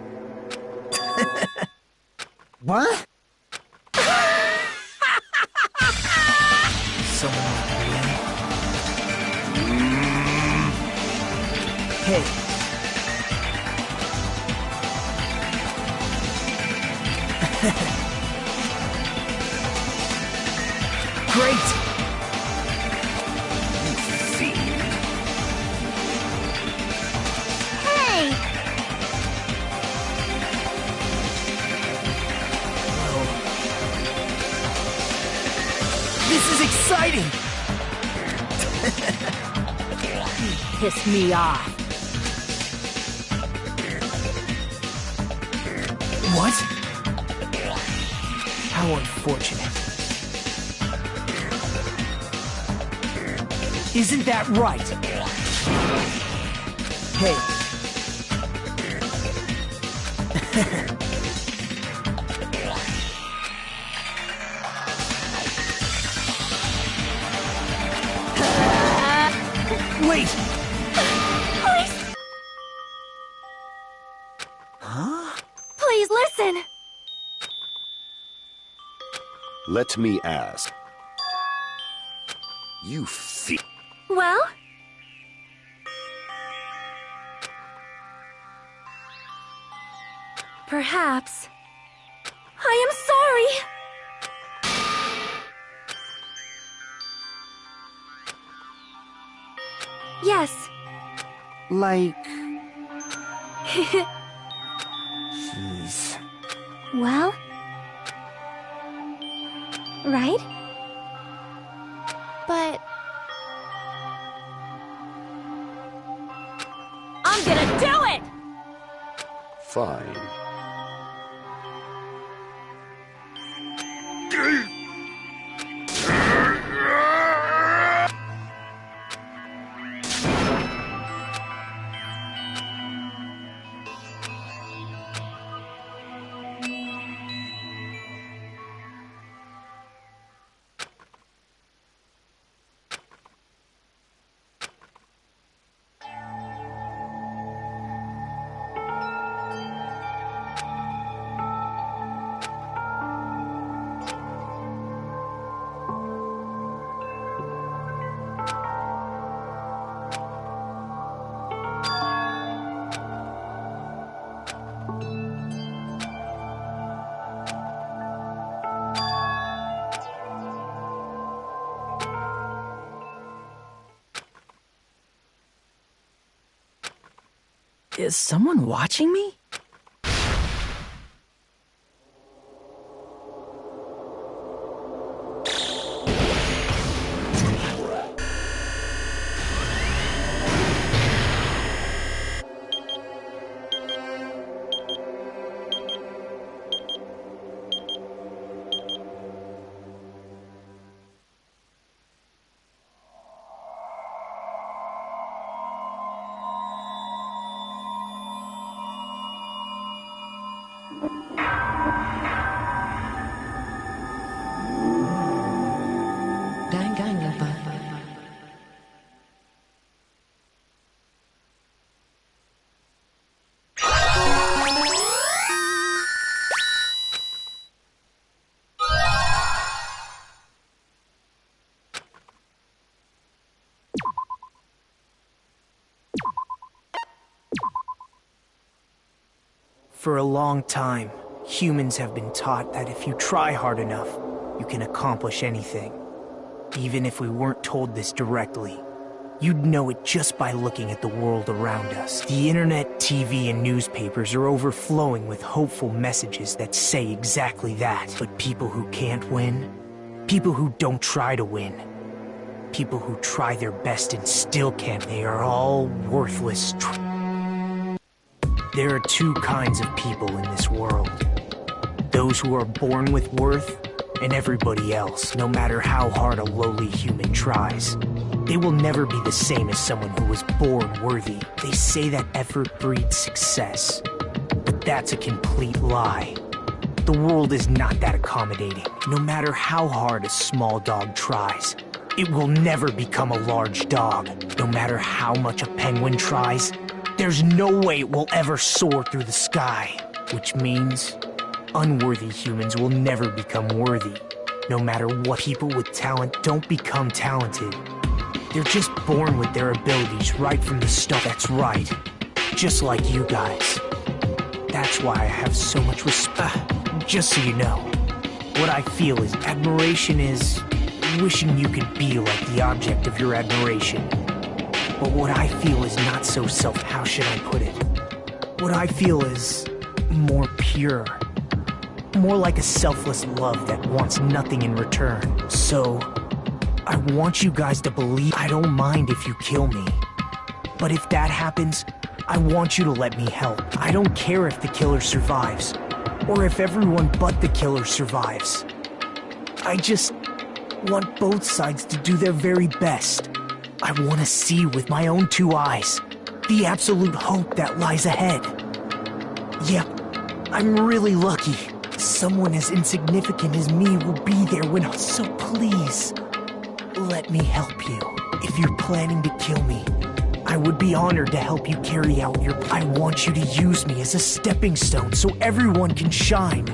What? Someone Hey. Great! Hey! This is exciting! Piss me off. What? How unfortunate. Isn't that right? Hey. Wait! Please! Huh? Please listen! Let me ask. You feel... Well? Perhaps. I am sorry! Yes. Like... Jeez. Well? Right? But... I'm gonna do it! Fine. Is someone watching me? For a long time, humans have been taught that if you try hard enough, you can accomplish anything. Even if we weren't told this directly, you'd know it just by looking at the world around us. The internet, TV, and newspapers are overflowing with hopeful messages that say exactly that. But people who can't win, people who don't try to win, people who try their best and still can't, they are all worthless. There are two kinds of people in this world. Those who are born with worth, and everybody else, no matter how hard a lowly human tries. They will never be the same as someone who was born worthy. They say that effort breeds success, but that's a complete lie. The world is not that accommodating. No matter how hard a small dog tries, it will never become a large dog. No matter how much a penguin tries, there's no way it will ever soar through the sky. Which means unworthy humans will never become worthy. No matter what, people with talent don't become talented. They're just born with their abilities right from the start. That's right. Just like you guys. That's why I have so much respect. Just so you know, what I feel is admiration is wishing you could be like the object of your admiration. But what I feel is not so how should I put it? What I feel is more pure. More like a selfless love that wants nothing in return. So, I want you guys to believe I don't mind if you kill me. But if that happens, I want you to let me help. I don't care if the killer survives, or if everyone but the killer survives. I just want both sides to do their very best. I want to see with my own two eyes the absolute hope that lies ahead. Yep, I'm really lucky. Someone as insignificant as me will be there when... So please, let me help you. If you're planning to kill me, I would be honored to help you carry out your... I want you to use me as a stepping stone so everyone can shine.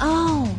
Oh.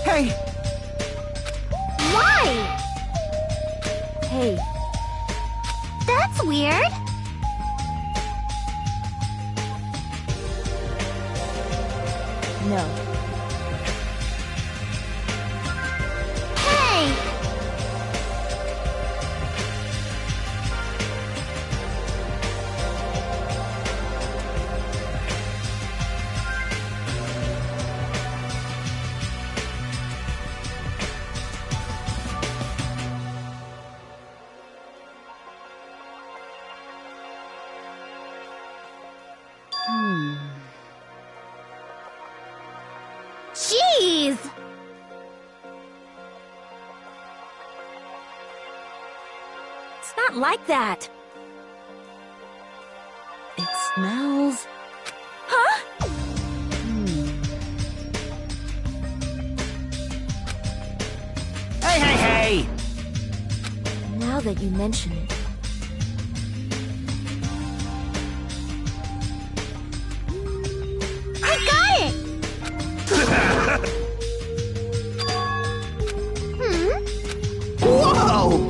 Hey! Why? Hey. That's weird. No. Hey! Jeez! It's not like that. It smells... Huh? Hey! Now that you mention it, Whoa!